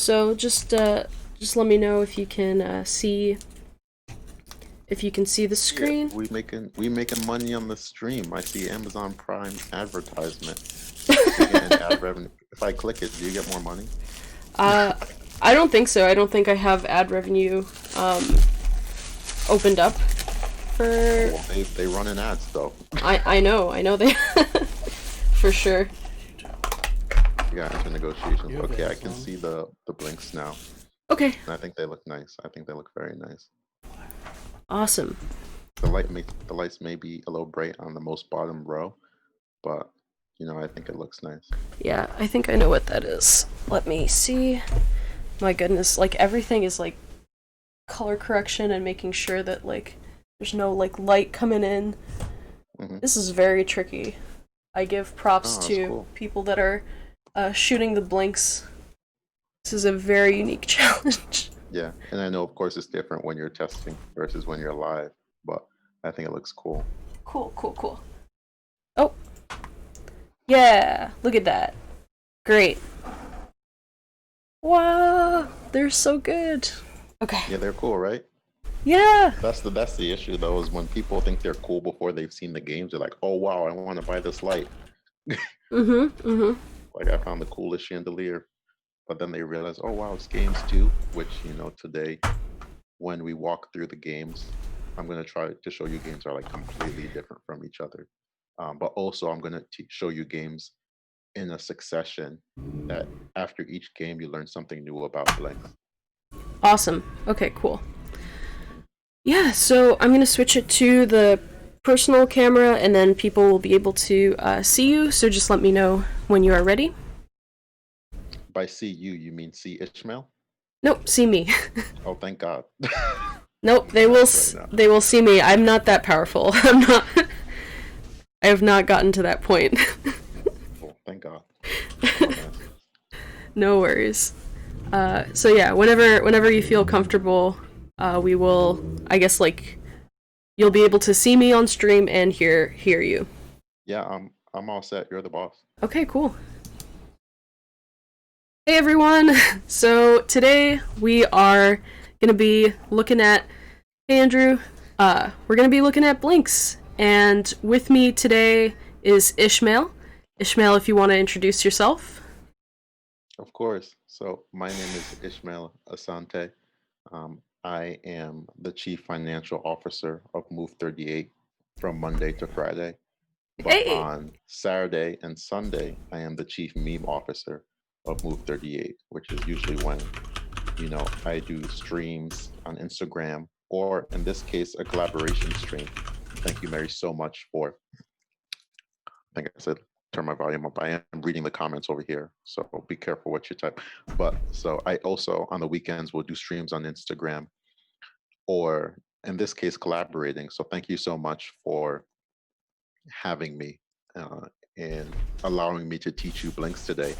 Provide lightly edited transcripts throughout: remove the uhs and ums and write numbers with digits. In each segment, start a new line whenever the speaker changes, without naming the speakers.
So just let me know if you can see the
Yeah,
screen.
we making money on the stream. I see Amazon Prime advertisement. We getting ad revenue. If I click it, do you get more money?
Uh, I don't think so. I don't think I have ad revenue opened up
Oh
for.
well, they running ads though.
I know they for sure.
You got enter negotiations.
You have
Okay, I can
Amazon?
see the blinks now,
Okay,
and I think they look nice. I think they look very nice.
awesome.
The lights may be a little bright on the most bottom row, but I think it looks nice.
Yeah, I think I know what that is. Let me see. My goodness, like everything is like color correction and making sure that like there's no like light coming in.
Hmm.
This is very tricky. I give props
Oh, that's
to
cool.
people that are shooting the blinks. This is a very unique challenge.
Yeah, and I know of course it's different when you're testing versus when you're live, but I think it looks cool.
Cool, cool, cool. Oh, yeah, look at that. Great. Wow, they're so good. Okay.
Yeah, they're cool, right?
Yeah.
That's the issue though, is when people think they're cool before they've seen the games. They're like, oh wow, I want to buy this light. Like I found the coolest chandelier. But then they realize, oh wow, it's games too, which today when we walk through the games, I'm gonna try to show you games are like completely different from each other. But also I'm gonna show you games in a succession that after each game you learn something new about blanks.
Awesome. Okay, cool. Yeah, so I'm gonna switch it to the personal camera and then people will be able to see you, so just let me know when you are ready.
By see you, you mean see Ishmael?
Nope, see me.
Oh, thank God.
Nope,
I'm messed right now.
they will see me. I'm not that powerful. I'm not I have not gotten to that point.
Oh, thank God. My bad.
No worries. So yeah, whenever you feel comfortable, we will. I guess like you'll be able to see me on stream and hear you.
Yeah, I'm all set. You're the boss.
Okay, cool. Hey everyone. So today we are gonna be looking at. Hey Andrew. We're gonna be looking at blinks, and with me today is Ishmael. Ishmael, if you want to introduce yourself.
Of course. So my name is Ishmael Asante. I am the Chief Financial Officer of Move38 from Monday to Friday. But
Hey.
on Saturday and Sunday, I am the Chief Meme Officer of Move38, which is usually when, I do streams on Instagram, or in this case, a collaboration stream. Thank you, Mary, so much for, I think I said, turn my volume up. I am reading the comments over here, so be careful what you type. But so I also, on the weekends, will do streams on Instagram, or in this case, collaborating. So thank you so much for having me uh, and allowing me to teach you blinks today,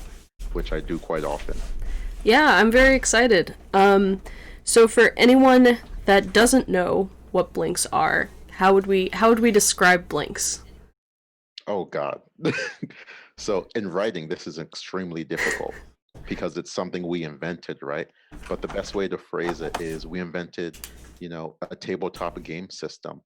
which I do quite often.
Yeah, I'm very excited. So for anyone that doesn't know what blinks are, how would we describe blinks?
Oh God. So in writing, this is extremely difficult because it's something we invented, right? But the best way to phrase it is we invented, a tabletop game system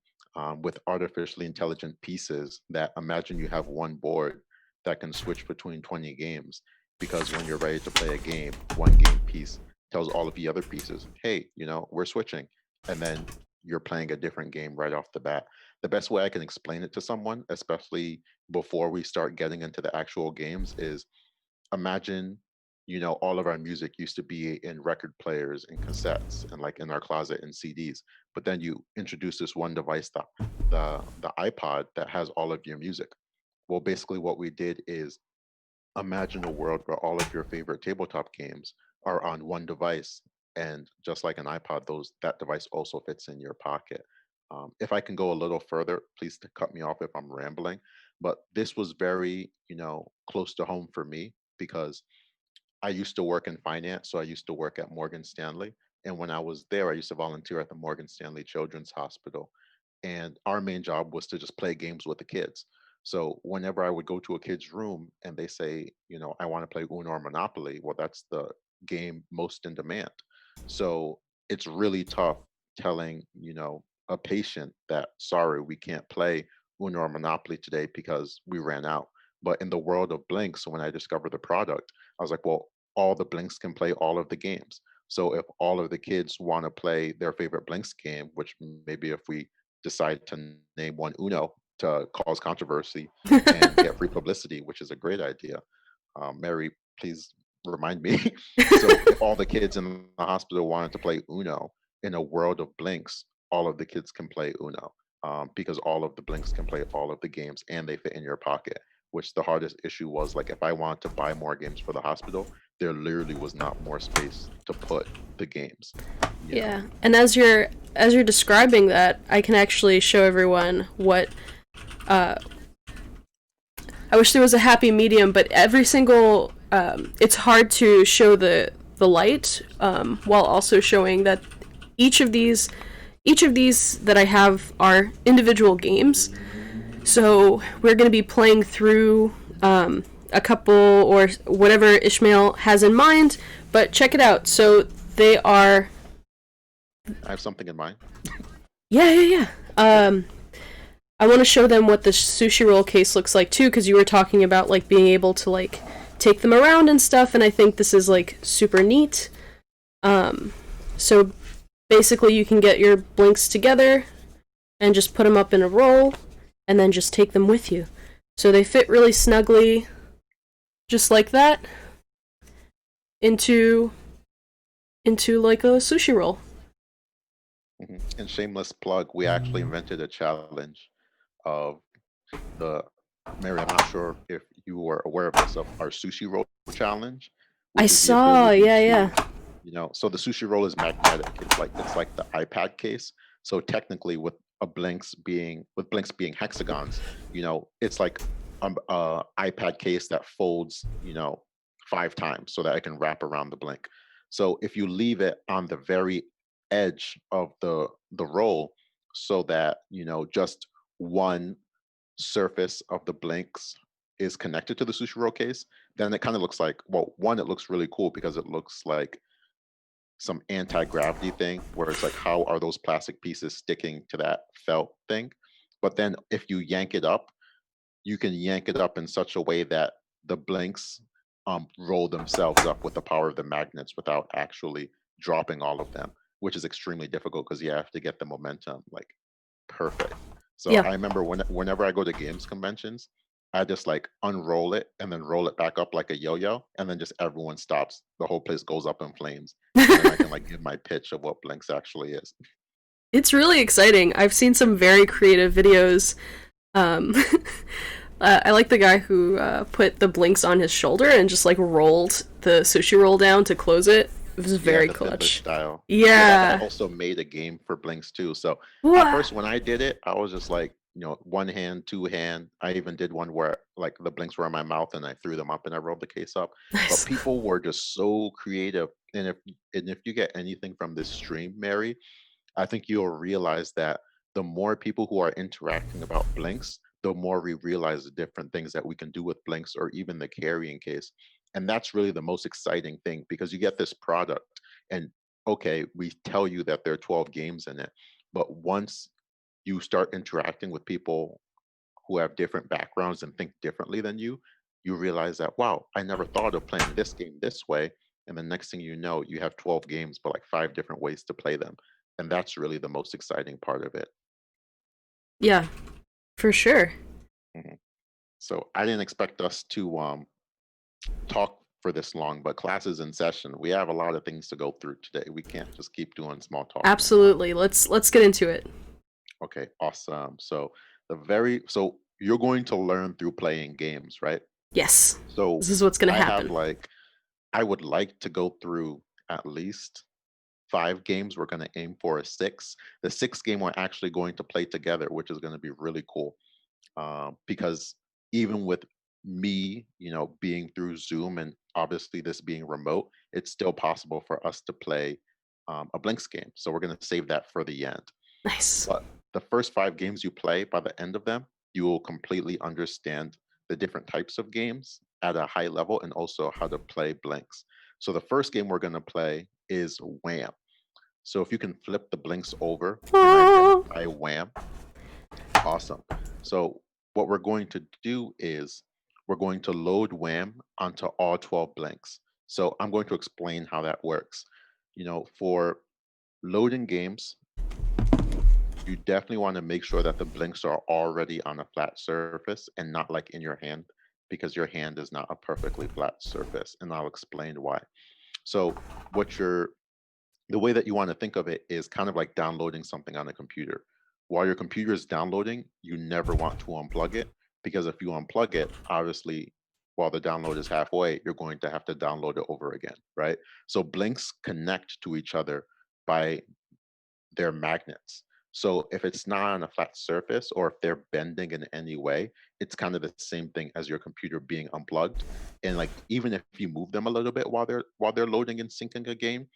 with artificially intelligent pieces that imagine you have one board that can switch between 20 games. Because when you're ready to play a game, one game piece tells all of the other pieces, hey, we're switching. And then you're playing a different game right off the bat. The best way I can explain it to someone, especially before we start getting into the actual games, is imagine all of our music used to be in record players and cassettes and like in our closet and CDs, but then you introduce this one device, the iPod, that has all of your music. Well, basically what we did is imagine a world where all of your favorite tabletop games are on one device, and just like an iPod, that device also fits in your pocket. If I can go a little further, please cut me off if I'm rambling, but this was very close to home for me because I used to work in finance, so I used to work at Morgan Stanley. And when I was there, I used to volunteer at the Morgan Stanley Children's Hospital. And our main job was to just play games with the kids. So whenever I would go to a kid's room and they say, I want to play Uno or Monopoly, well, that's the game most in demand. So it's really tough telling, a patient that sorry, we can't play Uno or Monopoly today because we ran out. But in the world of Blinks, when I discovered the product, I was like, well, all the Blinks can play all of the games. So if all of the kids want to play their favorite Blinks game, which maybe if we decide to name one Uno to cause controversy and get free publicity, which is a great idea. Mary, please remind me. So if all the kids in the hospital wanted to play Uno in a world of Blinks, all of the kids can play Uno, because all of the Blinks can play all of the games and they fit in your pocket. Which the hardest issue was, like, if I wanted to buy more games for the hospital, there literally was not more space to put the games. You know.
Yeah, and as you're describing that, I can actually show everyone what. Uh, I wish there was a happy medium, but every single it's hard to show the light while also showing that each of these each of these that I have are individual games. So we're going to be playing through a couple or whatever Ishmael has in mind, but check it out. So they are.
I have something in mind.
Yeah. I want to show them what the sushi roll case looks like too, because you were talking about like being able to like take them around and stuff, and I think this is like super neat. So basically, you can get your blinks together and just put them up in a roll, and then just take them with you. So they fit really snugly, just like that, into like a sushi roll.
And shameless plug, we actually invented a challenge of the Mary. I'm not sure if you were aware of this, of our sushi roll challenge,
I
which is the
saw,
ability
yeah.
to, so the sushi roll is magnetic. It's like the iPad case. So technically, with blinks being hexagons, it's like a iPad case that folds, 5 times so that I can wrap around the blink. So if you leave it on the very edge of the roll, so that just one surface of the blinks is connected to the sushi roll case, then it kind of looks like, well, one, it looks really cool because it looks like some anti-gravity thing where it's like, how are those plastic pieces sticking to that felt thing? But then if you yank it up, you can yank it up in such a way that the blinks roll themselves up with the power of the magnets without actually dropping all of them, which is extremely difficult because you have to get the momentum like perfect. So
Yeah.
I remember whenever I go to games conventions, I just like unroll it and then roll it back up like a yo-yo, and then just everyone stops. The whole place goes up in flames, and then I can like give my pitch of what Blinks actually is.
It's really exciting. I've seen some very creative videos. Um, I like the guy who put the blinks on his shoulder and just like rolled the sushi roll down to close it. It was
Yeah,
very
the Fiddler
clutch.
style. Yeah, that guy
Yeah.
also made a game for Blinks too. So at
Wha-
first, when I did it, I was just like, one hand, two hand. I even did one where like the Blinks were in my mouth and I threw them up and I rolled the case up. But
Nice.
people were just so creative. And if you get anything from this stream, Mary, I think you'll realize that the more people who are interacting about blinks, the more we realize the different things that we can do with blinks or even the carrying case. And that's really the most exciting thing because you get this product and okay, we tell you that there are 12 games in it. But once you start interacting with people who have different backgrounds and think differently than you realize that, wow, I never thought of playing this game this way. And the next thing you know, you have 12 games, but like 5 different ways to play them. And that's really the most exciting part of it.
Yeah, for sure.
Mhm. So I didn't expect us to talk for this long, but class is in session. We have a lot of things to go through today. We can't just keep doing small talk anymore.
Absolutely. Let's get into it.
Okay, awesome. So you're going to learn through playing games, right?
Yes.
So
This is what's gonna
I have
happen.
like I would like to go through at least 5 games. We're going to aim for a six. The sixth game we're actually going to play together, which is going to be really cool. Because even with me, being through Zoom and obviously this being remote, it's still possible for us to play a Blinks game. So we're going to save that for the end.
Nice.
But the first 5 games you play, by the end of them, you will completely understand the different types of games at a high level and also how to play blinks. So the first game we're going to play is Wham. So if you can flip the blinks over and
Oh.
identify Wham, awesome. So what we're going to do is we're going to load Wham onto all 12 blinks. So I'm going to explain how that works. For loading games, you definitely want to make sure that the blinks are already on a flat surface and not like in your hand, because your hand is not a perfectly flat surface. And I'll explain why. So what you're the way that you want to think of it is kind of like downloading something on a computer. While your computer is downloading, you never want to unplug it, because if you unplug it, obviously, while the download is halfway, you're going to have to download it over again, right? So blinks connect to each other by their magnets. So if it's not on a flat surface, or if they're bending in any way, it's kind of the same thing as your computer being unplugged. And like even if you move them a little bit while they're loading and syncing a game,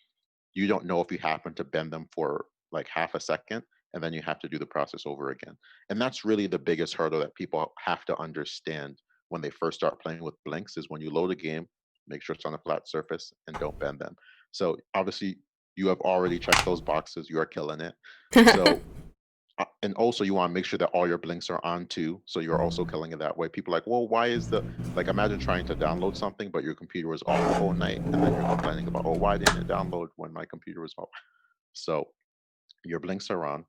you don't know if you happen to bend them for like half a second, and then you have to do the process over again. And that's really the biggest hurdle that people have to understand when they first start playing with blinks, is when you load a game, make sure it's on a flat surface and don't bend them. So obviously you have already checked those boxes, you are killing it. So and also you want to make sure that all your blinks are on too, so you're also killing it that way. People are like, well, why is the like, imagine trying to download something but your computer was off the whole night, and then you're complaining about, oh, why didn't it download when my computer was off? So your blinks are on.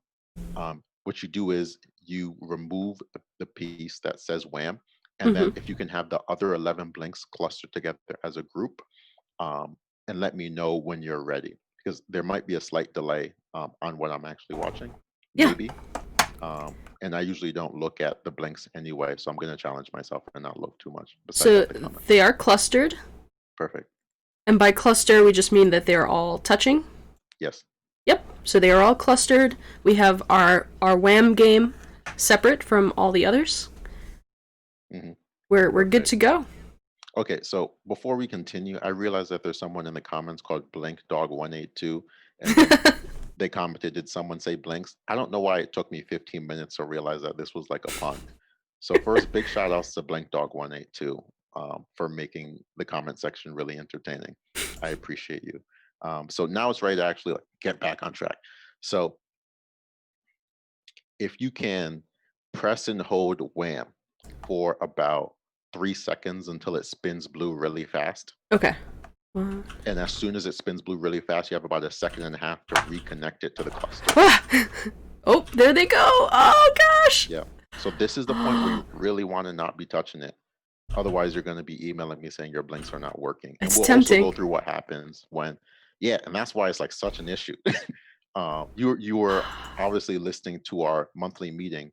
What you do is you remove the piece that says Wham, and then
Mhm.
if you can have the other 11 blinks clustered together as a group, um, and let me know when you're ready, because there might be a slight delay on what I'm actually watching,
Yeah.
maybe. And I usually don't look at the blinks anyway, so I'm going to challenge myself and not look too much besides
So
at the comments.
they are clustered,
Perfect.
and by cluster we just mean that they're all touching.
Yes.
Yep. So they are all clustered. We have our Wham game separate from all the others.
Hmm.
We're good
Perfect.
to go.
Okay, so before we continue, I realize that there's someone in the comments called Blink Dog 182, and then they commented, "Did someone say blinks?" I don't know why it took me 15 minutes to realize that this was like a pun. So first, big shout outs to Blink Dog 182 for making the comment section really entertaining. I appreciate you. So now it's ready to actually like, get back on track. So if you can press and hold Wham for about 3 seconds until it spins blue really fast.
Okay.
And as soon as it spins blue really fast, you have about a second and a half to reconnect it to the cluster.
Oh, there they go. Oh gosh.
Yeah. So this is the point where you really want to not be touching it. Otherwise, you're going to be emailing me saying your blinks are not working. And
It's
we'll also
tempting.
go through what happens when, yeah, and that's why it's like such an issue. You were obviously listening to our monthly meeting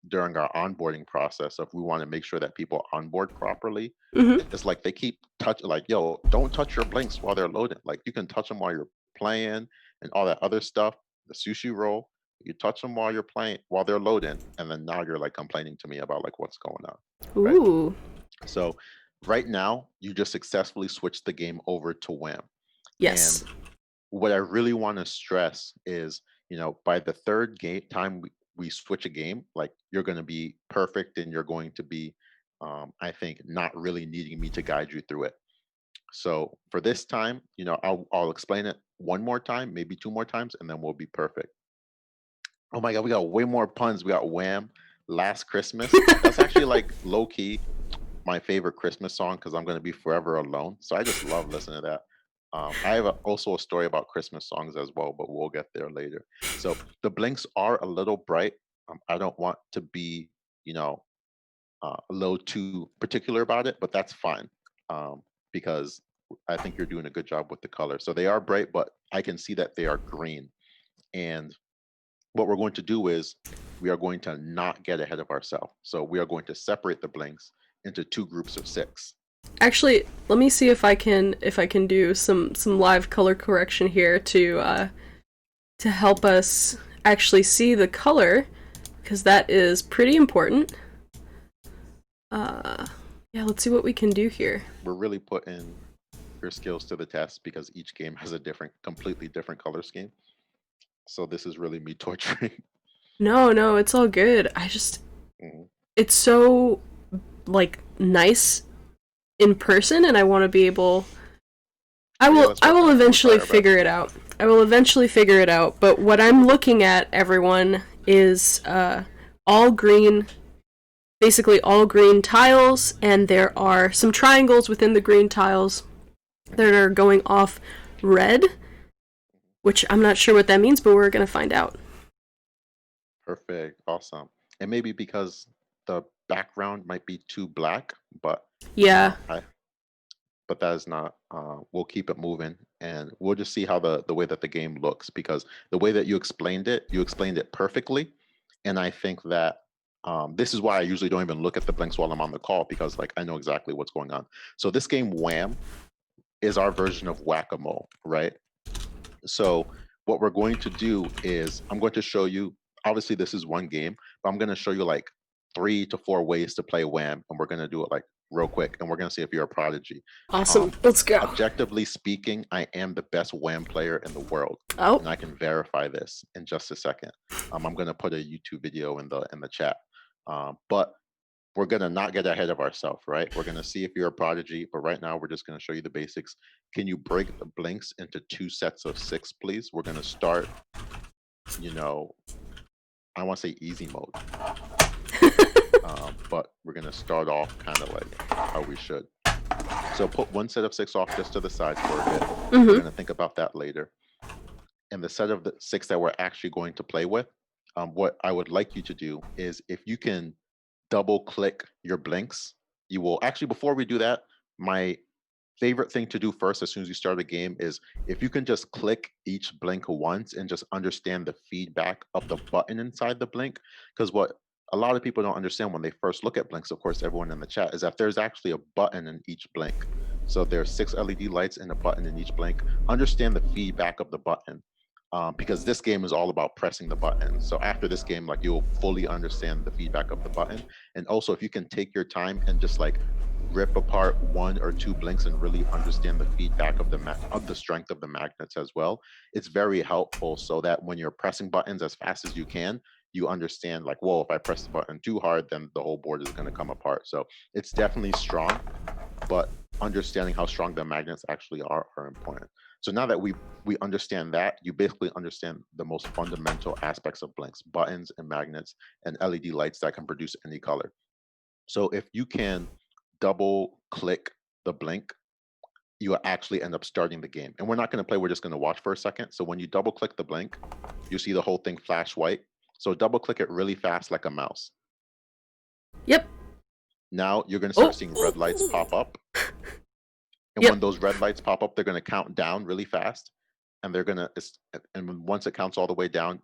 during our onboarding process of we want to make sure that people onboard properly.
Mhm.
It's like they keep touching, like, yo, don't touch your blinks while they're loading. Like you can touch them while you're playing and all that other stuff. The sushi roll, you touch them while you're playing, while they're loading, and then now you're like complaining to me about like what's going on, right?
Ooh.
So right now, you just successfully switched the game over to Wham. And
Yes.
what I really want to stress is, by the third game time we switch a game, like you're going to be perfect and you're going to be, I think, not really needing me to guide you through it. So for this time, I'll explain it one more time, maybe two more times, and then we'll be perfect. Oh my God, we got way more puns. We got Wham, Last Christmas. That's actually like low key my favorite Christmas song because I'm going to be forever alone. So I just love listening to that. I have also a story about Christmas songs as well, but we'll get there later. So the blinks are a little bright. I don't want to be, you know, a little too particular about it, but that's fine because I think you're doing a good job with the color. So they are bright, but I can see that they are green. And what we're going to do is we are going to not get ahead of ourselves. So we are going to separate the blinks into two groups of six.
Actually, let me see if I can do some live color correction here to help us actually see the color, because that is pretty important. Yeah, let's see what we can do here.
We're really putting your skills to the test because each game has a completely different color scheme. So this is really me torturing.
No, it's all good.
Mhm.
It's so like nice in person, and I want to be able I
Yeah,
will
let's
I
work
will
on it. We'll try
eventually
our best.
figure it out. I will eventually figure it out, but what I'm looking at, everyone, is all green, basically all green tiles, and there are some triangles within the green tiles that are going off red, which I'm not sure what that means, but we're going to find out.
Perfect. Awesome. And maybe because the background might be too black, but
Yeah,
I but that is not we'll keep it moving and we'll just see how the way that the game looks because the way that you explained it perfectly. And I think that this is why I usually don't even look at the blinks while I'm on the call because like I know exactly what's going on. So this game Wham is our version of whack-a-mole, right? So what we're going to do is I'm going to show you, obviously this is one game, but I'm going to show you like 3 to 4 ways to play Wham, and we're going to do it like real quick, and we're going to see if you're a prodigy.
awesome. Let's go.
Objectively speaking, I am the best Wham player in the world,
Oh,
and I can verify this in just a second. I'm going to put a YouTube video in the chat, but we're going to not get ahead of ourselves, right? We're going to see if you're a prodigy, but right now we're just going to show you the basics. Can you break the blinks into 2 sets of 6, please? We're going to start, you know, I want to say easy mode, but we're going to start off kind of like how we should. So put 1 set of 6 off just to the side for a bit. We're going to think about that later. And the set of the 6 that we're actually going to play with, what I would like you to do is if you can double click your blinks, you will actually, before we do that, my favorite thing to do first as soon as you start a game is if you can just click each blink once and just understand the feedback of the button inside the blink. Because what a lot of people don't understand when they first look at blinks, of course, everyone in the chat, is that there's actually a button in each blink. So there's 6 LED lights and a button in each blink. Understand the feedback of the button. Because this game is all about pressing the button. So after this game, like you'll fully understand the feedback of the button. And also if you can take your time and just like rip apart 1 or 2 blinks and really understand the feedback of the strength of the magnets as well, it's very helpful so that when you're pressing buttons as fast as you can, you understand like, whoa, if I press the button too hard, then the whole board is going to come apart. So it's definitely strong, but understanding how strong the magnets actually are important. So now that we understand that, you basically understand the most fundamental aspects of blinks, buttons and magnets and LED lights that can produce any color. So if you can double click the blink, you actually end up starting the game. And we're not going to play, we're just going to watch for a second. So when you double click the blink, you see the whole thing flash white. So double click it really fast like a mouse.
yep.
Now you're going to start seeing red lights pop up. And when those red lights pop up, they're going to count down really fast. And they're going to, and once it counts all the way down,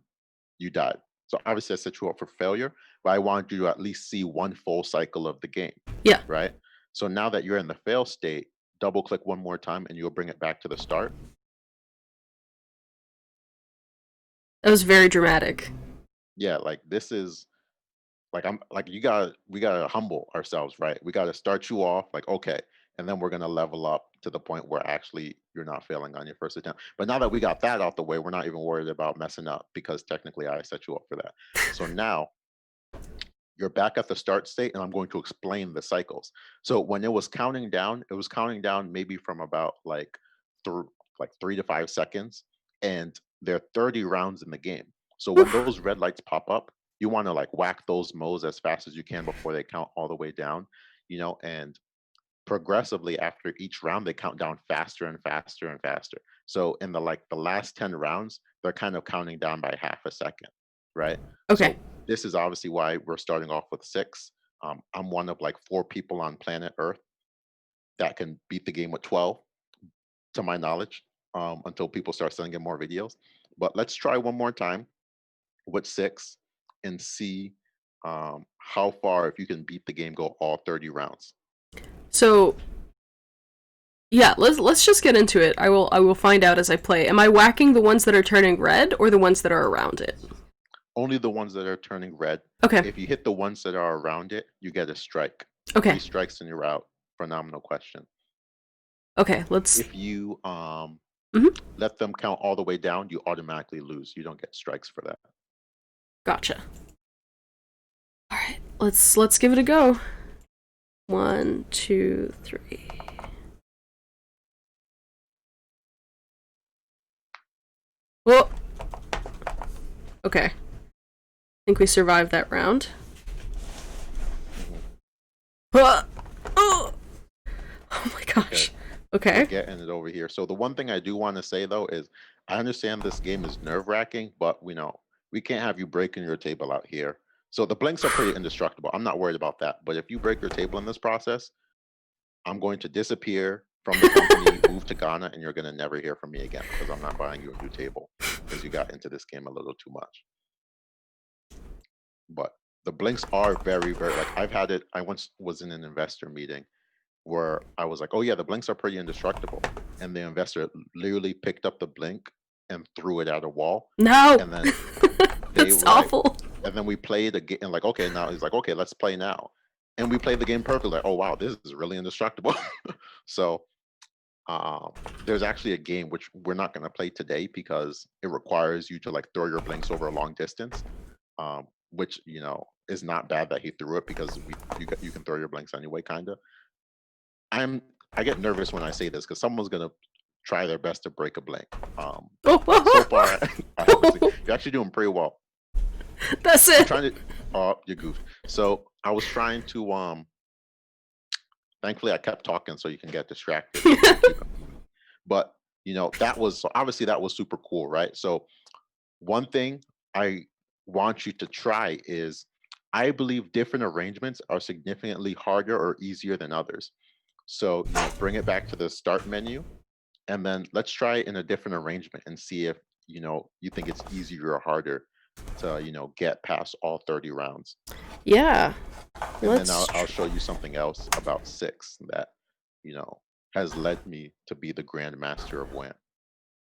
you died. So obviously I set you up for failure, but I wanted you to at least see 1 full cycle of the game.
Yeah.
Right? So now that you're in the fail state, double click 1 more time and you'll bring it back to the start.
That was very dramatic.
Yeah, like this is like we gotta humble ourselves, right? We gotta start you off like, okay, and then we're gonna level up to the point where actually you're not failing on your first attempt. But now that we got that out the way, we're not even worried about messing up because technically I set you up for that. So now you're back at the start state and I'm going to explain the cycles. So when it was counting down maybe from about like 3 to 5 seconds, and there are 30 rounds in the game. So when those red lights pop up, you want to like whack those modes as fast as you can before they count all the way down, and progressively after each round they count down faster and faster and faster. So in the last 10 rounds, they're kind of counting down by half a second, right?
Okay.
So this is obviously why we're starting off with 6. I'm one of like 4 people on planet Earth that can beat the game with 12, to my knowledge, until people start sending in more videos. But let's try one more time with 6 and see how far, if you can beat the game, go all 30 rounds.
So yeah, let's just get into it. I will find out as I play. Am I whacking the ones that are turning red or the ones that are around it?
Only the ones that are turning red.
Okay.
If you hit the ones that are around it, you get a strike.
Okay.
3 strikes and you're out. Phenomenal question.
Okay, let's.
If you let them count all the way down, you automatically lose. You don't get strikes for that.
Gotcha. All right, let's give it a go. 1, 2, 3. Whoa. Okay. I think we survived that round. Oh, oh my gosh. Okay.
We're getting it over here. So the one thing I do want to say though is I understand this game is nerve-wracking, but we can't have you breaking your table out here. So the blinks are pretty indestructible. I'm not worried about that. But if you break your table in this process, I'm going to disappear from the company, move to Ghana, and you're going to never hear from me again because I'm not buying you a new table because you got into this game a little too much. But the blinks are very, very, like I've had it. I once was in an investor meeting where I was like, oh yeah, the blinks are pretty indestructible. And the investor literally picked up the blink and threw it at a wall.
No.
And then
that's awful.
And then we played a game and like, okay, now he's like, okay, let's play now. And we played the game perfectly. Like, oh wow, this is really indestructible. So there's actually a game which we're not going to play today because it requires you to like throw your blinks over a long distance, which is not bad that he threw it because you can throw your blinks anyway, kind of. I get nervous when I say this because someone's gonna try their best to break a blink. So far, you're actually doing pretty well.
That's it.
You goofed. So I was trying to thankfully I kept talking so you can get distracted. But that was obviously that was super cool, right? So one thing I want you to try is I believe different arrangements are significantly harder or easier than others. So bring it back to the start menu, and then let's try it in a different arrangement and see if you think it's easier or harder to get past all 30 rounds.
Yeah.
And then I'll show you something else about 6 that has led me to be the Grand Master of Wham.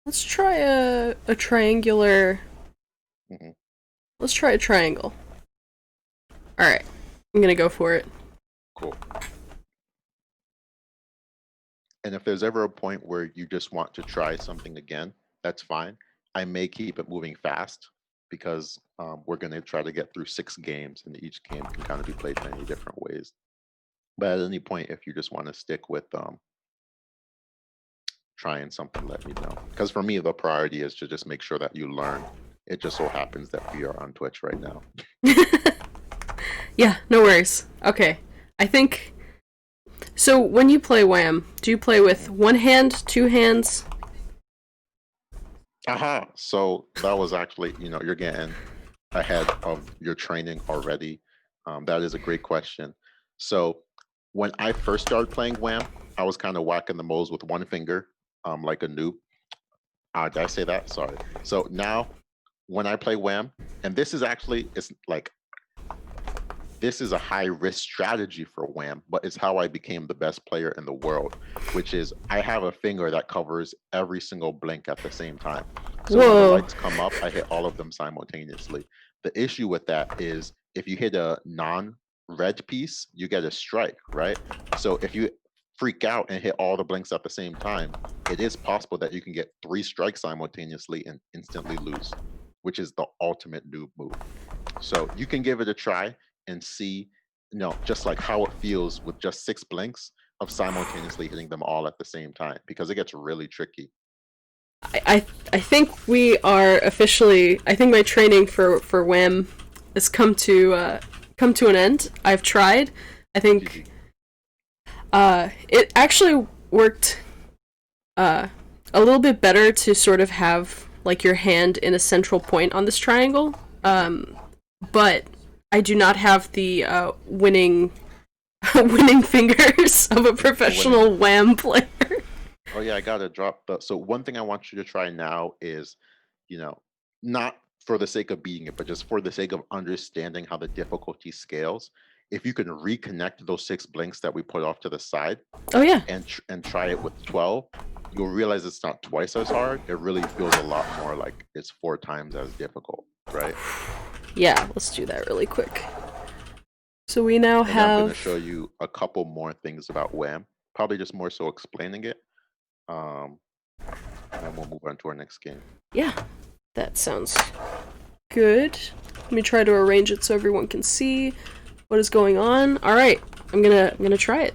Let's try a triangular. Mm-hmm. Let's try a triangle. All right, I'm gonna go for it.
Cool. And if there's ever a point where you just want to try something again, that's fine. I may keep it moving fast because we're going to try to get through 6 games, and each game can kind of be played many different ways. But at any point, if you just want to stick with trying something, let me know. Because for me, the priority is to just make sure that you learn. It just so happens that we are on Twitch right now.
Yeah, no worries. Okay, I think... So, when you play Wham, do you play with one hand, 2 hands?
Aha! So, that was actually, you're getting ahead of your training already. That is a great question. So, when I first started playing Wham, I was kind of whacking the moles with one finger, like a noob. Did I say that? Sorry. So, now, when I play Wham, and this is actually, this is a high-risk strategy for Wham, but it's how I became the best player in the world, which is I have a finger that covers every single blink at the same time. So when the lights come up, I hit all of them simultaneously. The issue with that is if you hit a non-red piece, you get a strike, right? So if you freak out and hit all the blinks at the same time, it is possible that you can get 3 strikes simultaneously and instantly lose, which is the ultimate noob move. So you can give it a try and see, just like how it feels with just 6 blinks of simultaneously hitting them all at the same time, because it gets really tricky.
I think we are officially. I think my training for Wham has come to an end. I've tried. I think it actually worked a little bit better to sort of have like your hand in a central point on this triangle. But I do not have the winning fingers of a professional Wham player.
Oh yeah, I gotta drop so one thing I want you to try now is, not for the sake of beating it, but just for the sake of understanding how the difficulty scales. If you can reconnect those 6 blinks that we put off to the side,
oh yeah,
and try it with 12, you'll realize it's not twice as hard. It really feels a lot more like it's 4 times as difficult, right?
Yeah, let's do that really quick. So we now have...
I'm going to show you a couple more things about Wham. Probably just more so explaining it. And then we'll move on to our next game.
Yeah, that sounds good. Let me try to arrange it so everyone can see what is going on. All right, I'm gonna try it.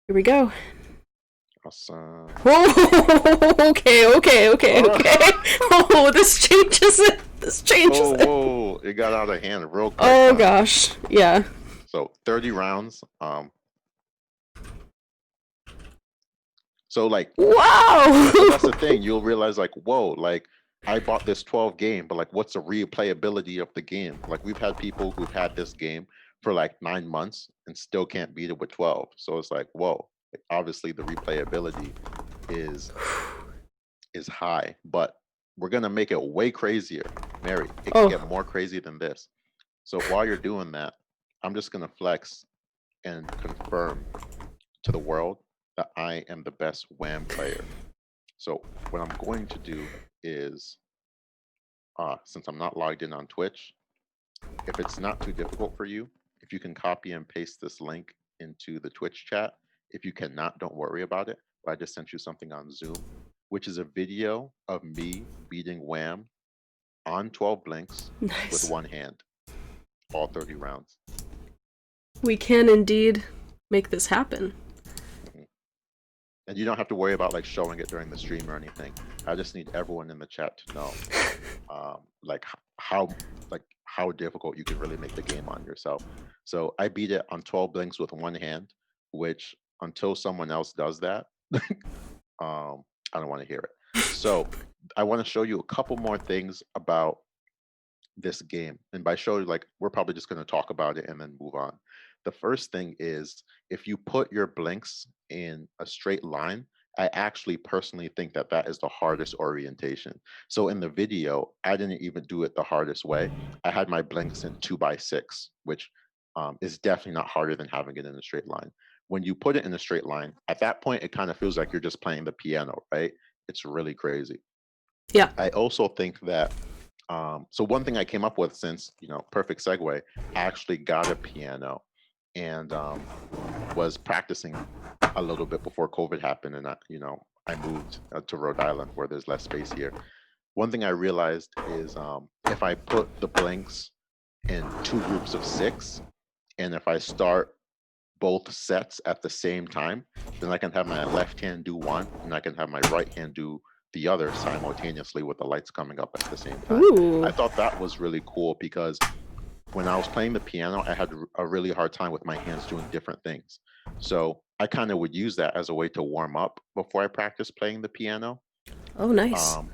Here we go.
Awesome.
Whoa, okay.
Oh,
Oh, this changes it. This changes
whoa,
it.
whoa! It got out of hand real quick,
Oh
huh?
gosh, yeah.
So 30 rounds. So like, but that's
Wow.
the thing. You'll realize like, whoa, like I bought this 12 game, but like, what's the replayability of the game? Like we've had people who've had this game for like 9 months and still can't beat it with 12. So it's like, whoa. Like, obviously, the replayability is high, but we're gonna make it way crazier. Mary, it can
Oh,
get more crazy than this. So while you're doing that, I'm just gonna flex and confirm to the world that I am the best WAM player. So what I'm going to do is, since I'm not logged in on Twitch, if it's not too difficult for you, if you can copy and paste this link into the Twitch chat. If you cannot, don't worry about it. But I just sent you something on Zoom, which is a video of me beating Wham on 12 blinks with
nice.
one hand, all 30 rounds.
We can indeed make this happen.
Mhm. And you don't have to worry about like showing it during the stream or anything. I just need everyone in the chat to know, like how how difficult you can really make the game on yourself. So I beat it on 12 blinks with one hand, which until someone else does that, I don't want to hear it. So I want to show you a couple more things about this game. And by show, like we're probably just going to talk about it and then move on. The first thing is if you put your blinks in a straight line, I actually personally think that that is the hardest orientation. So in the video, I didn't even do it the hardest way. I had my blinks in 2x6, which is definitely not harder than having it in a straight line. When you put it in a straight line, at that point, it kind of feels like you're just playing the piano, right? It's really crazy.
Yeah.
I also think that so one thing I came up with, since perfect segue, I actually got a piano and was practicing a little bit before COVID happened, and I moved to Rhode Island where there's less space here. One thing I realized is if I put the blinks in two groups of 6, and if I start both sets at the same time, then I can have my left hand do one and I can have my right hand do the other simultaneously with the lights coming up at the same time.
Ooh.
I thought that was really cool because when I was playing the piano, I had a really hard time with my hands doing different things. So I kind of would use that as a way to warm up before I practice playing the piano,
Oh, nice.
um,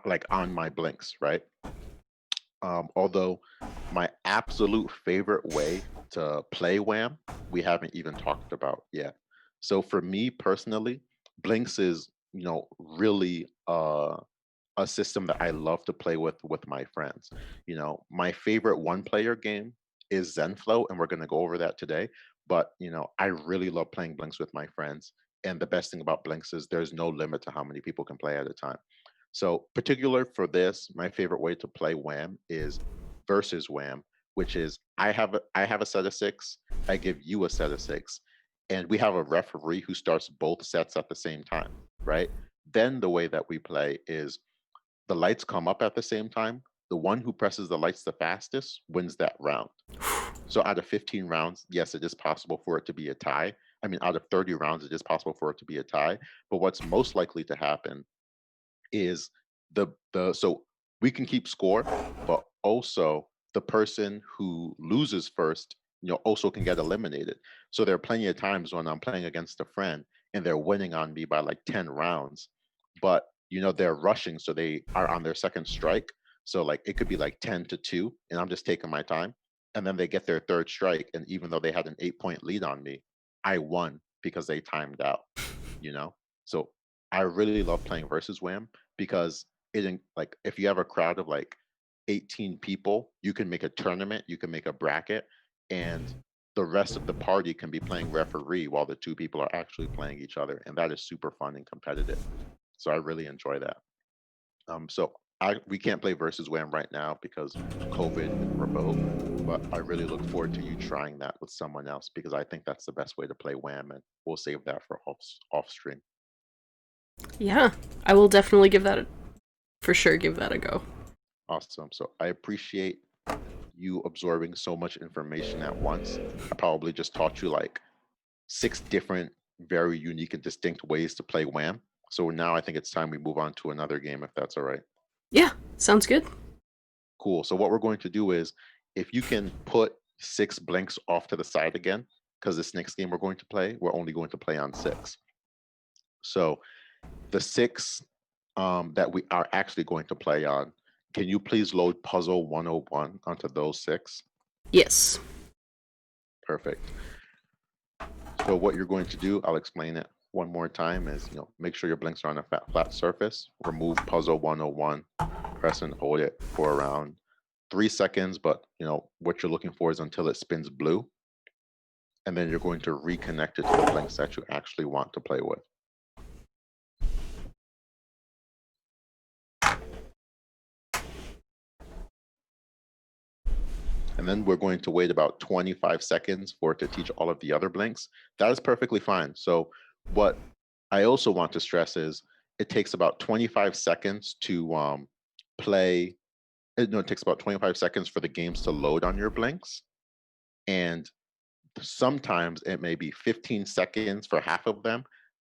like on my blinks, right? Although my absolute favorite way to play Wham, we haven't even talked about yet. So for me personally, Blinks is, really a system that I love to play with my friends. My favorite one-player game is Zenflow, and we're going to go over that today. But I really love playing Blinks with my friends. And the best thing about Blinks is there's no limit to how many people can play at a time. So, particular for this, my favorite way to play Wham is versus Wham, which is I have a set of 6, I give you a set of 6, and we have a referee who starts both sets at the same time, right? Then the way that we play is the lights come up at the same time. The one who presses the lights the fastest wins that round. So out of 15 rounds, yes, it is possible for it to be a tie. I mean, out of 30 rounds, it is possible for it to be a tie. But what's most likely to happen is the so we can keep score, but also the person who loses first, also can get eliminated. So there are plenty of times when I'm playing against a friend and they're winning on me by like 10 rounds, but they're rushing, so they are on their second strike. So like it could be like 10-2, and I'm just taking my time. And then they get their third strike, and even though they had an 8-point lead on me, I won because they timed out, you know? So I really love playing versus Wham because like if you have a crowd of like 18 people, you can make a tournament, you can make a bracket, and the rest of the party can be playing referee while the two people are actually playing each other, and that is super fun and competitive. So I really enjoy that. So we can't play versus Wham right now because COVID and remote, but I really look forward to you trying that with someone else because I think that's the best way to play Wham, and we'll save that for off stream.
Yeah, I will definitely for sure give that a go.
Awesome. So I appreciate you absorbing so much information at once. I probably just taught you like 6 different very unique and distinct ways to play Wham. So now I think it's time we move on to another game, if that's all right.
Yeah, sounds good.
Cool. So what we're going to do is, if you can put 6 blinks off to the side again, because this next game we're going to play, we're only going to play on 6. So the 6 that we are actually going to play on, can you please load puzzle 101 onto those 6?
Yes.
Perfect. So what you're going to do, I'll explain it one more time, is make sure your blinks are on a flat surface. Remove puzzle 101, press and hold it for around 3 seconds, but what you're looking for is until it spins blue. And then you're going to reconnect it to the blinks that you actually want to play with. And then we're going to wait about 25 seconds for it to teach all of the other blinks. That is perfectly fine. So what I also want to stress is it takes about 25 seconds to play. No, it takes about 25 seconds for the games to load on your blinks. And sometimes it may be 15 seconds for half of them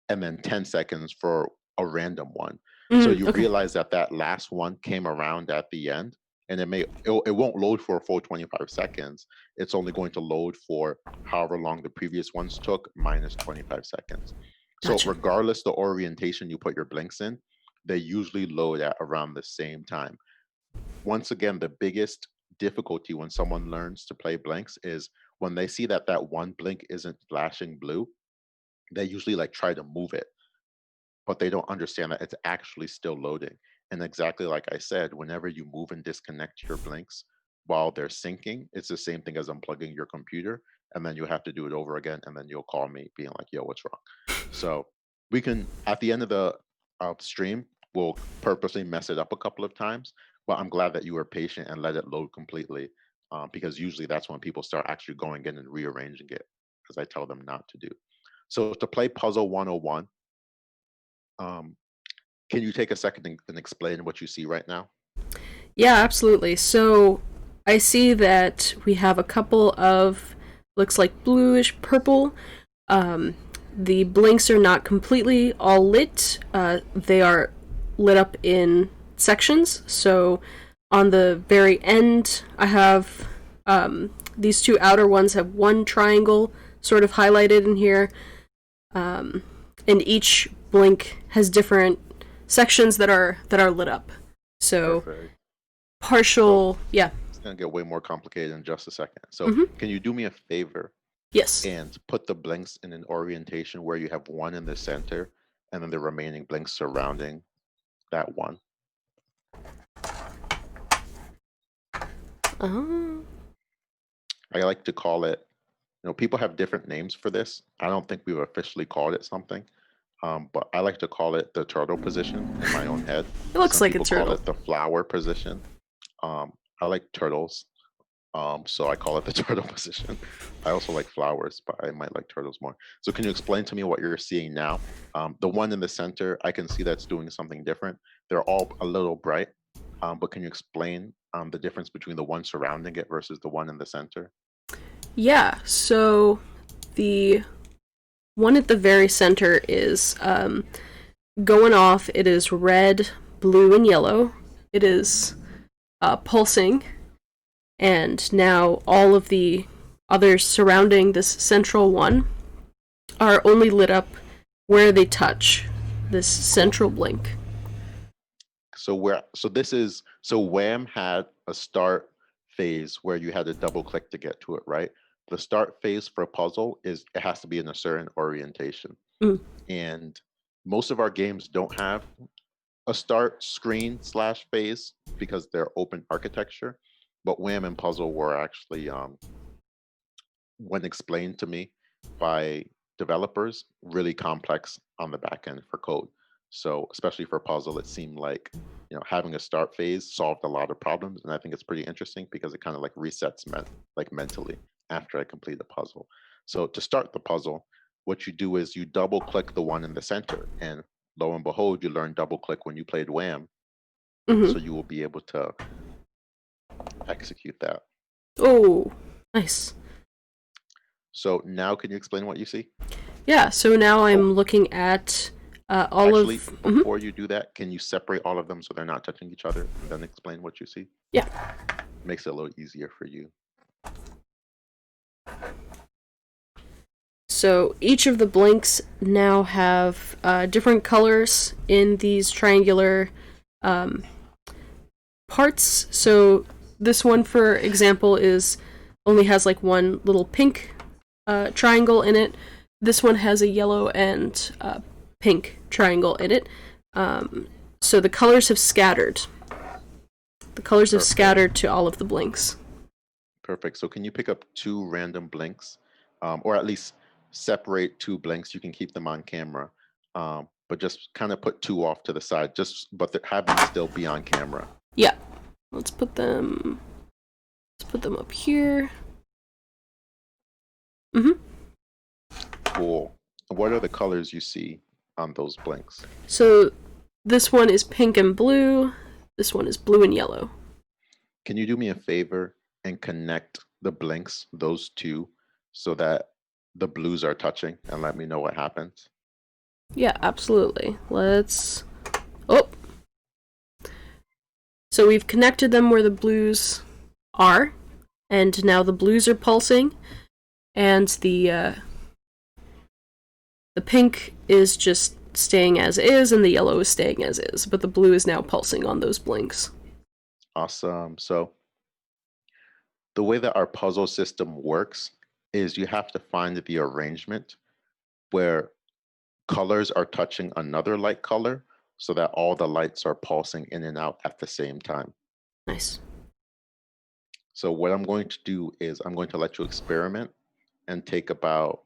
and then 10 seconds for a random one. So you
Okay.
realize that last one came around at the end, and it won't load for a full 25 seconds. It's only going to load for however long the previous ones took minus 25 seconds.
Gotcha.
So regardless the orientation you put your blinks in, they usually load at around the same time. Once again, the biggest difficulty when someone learns to play blinks is when they see that one blink isn't flashing blue, they usually try to move it, but they don't understand that it's actually still loading. And exactly like I said, whenever you move and disconnect your blinks while they're syncing, it's the same thing as unplugging your computer. And then you have to do it over again. And then you'll call me being like, yo, what's wrong? So we can, at the end of the stream, we'll purposely mess it up a couple of times. But I'm glad that you were patient and let it load completely, because usually that's when people start actually going in and rearranging it, as I tell them not to do. So to play puzzle 101, can you take a second and explain what you see right now?
Yeah, absolutely. So I see that we have a couple of, looks like bluish purple. The blinks are not completely all lit. They are lit up in sections. So on the very end, I have these 2 outer ones have 1 triangle sort of highlighted in here. And each blink has different sections that are lit up. So
Perfect.
partial,
So
yeah.
it's going to get way more complicated in just a second. So can you do me a favor
Yes.
and put the blinks in an orientation where you have 1 in the center and then the remaining blinks surrounding that 1? I like to call it, people have different names for this. I don't think we've officially called it something. But I like to call it the turtle position in my own head.
It looks
Some
like a
people call
turtle.
it the flower position. I like turtles, so I call it the turtle position. I also like flowers, but I might like turtles more. So can you explain to me what you're seeing now? The one in the center, I can see that's doing something different. They're all a little bright, but can you explain the difference between the one surrounding it versus the one in the center?
Yeah, so the one at the very center is going off. It is red, blue, and yellow. It is pulsing, and now all of the others surrounding this central one are only lit up where they touch this central blink.
So Wham had a start phase where you had to double click to get to it, right? The start phase for a puzzle is it has to be in a certain orientation. And most of our games don't have a start screen / phase because they're open architecture. But Wham and Puzzle were actually, when explained to me by developers, really complex on the back end for code. So especially for Puzzle, it seemed like having a start phase solved a lot of problems, and I think it's pretty interesting because it kind of resets mentally after I complete the puzzle. So to start the puzzle, what you do is you double click the one in the center, and lo and behold, you learn double click when you played Wham, so you will be able to execute that.
Oh, nice.
So now can you explain what you see?
Yeah, so now
Oh,
I'm looking at all
actually,
of. Mhm.
before you do that, can you separate all of them so they're not touching each other and then explain what you see?
Yeah.
Makes it a little easier for you.
So each of the blinks now have different colors in these triangular um, parts. So this one, for example, is only has like one little pink triangle in it. This one has a yellow and pink triangle in it. So the colors have scattered. The colors have
Perfect.
scattered to all of the blinks.
Perfect. So can you pick up two random blinks, or at least separate two blinks? You can keep them on camera, but just kind of put two off to the side, just but have them still be on camera.
Yeah. Let's put them. Let's put them up here. Mm-hmm.
Cool. What are the colors you see on those blinks?
So this one is pink and blue. This one is blue and yellow.
Can you do me a favor and connect the blinks, those two, so that the blues are touching, and let me know what happens?
Yeah, absolutely. Let's. Oh. So we've connected them where the blues are, and now the blues are pulsing, and the pink is just staying as is, and the yellow is staying as is. But the blue is now pulsing on those blinks.
Awesome. So the way that our puzzle system works is you have to find the arrangement where colors are touching another light color so that all the lights are pulsing in and out at the same time.
Nice.
So what I'm going to do is I'm going to let you experiment and take about,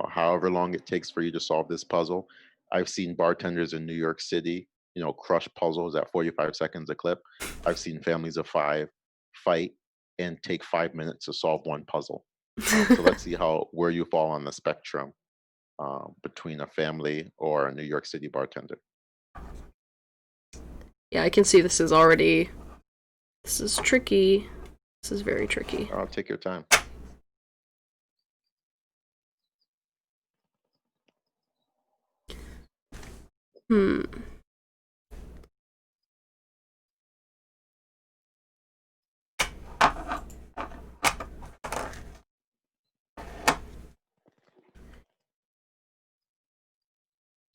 however long it takes for you to solve this puzzle. I've seen bartenders in New York City, crush puzzles at 45 seconds a clip. I've seen families of five fight and take 5 minutes to solve one puzzle. So let's see where you fall on the spectrum between a family or a New York City bartender.
Yeah, I can see this is already. This is tricky. This is very tricky.
I'll take your time.
Hmm.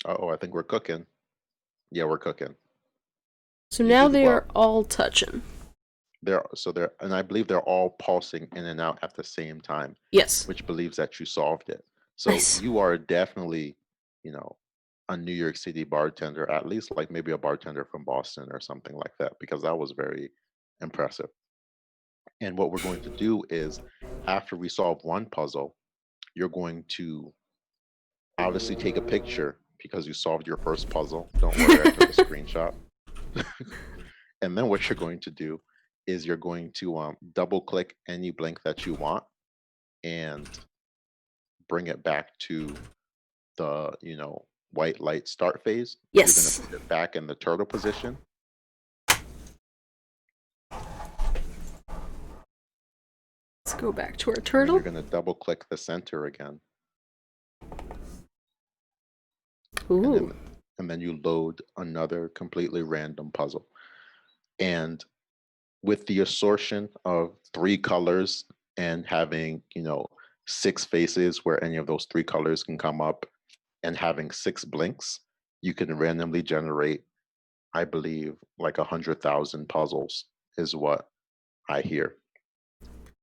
Oh, I think we're cooking. Yeah, we're cooking.
So
You
now
did
they
well.
are all touching.
And I believe they're all pulsing in and out at the same time,
Yes.
which believes that you solved it. So
Nice.
you are definitely, you know, a New York City bartender, at least like maybe a bartender from Boston or something like that, because that was very impressive. And what we're going to do is after we solve one puzzle, you're going to obviously take a picture because you solved your first puzzle. Don't worry, I took a screenshot. And then what you're going to do is you're going to double click any blink that you want and bring it back to the, white light start phase. You're going to
Yes.
put it back in the turtle position.
Let's go back to our
And then
turtle.
you're going to double click the center again. And
Ooh.
then, and then you load another completely random puzzle. And with the assortion of three colors and having, six faces where any of those three colors can come up and having six blinks, you can randomly generate, I believe, like 100,000 puzzles is what I hear.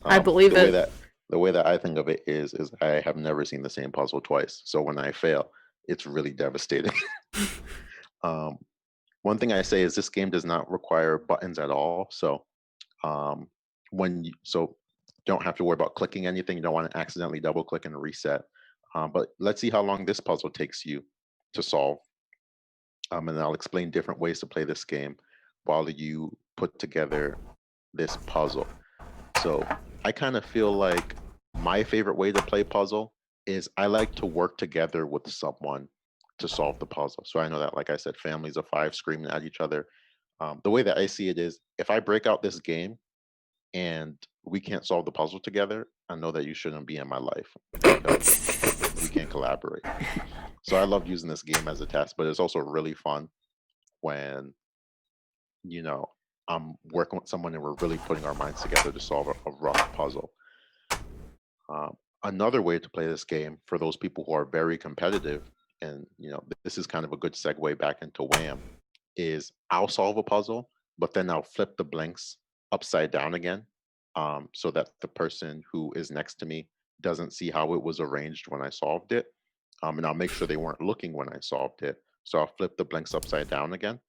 I believe
The way
it.
that I think of it is I have never seen the same puzzle twice. So when I fail, it's really devastating. um, One thing I say is this game does not require buttons at all. So um, don't have to worry about clicking anything. You don't want to accidentally double click and reset. But let's see how long this puzzle takes you to solve. And I'll explain different ways to play this game while you put together this puzzle. So I kind of feel like my favorite way to play puzzle is I like to work together with someone to solve the puzzle. So I know that, like I said, families of five screaming at each other. The way that I see it is if I break out this game and we can't solve the puzzle together, I know that you shouldn't be in my life because we can't collaborate. So I love using this game as a test, but it's also really fun when, you know, I'm working with someone and we're really putting our minds together to solve a rough puzzle. Um, Another way to play this game for those people who are very competitive, and this is kind of a good segue back into Wham, is I'll solve a puzzle, but then I'll flip the blanks upside down again, so that the person who is next to me doesn't see how it was arranged when I solved it. And I'll make sure they weren't looking when I solved it. So I'll flip the blanks upside down again,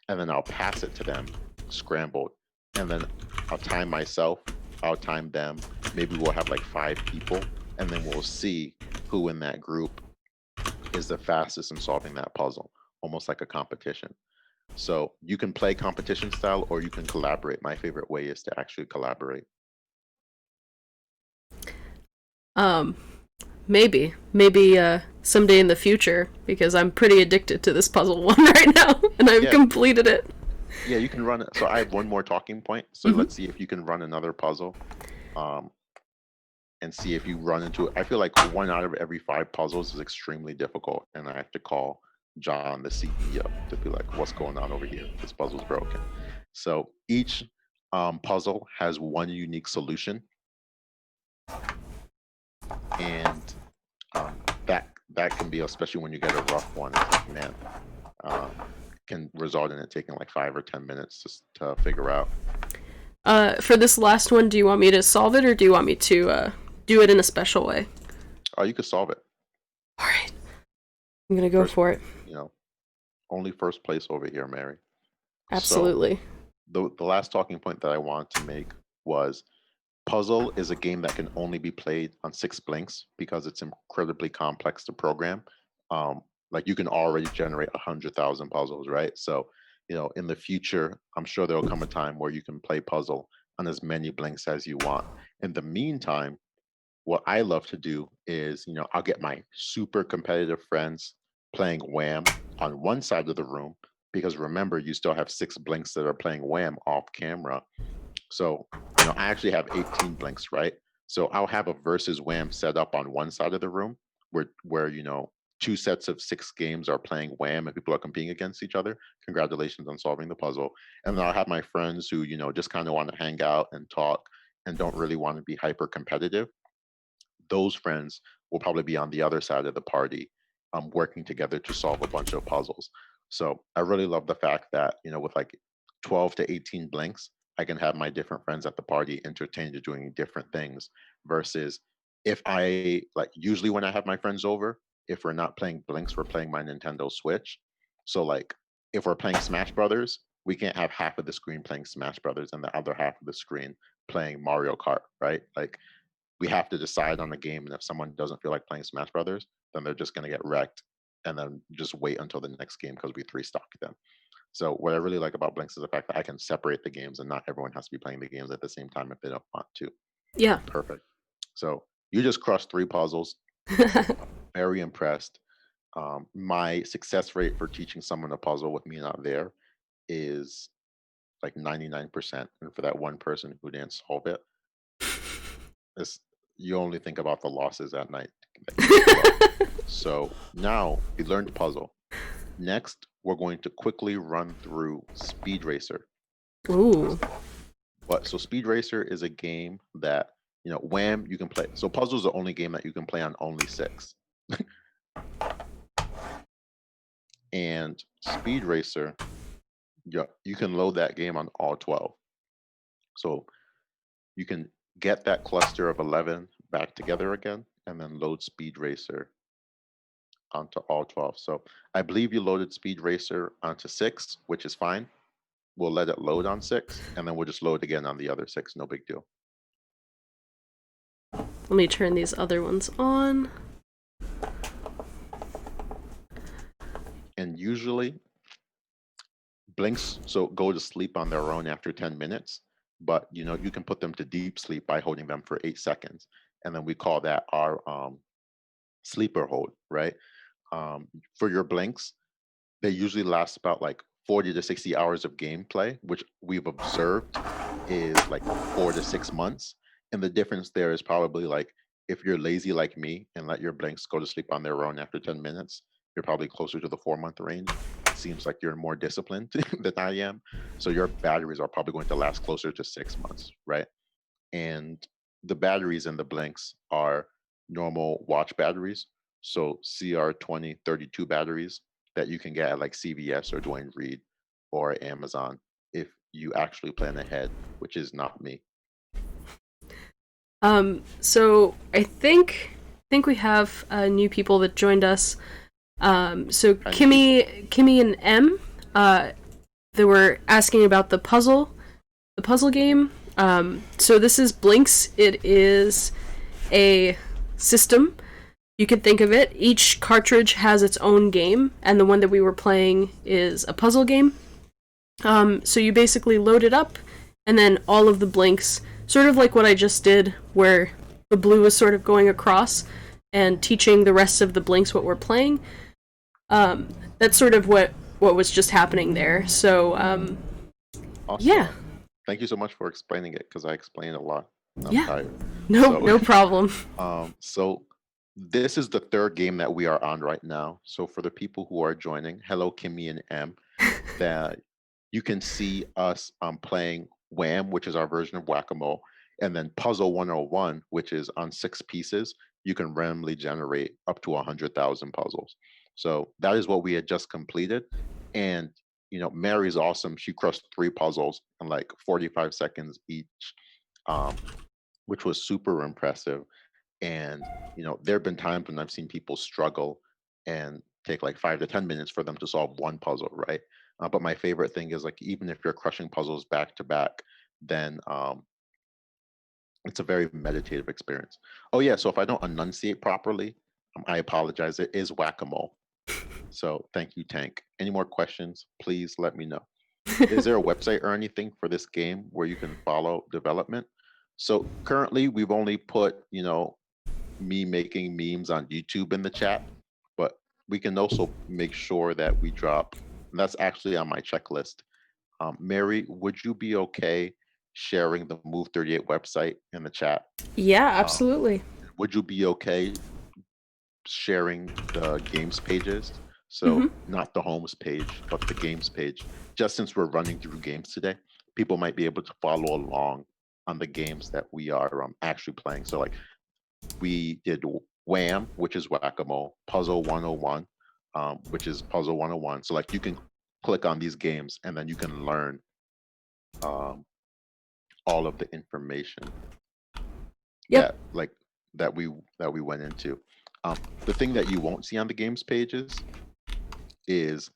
and then I'll pass it to them scrambled, and then I'll time myself, I'll time them. Maybe we'll have like 5 people, and then we'll see who in that group is the fastest in solving that puzzle, almost like a competition. So you can play competition style or you can collaborate. My favorite way is to actually collaborate.
Maybe someday in the future, because I'm pretty addicted to this puzzle one right now, and I've completed it.
Yeah, you can run it. So I have one more talking point. So let's see if you can run another puzzle, and see if you run into it. I feel like 1 out of every 5 puzzles is extremely difficult, and I have to call John, the CEO, to be like, "What's going on over here? This puzzle's broken." So each puzzle has one unique solution, and that can be, especially when you get a rough one, it's like, man, can result in it taking like 5 or 10 minutes just to figure out.
For this last one, do you want me to solve it, or do you want me to do it in a special way?
Oh, you could solve it.
All right, I'm gonna go for it.
Only first place over here, Mary.
Absolutely.
So the last talking point that I wanted to make was, puzzle is a game that can only be played on 6 blinks because it's incredibly complex to program. Like you can already generate 100,000 puzzles, right? So, in the future, I'm sure there'll come a time where you can play puzzle on as many blinks as you want. In the meantime, what I love to do is, I'll get my super competitive friends playing Wham on one side of the room, because remember, you still have 6 blinks that are playing Wham off camera. So, I actually have 18 blinks, right? So I'll have a versus Wham set up on one side of the room where 2 sets of 6 games are playing Wham and people are competing against each other. Congratulations on solving the puzzle. And then I'll have my friends who, just kind of want to hang out and talk and don't really want to be hyper competitive. Those friends will probably be on the other side of the party, working together to solve a bunch of puzzles. So I really love the fact that, with like 12 to 18 blinks, I can have my different friends at the party entertained to doing different things, versus if I like, usually when I have my friends over, if we're not playing blinks, we're playing my Nintendo Switch. So like if we're playing Smash Brothers, we can't have half of the screen playing Smash Brothers and the other half of the screen playing Mario Kart, right? Like we have to decide on the game, and if someone doesn't feel like playing Smash Brothers, then they're just going to get wrecked, and then just wait until the next game because we 3-stock them. So what I really like about Blinks is the fact that I can separate the games, and not everyone has to be playing the games at the same time if they don't want to.
Yeah.
Perfect. So you just crushed 3 puzzles. Very impressed. My success rate for teaching someone a puzzle with me not there is like 99%, and for that one person who didn't solve it, you only think about the losses at night. So now we learned puzzle. Next, we're going to quickly run through Speed Racer.
Ooh.
So Speed Racer is a game that, Wham, you can play. So puzzle is the only game that you can play on only 6. And Speed Racer, you can load that game on all 12. So you can get that cluster of 11 back together again, and then load Speed Racer onto all 12. So I believe you loaded Speed Racer onto 6, which is fine. We'll let it load on 6, and then we'll just load again on the other 6. No big deal.
Let me turn these other ones on.
And usually blinks go to sleep on their own after 10 minutes, but you can put them to deep sleep by holding them for 8 seconds, and then we call that our sleeper hold, right? For your blinks, they usually last about like 40 to 60 hours of gameplay, which we've observed is like 4 to 6 months. And the difference there is probably like if you're lazy like me and let your blanks go to sleep on their own after 10 minutes, you're probably closer to the 4 month range. It seems like you're more disciplined than I am. So your batteries are probably going to last closer to 6 months, right? And the batteries in the blanks are normal watch batteries. So CR2032 batteries that you can get at like CVS or Dwayne Reed or Amazon if you actually plan ahead, which is not me.
So I think we have new people that joined us. So
Hi, Nikki.
Kimmy and M, they were asking about the puzzle game. So this is Blinks. It is a system. You can think of it. Each cartridge has its own game, and the one that we were playing is a puzzle game. So you basically load it up, and then all of the blinks, sort of like what I just did, where the blue is sort of going across and teaching the rest of the blinks what we're playing. That's sort of what was just happening there. So yeah,
Awesome. Thank you so much for explaining it because I explained a lot. I'm
yeah,
tired.
no,
So,
no problem.
so this is the third game that we are on right now. So for the people who are joining, hello, Kimmy and M, that you can see us playing Wham, which is our version of Whack-A-Mole, and then Puzzle 101, which is on 6 pieces. You can randomly generate up to 100,000 puzzles. So that is what we had just completed. And, Mary's awesome. She crushed 3 puzzles in like 45 seconds each, um, which was super impressive. And, there have been times when I've seen people struggle and take like 5 to 10 minutes for them to solve one puzzle, right? But my favorite thing is like even if you're crushing puzzles back to back, then it's a very meditative experience. Oh yeah, so if I don't enunciate properly, I apologize. It is whack-a-mole. So thank you, Tank. Any more questions? Please let me know. Is there a website or anything for this game where you can follow development? So currently, we've only put me making memes on YouTube in the chat, but we can also make sure that we drop. And that's actually on my checklist. Mary, would you be okay sharing the Move38 website in the chat?
Yeah,
Um,
absolutely.
would you be okay sharing the games pages?
Mm-hmm.
So not the homes page, but the games page. Just since we're running through games today, people might be able to follow along on the games that we are actually playing. So like we did Wham, which is Whack-A-Mole, Puzzle 101, which is Puzzle 101. So like you can click on these games and then you can learn um, all of the information
Yep.
that that we went into. The thing that you won't see on the games pages is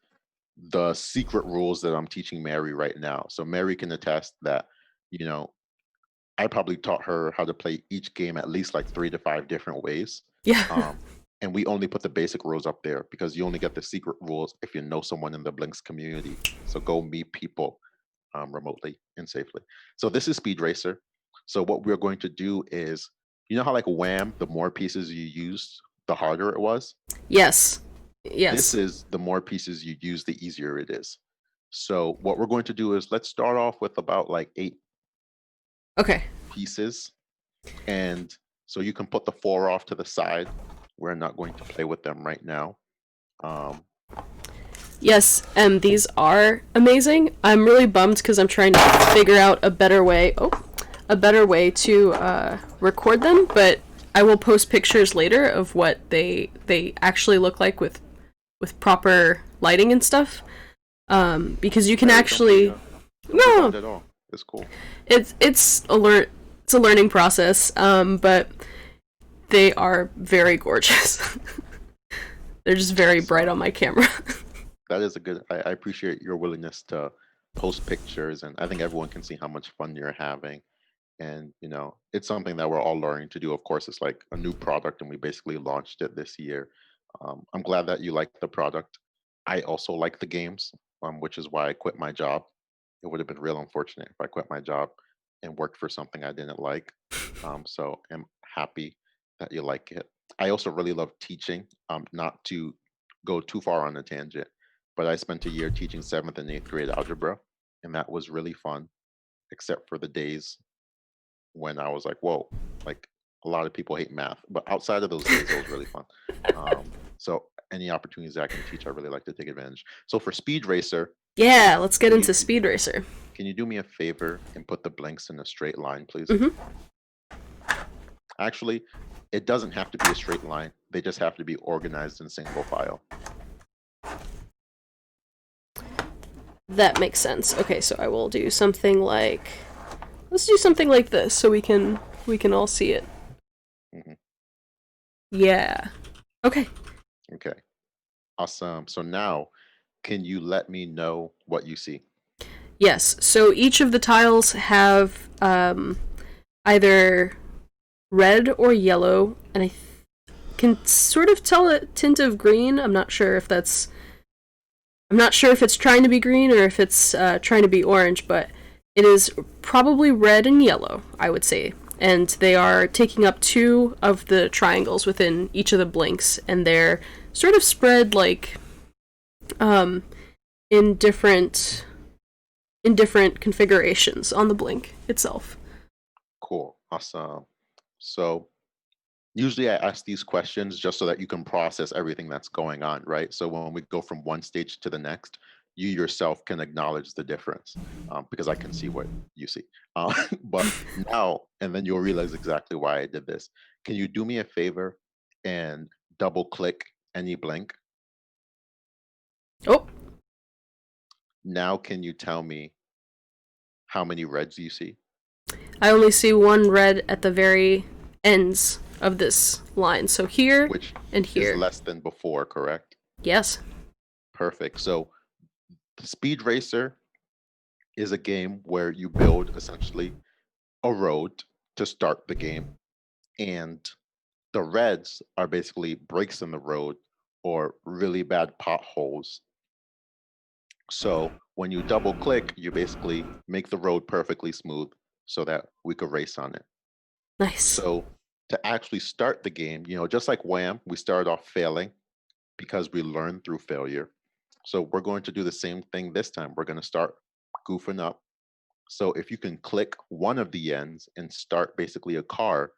the secret rules that I'm teaching Mary right now. So Mary can attest that, you know, I probably taught her how to play each game at least like 3 to 5 different ways.
Yeah.
Um, and we only put the basic rules up there because you only get the secret rules if you know someone in the Blinks community. So go meet people remotely and safely. So this is Speed Racer. So what we're going to do is, you know how like Wham, the more pieces you used, the harder it was?
Yes.
This
Yes.
is the more pieces you use, the easier it is. So what we're going to do is let's start off with about like
Okay.8
pieces. And so you can put the 4 off to the side. We're not going to play with them right now. Um,
Yes, and these are amazing. I'm really bummed because I'm trying to figure out a better way. Oh, a better way to record them, but I will post pictures later of what they actually look like with proper lighting and stuff. Because you can
Mary,
actually
don't be bummed
no,
at all. It's cool.
it's a learning process. But they are very gorgeous. They're just very bright
So
on my camera.
that is a good. I appreciate your willingness to post pictures, and I think everyone can see how much fun you're having. And it's something that we're all learning to do. Of course, it's like a new product, and we basically launched it this year. I'm glad that you like the product. I also like the games, which is why I quit my job. It would have been real unfortunate if I quit my job and worked for something I didn't like. So I'm happy that you like it. I also really love teaching. Not to go too far on a tangent, but I spent a year teaching 7th and 8th grade algebra, and that was really fun, except for the days when I was like, whoa, like a lot of people hate math, but outside of those days, it was really fun. So any opportunities that I can teach, I really like to take advantage. So for Speed Racer,
Yeah, let's get
can you
into Speed Racer.
can you do me a favor and put the blinks in a straight line, please?
Mhm.
Actually, it doesn't have to be a straight line. They just have to be organized in single file.
That makes sense. Okay, so I will do something like, let's do something like this so we can all see it.
Mhm.
Yeah. Okay.
Okay, awesome. So now, can you let me know what you see?
Yes. So each of the tiles have either red or yellow, and I can sort of tell a tint of green. I'm not sure if it's trying to be green or if it's trying to be orange, but it is probably red and yellow, I would say. And they are taking up 2 of the triangles within each of the blinks, and they're sort of spread like in different configurations on the blink itself.
Cool, awesome. So usually I ask these questions just so that you can process everything that's going on, right? So when we go from one stage to the next, you yourself can acknowledge the difference because I can see what you see. But now, and then you'll realize exactly why I did this. Can you do me a favor and double click any blink?
Oh,
Now, can you tell me how many reds you see?
I only see 1 red at the very ends of this line. So here
Which
and
is
here.
less than before, correct?
Yes.
Perfect. So the Speed Racer is a game where you build essentially a road to start the game, and the reds are basically breaks in the road or really bad potholes. So when you double click, you basically make the road perfectly smooth so that we could race on it.
Nice.
So to actually start the game, just like Wham, we started off failing because we learned through failure. So we're going to do the same thing this time. We're going to start goofing up. So if you can click one of the ends and start basically a car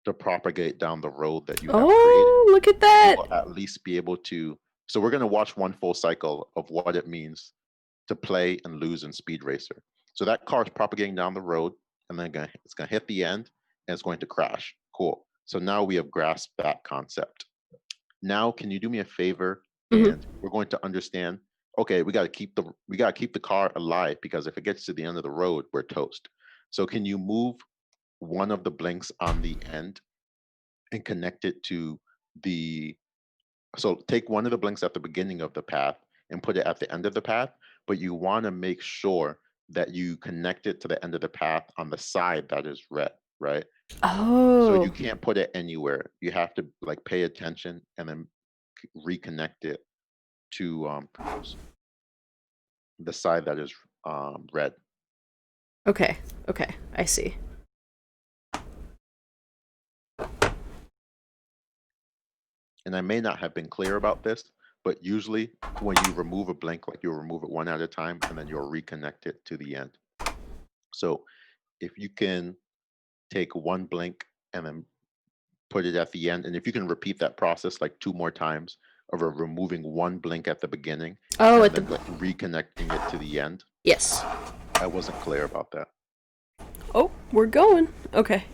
to propagate down the road that you have created,
Oh, look at
you
that.
will at least be able to. So we're going to watch one full cycle of what it means to play and lose in Speed Racer. So that car is propagating down the road, and then it's going to hit the end, and it's going to crash. Cool. So now we have grasped that concept. Now, can you do me a favor?
Mm-hmm.
And we're going to understand. Okay, we got to keep the car alive because if it gets to the end of the road, we're toast. So can you move one of the blinks on the end and connect it to the so take one of the blinks at the beginning of the path and put it at the end of the path, but you want to make sure that you connect it to the end of the path on the side that is red, right? So you
Oh,
can't put it anywhere. You have to like pay attention and then reconnect it to the side that is red.
okay. Okay, I see.
And I may not have been clear about this, but usually when you remove a blink, like you'll remove it one at a time and then you'll reconnect it to the end. So if you can take one blink and then put it at the end, and if you can repeat that process like 2 more times of removing one blink at the beginning
Oh,
and
at the
then reconnecting it to the end.
yes.
I wasn't clear about that.
Oh, we're going. Okay.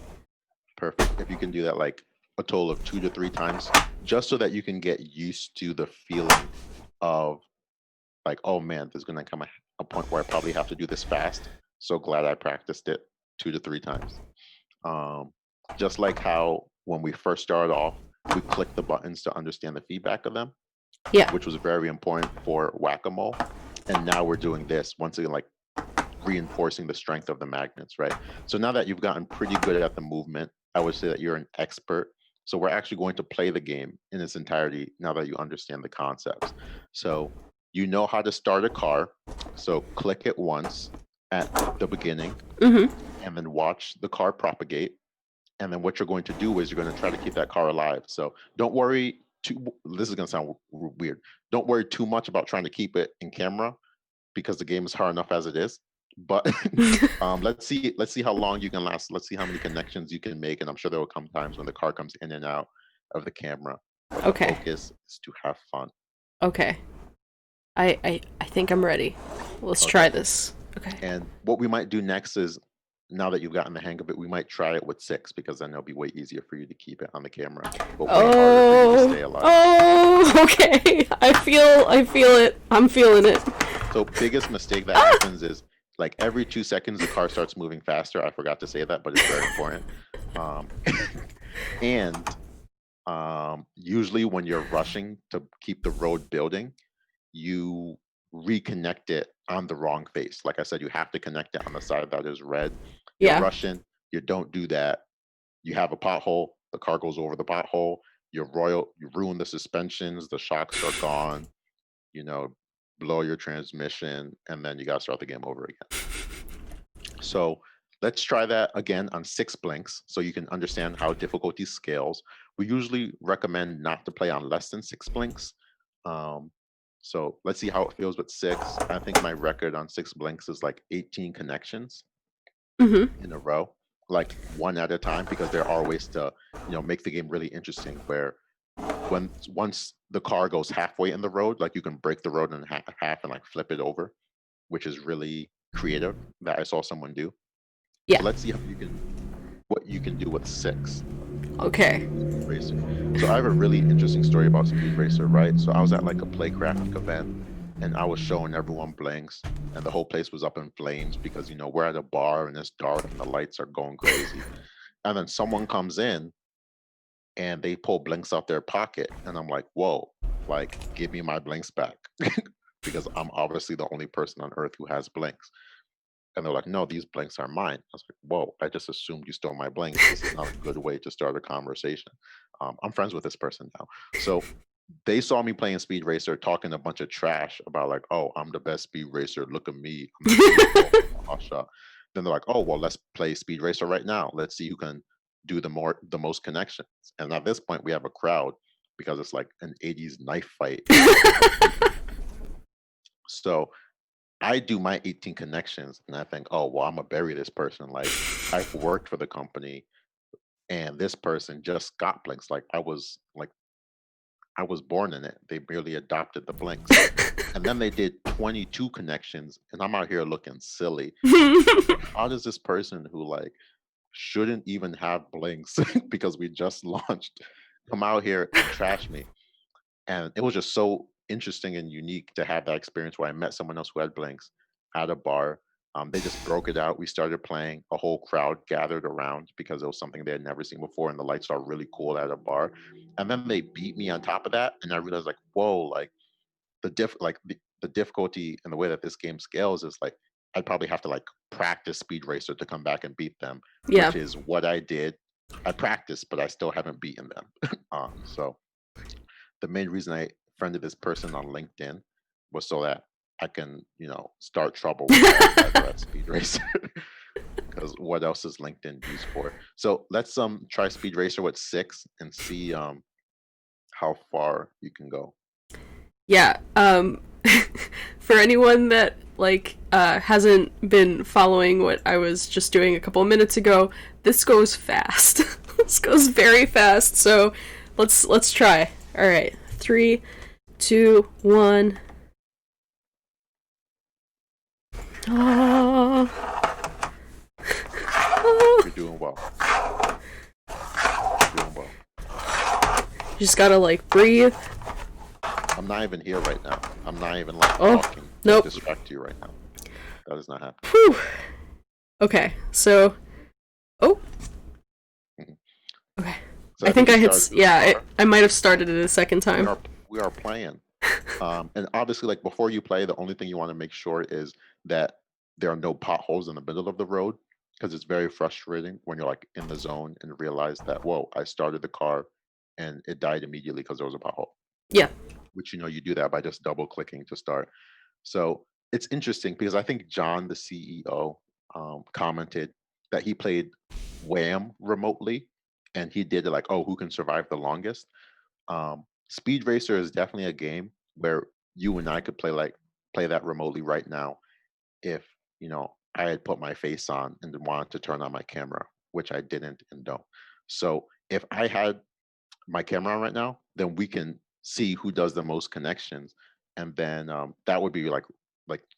Perfect. If you can do that like a total of 2 to 3 times, just so that you can get used to the feeling of like, oh man, there's gonna come a point where I probably have to do this fast. So glad I practiced it 2 to 3 times. Um, just like how when we first started off, we clicked the buttons to understand the feedback of them,
Yeah.
which was very important for whack-a-mole. And now we're doing this once again, like reinforcing the strength of the magnets, right? So now that you've gotten pretty good at the movement, I would say that you're an expert. So we're actually going to play the game in its entirety now that you understand the concepts. So you know how to start a car. So click it once at the beginning
Mm-hmm.
and then watch the car propagate. And then what you're going to do is you're going to try to keep that car alive. So don't worry this is going to sound weird. Don't worry too much about trying to keep it in camera because the game is hard enough as it is. But let's see how long you can last. Let's see how many connections you can make, and I'm sure there will come times when the car comes in and out of the camera. But the
Okay.
focus is to have fun.
Okay. I think I'm ready. Let's try
Okay.
this. Okay.
And what we might do next is, now that you've gotten the hang of it, we might try it with six, because then it'll be way easier for you to keep it on the camera, but way harder for you to
Oh.
stay alive.
Oh. Okay. I feel it. I'm feeling it.
So biggest mistake that happens is, like, every 2 seconds the car starts moving faster. I forgot to say that, but it's very important. Um, and usually when you're rushing to keep the road building, you reconnect it on the wrong face. Like I said, you have to connect it on the side that is red. You're
Yeah.
rushing, you don't do that. You have a pothole, the car goes over the pothole, you ruin the suspensions, the shocks are gone, you know, blow your transmission, and then you gotta start the game over again. So let's try that again on 6 blinks so you can understand how difficulty scales. We usually recommend not to play on less than 6 blinks. Um, so let's see how it feels with six. I think my record on 6 blinks is like 18 connections
Mhm.
in a row, like one at a time, because there are ways to, make the game really interesting where once the car goes halfway in the road, like you can break the road in half and like flip it over, which is really creative that I saw someone do.
Yeah.
So let's see what you can do with six
Okay.
Speed Racer. So I have a really interesting story about Speed Racer, right? So I was at like a Playcraft event, and I was showing everyone blanks, and the whole place was up in flames because we're at a bar and it's dark and the lights are going crazy. And then someone comes in and they pull blinks out their pocket, and I'm like, whoa, like give me my blinks back. Because I'm obviously the only person on earth who has blinks. And they're like, no, these blanks are mine. I was like, whoa, I just assumed you stole my blanks. This is not a good way to start a conversation. I'm friends with this person now. So they saw me playing Speed Racer, talking a bunch of trash about, like, oh, I'm the best Speed Racer. Look at me. I'm the CEO. I'm a hotshot. Then they're like, oh, well, let's play Speed Racer right now. Let's see who can do the most connections. And at this point, we have a crowd because it's like an 80s knife fight of people. So I do my 18 connections and I think, oh, well, I'm gonna bury this person. Like, I've worked for the company and this person just got blinks. Like, I was born in it. They merely adopted the blinks. And then they did 22 connections and I'm out here looking silly. Like, how does this person who like shouldn't even have blinks because we just launched come out here and trash me? And it was just so interesting and unique to have that experience where I met someone else who had blinks at a bar. They just broke it out. We started playing. A whole crowd gathered around because it was something they had never seen before, and the lights are really cool at a bar. And then they beat me on top of that, and I realized, like, whoa, like the difficulty and the way that this game scales is like I'd probably have to like practice Speed Racer to come back and beat them,
Yeah.
which is what I did. I practiced, but I still haven't beaten them. So the main reason I friended this person on LinkedIn was so that I can, start trouble with them better at Speed Racer. Because what else is LinkedIn used for? So let's try Speed Racer with six and see how far you can go.
Yeah. For anyone that hasn't been following what I was just doing a couple of minutes ago, this goes fast. This goes very fast. So let's try. All right. 3, 2, 1. Ah.
You're doing well. You're doing well.
You just gotta like breathe.
I'm not even here right now. I'm not even like
Oh,
talking to
nope.
distract you right now. That is not happening.
Whew. Okay, so. Oh.
Mhm.
Okay.
So
I think I hit.
started
Yeah, I might have started it a second
we
time.
are we are playing. And obviously, like before you play, the only thing you want to make sure is that there are no potholes in the middle of the road, because it's very frustrating when you're like in the zone and realize that, whoa, I started the car and it died immediately because there was a pothole.
Yeah.
Which you do that by just double clicking to start. So it's interesting because I think John, the CEO, commented that he played Wham remotely, and he did it like, oh, who can survive the longest? Speed Racer is definitely a game where you and I could play that remotely right now if I had put my face on and wanted to turn on my camera, which I didn't and don't. So if I had my camera on right now, then we can see who does the most connections, and then that would be like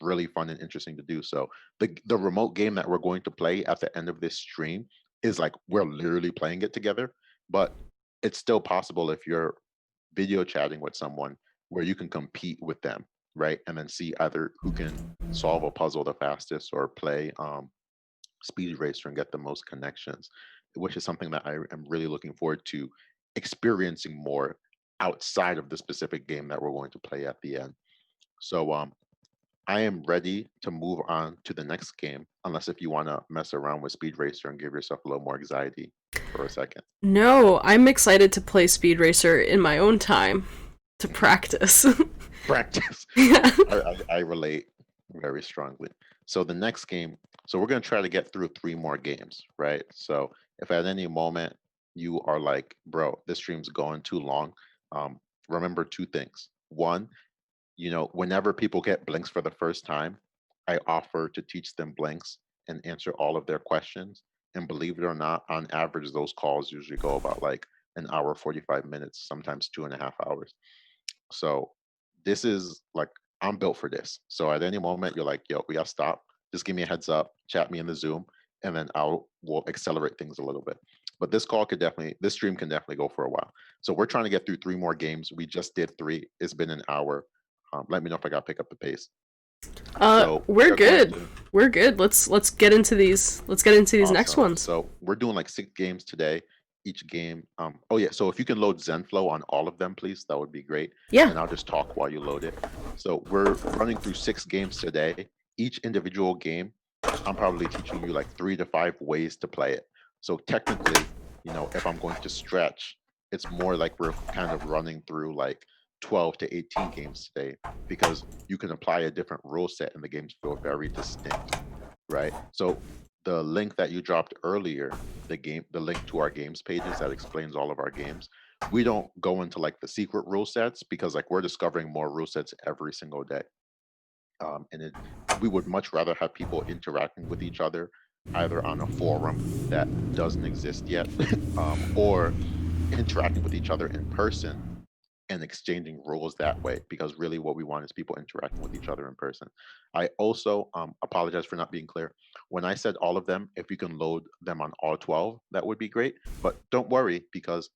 really fun and interesting to do. So the remote game that we're going to play at the end of this stream is like we're literally playing it together, but it's still possible if you're video chatting with someone where you can compete with them, right? And then see either who can solve a puzzle the fastest or play Speed Racer and get the most connections, which is something that I am really looking forward to experiencing more outside of the specific game that we're going to play at the end. So I am ready to move on to the next game, unless if you want to mess around with Speed Racer and give yourself a little more anxiety for a second.
No, I'm excited to play Speed Racer in my own time to practice.
Practice.
Yeah.
I relate very strongly. So the next game, so we're going to try to get through 3 more games, right? So if at any moment you are like, bro, this stream's going too long, remember 2 things. One, whenever people get Blinks for the first time, I offer to teach them Blinks and answer all of their questions. And believe it or not, on average, those calls usually go about like an hour, 45 minutes, sometimes 2.5 hours. So this is like I'm built for this. So at any moment you're like, yo, we gotta stop. Just give me a heads up, chat me in the Zoom, and then we'll accelerate things a little bit. But this stream can definitely go for a while. So we're trying to get through 3 more games. We just did 3. It's been an hour. Let me know if I gotta pick up the pace. So we
We're
are going
good.
to
We're good. Let's get into these. Let's get into these next
Awesome.
ones.
So we're doing like 6 games today. Each game. Oh yeah. So if you can load ZenFlow on all of them, please, that would be great.
Yeah.
And I'll just talk while you load it. So we're running through 6 games today. Each individual game, I'm probably teaching you like 3 to 5 ways to play it. So technically, if I'm going to stretch, it's more like we're kind of running through like 12 to 18 games today because you can apply a different rule set and the games feel very distinct, right? So the link that you dropped earlier, the link to our games pages that explains all of our games, we don't go into like the secret rule sets because like we're discovering more rule sets every single day. We would much rather have people interacting with each other either on a forum that doesn't exist yet, or interacting with each other in person and exchanging rules that way, because really what we want is people interacting with each other in person. I also apologize for not being clear. When I said all of them, if you can load them on all 12, that would be great. But don't worry, because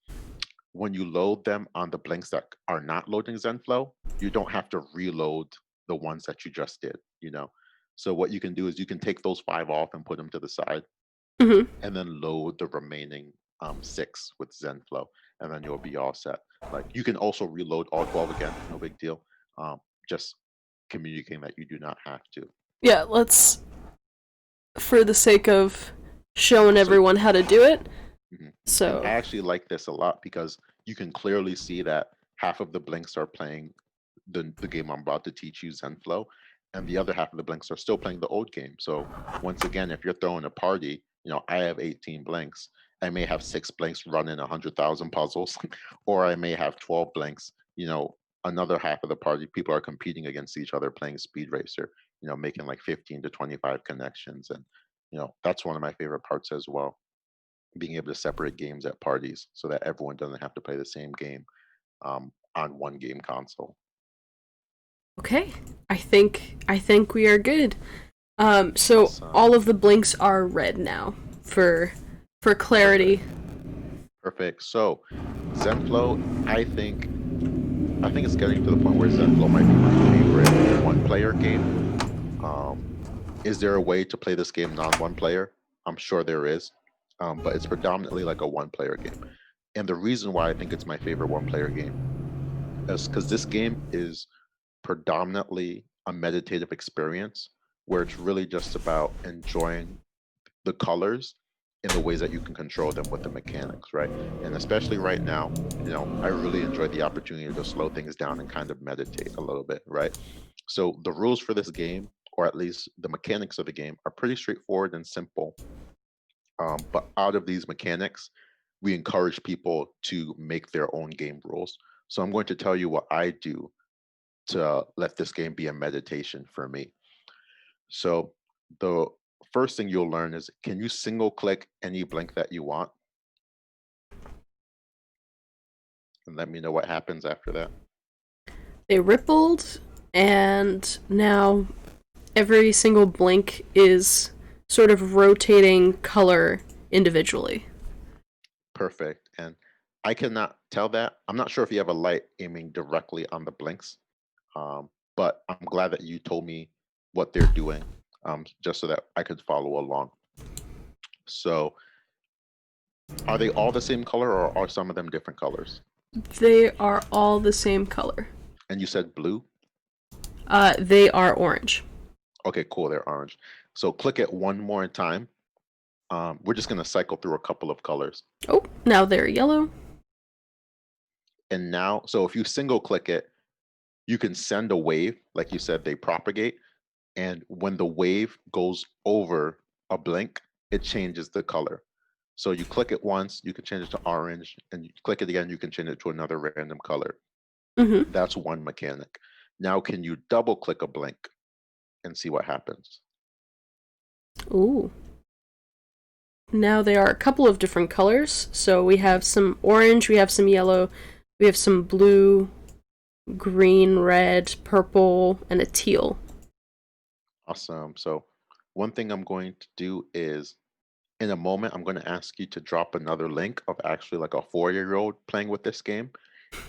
when you load them on the blinks that are not loading ZenFlow, you don't have to reload the ones that you just did. So what you can do is you can take those 5 off and put them to the side
Hmm.
and then load the remaining 6 with ZenFlow, and then you'll be all set. Like you can also reload all 12 again, no big deal. Just communicating that you do not have to.
Yeah. Let's, for the sake of showing
So,
everyone how to do it.
mhm. And I
So
actually like this a lot because you can clearly see that half of the blinks are playing the game I'm about to teach you, ZenFlow, and the other half of the blinks are still playing the old game. So once again, if you're throwing a party, I have 18 blinks. I may have 6 blinks running 100,000 puzzles, or I may have 12 blinks. Another half of the party, people are competing against each other playing Speed Racer. Making like 15 to 25 connections, and that's one of my favorite parts as well. Being able to separate games at parties so that everyone doesn't have to play the same game on one game console.
okay, I think we are good. So
Awesome.
all of the blinks are red now for clarity.
Perfect. Perfect. So ZenFlow, I think it's getting to the point where ZenFlow might be my favorite one-player game. Um, is there a way to play this game non-one player? I'm sure there is, but it's predominantly like a one-player game. And the reason why I think it's my favorite one-player game is because this game is predominantly a meditative experience where it's really just about enjoying the colors in the ways that you can control them with the mechanics, right? And especially right now, I really enjoy the opportunity to slow things down and kind of meditate a little bit, right? So the rules for this game, or at least the mechanics of the game, are pretty straightforward and simple. But out of these mechanics, we encourage people to make their own game rules. So I'm going to tell you what I do to let this game be a meditation for me. So the first thing you'll learn is, can you single click any blink that you want? And let me know what happens after that.
They rippled, and now every single blink is sort of rotating color individually.
Perfect. And I cannot tell that. I'm not sure if you have a light aiming directly on the blinks, but I'm glad that you told me what they're doing, just so that I could follow along. So are they all the same color, or are some of them different colors?
They are all the same color.
And you said blue?
They are orange.
Okay, cool, they're orange. So click it one more time. We're just gonna cycle through a couple of colors.
Oh, now they're yellow.
And now, so if you single click it, you can send a wave, like you said, they propagate. And when the wave goes over a blink, it changes the color. So you click it once, you can change it to orange, and you click it again, you can change it to another random color.
Mm-hmm.
That's one mechanic. Now, can you double click a blink and see what happens?
Ooh. Now there are a couple of different colors. So we have some orange, we have some yellow, we have some blue, green, red, purple, and a teal.
Awesome. So one thing I'm going to do is, in a moment, I'm going to ask you to drop another link of actually like a 4-year-old playing with this game.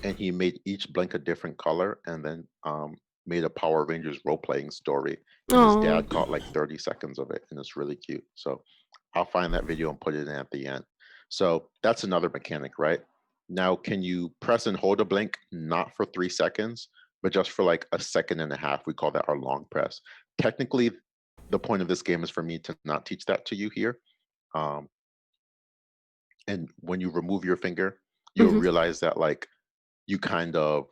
And he made each blink a different color, and then made a Power Rangers role-playing story. And his
Oh.
dad caught like 30 seconds of it, and it's really cute. So I'll find that video and put it in at the end. So that's another mechanic, right? Now, can you press and hold a blink, not for 3 seconds, but just for like a second and a half? We call that our long press. Technically, the point of this game is for me to not teach that to you here. Um, and when you remove your finger, you'll
Mm-hmm.
realize that like you kind of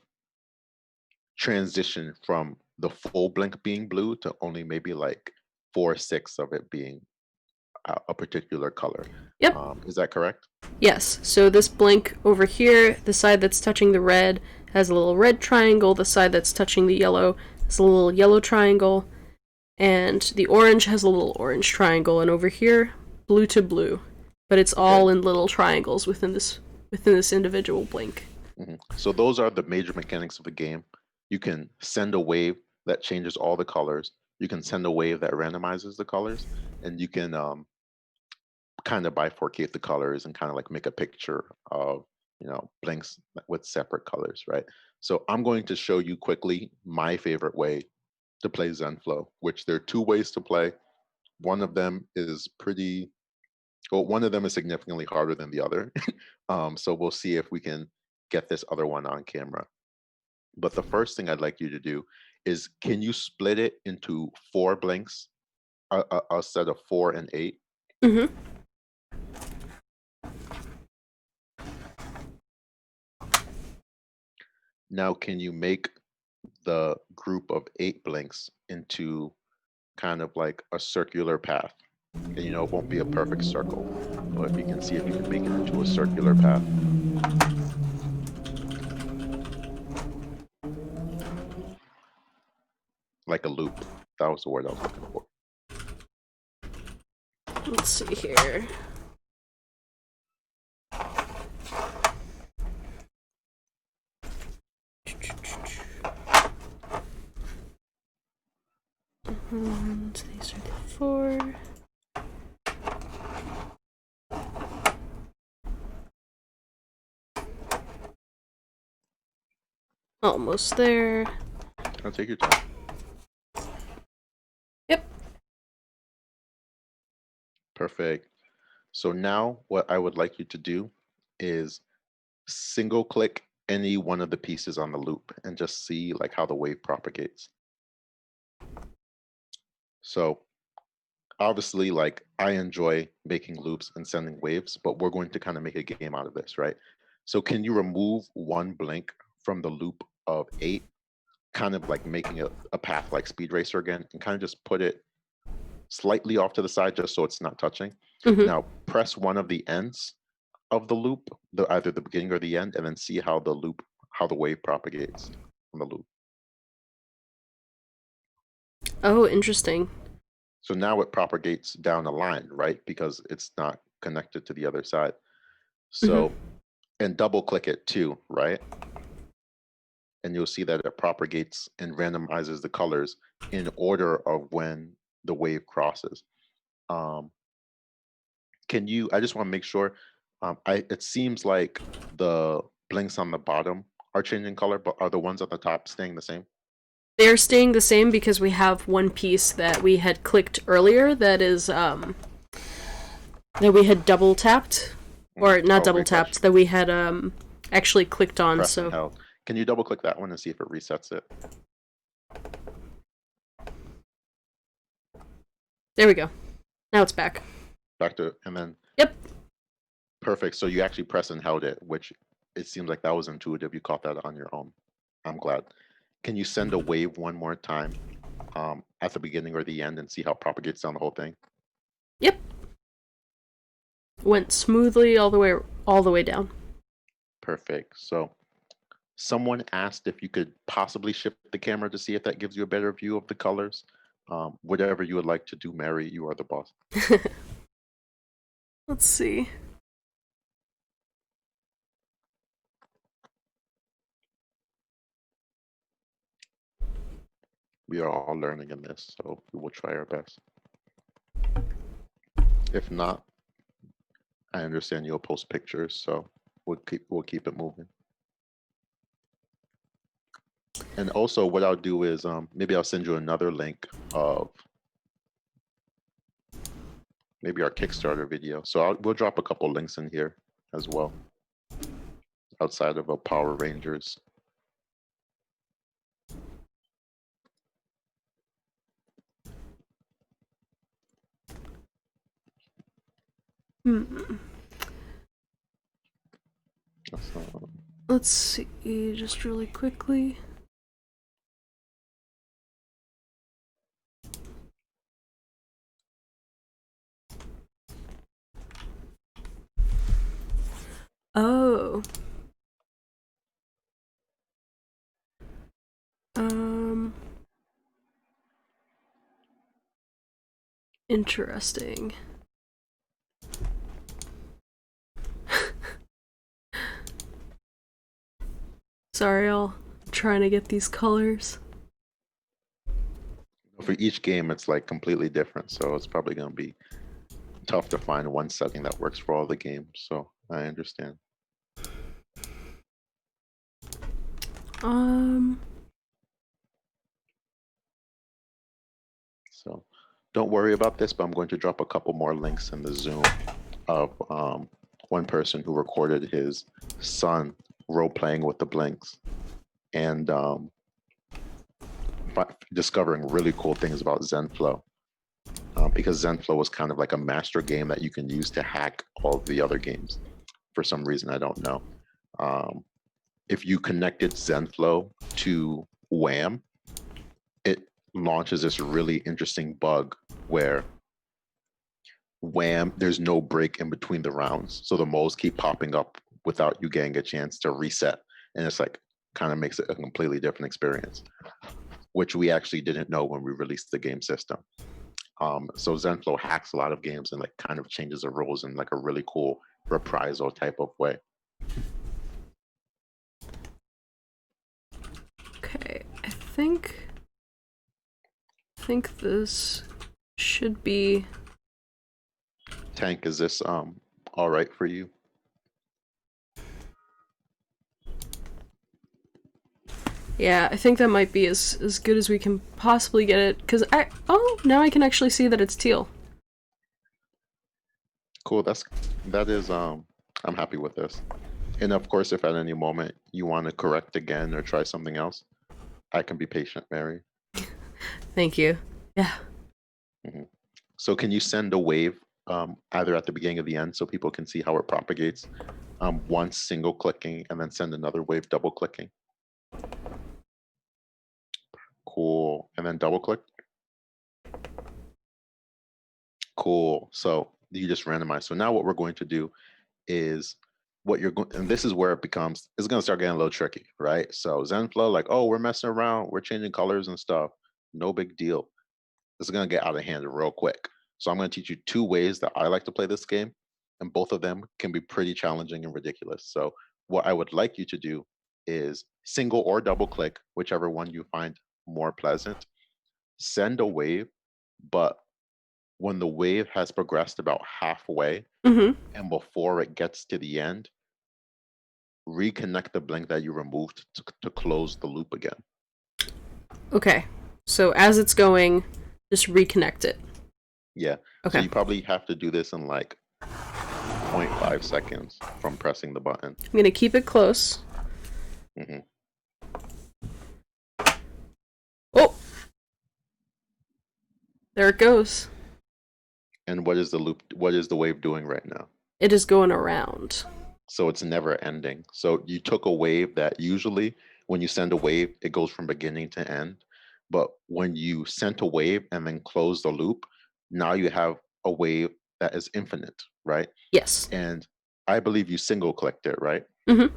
transition from the full blink being blue to only maybe like 4/6 of it being a particular color.
Yep.
Is that correct?
Yes. So this blink over here, the side that's touching the red has a little red triangle, the side that's touching the yellow has a little yellow triangle, and the orange has a little orange triangle, and over here, blue to blue. But it's all
Okay.
in little triangles within this individual blink.
So those are the major mechanics of the game. You can send a wave that changes all the colors. You can send a wave that randomizes the colors, and you can kind of bifurcate the colors and kind of like make a picture of, blinks with separate colors, right? So I'm going to show you quickly my favorite way to play Zenflow, which there are 2 ways to play. One of them is one of them is significantly harder than the other. So we'll see if we can get this other one on camera. But the first thing I'd like you to do is, can you split it into 4 blinks, a set of 4 and 8?
Mm-hmm.
Now, can you make the group of 8 blinks into kind of like a circular path? And it won't be a perfect circle, but if you can see if you can make it into a circular path. Like a loop. That was the word I was looking for.
Let's see here. And these are the 4. Almost there.
I'll take your time.
Yep.
Perfect. So now what I would like you to do is single click any one of the pieces on the loop and just see like how the wave propagates. So obviously, like, I enjoy making loops and sending waves, but we're going to kind of make a game out of this, right? So can you remove one blink from the loop of 8, kind of like making a path like Speed Racer again, and kind of just put it slightly off to the side just so it's not touching?
Mm-hmm.
Now press one of the ends of the loop, either the beginning or the end, and then see how the wave propagates on the loop.
Oh, interesting.
So now it propagates down the line, right? Because it's not connected to the other side.
Mm-hmm.
So, and double click it too, right? And you'll see that it propagates and randomizes the colors in order of when the wave crosses. Um, I just want to make sure, it seems like the blinks on the bottom are changing color, but are the ones at the top staying the same?
They're staying the same because we have one piece that we had clicked earlier that is that we had double tapped, or not
Oh,
double
great
tapped,
question.
that we had actually clicked on.
Press and
So
held. Can you double click that one and see if it resets it?
there we go. Now it's back.
Back to, and then
Yep.
perfect. So you actually press and held it, which it seems like that was intuitive. You caught that on your own. I'm glad. Can you send a wave one more time at the beginning or the end and see how it propagates down the whole thing?
Yep. Went smoothly all the way down.
Perfect. So someone asked if you could possibly shift the camera to see if that gives you a better view of the colors. Whatever you would like to do, Mary, you are the boss.
Let's see.
We are all learning in this, so we will try our best. If not, I understand you'll post pictures, so we'll keep it moving. And also, what I'll do is maybe I'll send you another link of maybe our Kickstarter video. So we'll drop a couple links in here as well, outside of a Power Rangers.
Hmm.
So,
Let's see, just really quickly. Oh. Um. Interesting. Sorry, I'm trying to get these colors.
for each game, it's like completely different. So it's probably going to be tough to find one setting that works for all the games. So I understand. So don't worry about this, but I'm going to drop a couple more links in the Zoom of one person who recorded his son role playing with the blinks and discovering really cool things about ZenFlow. Because ZenFlow was kind of like a master game that you can use to hack all of the other games. For some reason, I don't know. If you connected ZenFlow to WAM, it launches this really interesting bug where WAM, there's no break in between the rounds. So the moles keep popping up without you getting a chance to reset. And it's like kind of makes it a completely different experience, which we actually didn't know when we released the game system. So ZenFlow hacks a lot of games and like kind of changes the rules in like a really cool reprisal type of way.
Okay, I think this should be.
Tank, is this all right for you?
Yeah, I think that might be as good as we can possibly get it. Cause now I can actually see that it's teal.
Cool. That is I'm happy with this. And of course, if at any moment you want to correct again or try something else, I can be patient, Mary.
Thank you. Yeah.
Mm-hmm. So can you send a wave either at the beginning or the end so people can see how it propagates? Once single clicking and then send another wave double clicking. Cool. And then double click. Cool. So you just randomize. So now what we're going to do is what you're going, and this is where it's going to start getting a little tricky, right? So ZenFlow, like, oh, we're messing around, we're changing colors and stuff. No big deal. this is going to get out of hand real quick. So I'm going to teach you 2 ways that I like to play this game, and both of them can be pretty challenging and ridiculous. So what I would like you to do is single or double click, whichever one you find more pleasant. Send a wave, but when the wave has progressed about halfway
Mm-hmm.
and before it gets to the end, reconnect the blink that you removed to close the loop again.
Okay. So as it's going, just reconnect it.
Yeah.
Okay.
So you probably have to do this in like 0.5 seconds from pressing the button.
I'm going to keep it close.
Hmm.
Oh! There it goes.
And what is the loop? What is the wave doing right now?
It is going around.
So it's never ending. So you took a wave that usually when you send a wave, it goes from beginning to end. But when you sent a wave and then close the loop, now you have a wave that is infinite, right?
Yes.
And I believe you single clicked it, right?
Mm-hmm.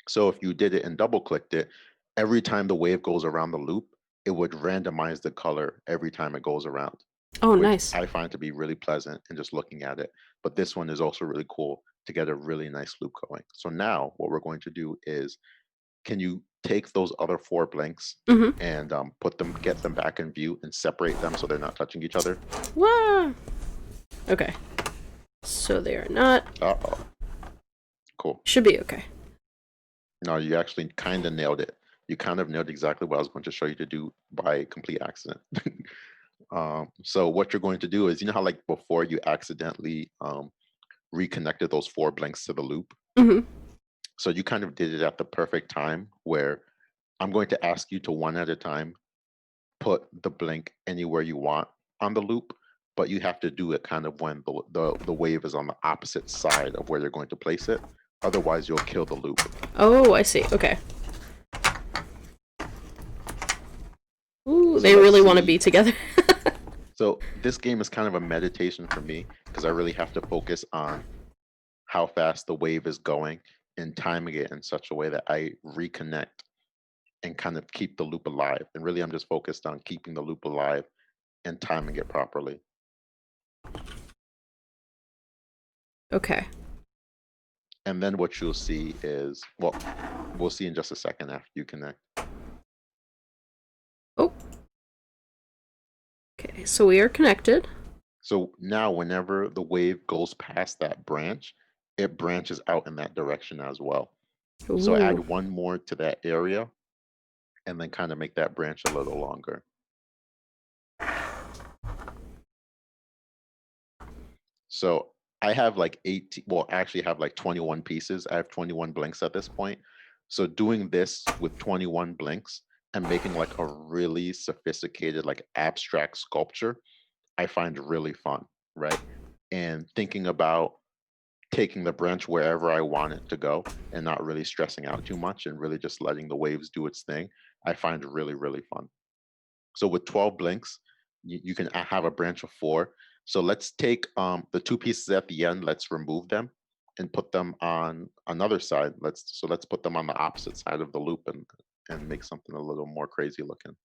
So if you did it and double clicked it, every time the wave goes around the loop, it would randomize the color every time it goes around,
Oh,
which
nice.
I find to be really pleasant and just looking at it. But this one is also really cool to get a really nice loop going. So now what we're going to do is, can you take those other 4 blinks
Mm-hmm.
and get them back in view and separate them so they're not touching each other?
Wow. Okay. So they are not.
Uh-oh. Cool.
Should be okay.
No, you actually kind of nailed it. You kind of nailed exactly what I was going to show you to do by complete accident. So what you're going to do is, you know how like before you accidentally reconnected those 4 blinks to the loop?
Mm-hmm.
So you kind of did it at the perfect time where I'm going to ask you to one at a time put the blink anywhere you want on the loop, but you have to do it kind of when the wave is on the opposite side of where you're going to place it. Otherwise, you'll kill the loop.
Oh, I see. Okay. Ooh,
So
they
let's
really want to
see.
be together.
So this game is kind of a meditation for me because I really have to focus on how fast the wave is going and timing it in such a way that I reconnect and kind of keep the loop alive. And really, I'm just focused on keeping the loop alive and timing it properly.
Okay.
And then what you'll see is, well, we'll see in just a second after you connect.
Oh. Okay, so we are connected.
So now whenever the wave goes past that branch, it branches out in that direction as well. So add
Ooh.
one more to that area and then kind of make that branch a little longer. So I have like 18, well, I actually have like 21 pieces. I have 21 blinks at this point. So doing this with 21 blinks and making like a really sophisticated, like abstract sculpture, I find really fun, right? And thinking about taking the branch wherever I want it to go and not really stressing out too much and really just letting the waves do its thing, I find really, really fun. So with 12 blinks, you can have a branch of 4. So let's take the 2 pieces at the end, let's remove them and put them on another side. Let's put them on the opposite side of the loop and make something a little more crazy looking.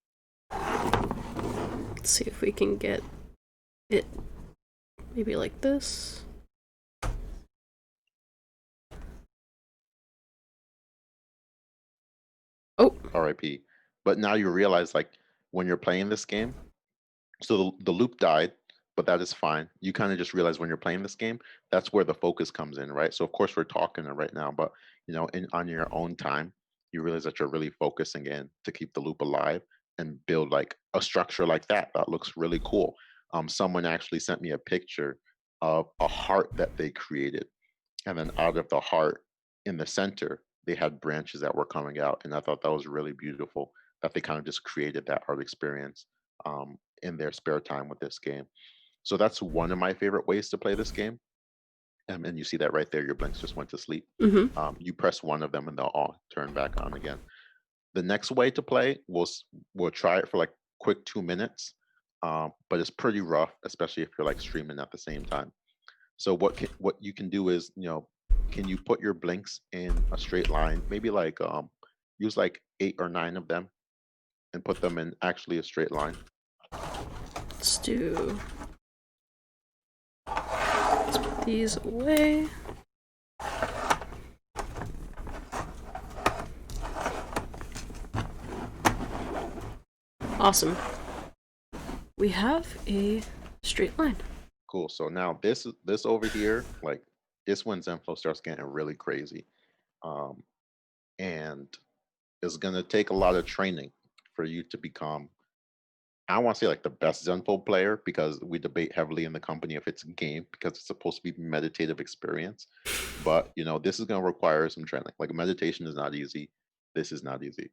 Let's see if we can get it maybe like this. Oh.
RIP. But now you realize like when you're playing this game, so the loop died, but that is fine. You kind of just realize when you're playing this game, that's where the focus comes in, right? So of course we're talking right now, but you know, on your own time, you realize that you're really focusing in to keep the loop alive and build like a structure like that. That looks really cool. Someone actually sent me a picture of a heart that they created, and then out of the heart in the center, they had branches that were coming out, and I thought that was really beautiful. That they kind of just created that art experience in their spare time with this game. So that's one of my favorite ways to play this game. And you see that right there, your blinks just went to sleep.
Mm-hmm.
You press one of them and they'll all turn back on again. The next way to play, we'll try it for like quick 2 minutes, but it's pretty rough, especially if you're like streaming at the same time. So what you can do is, you know, can you put your blinks in a straight line? Maybe like use like 8 or 9 of them and put them in actually a straight line.
Let's put these away. Awesome. We have a straight line.
Cool. So now this over here, like this when Zenflow starts getting really crazy. And it's gonna take a lot of training for you to become, I don't want to say like the best Zenfo player, because we debate heavily in the company if it's a game, because it's supposed to be meditative experience. But you know, this is going to require some training. Like meditation is not easy. This is not easy.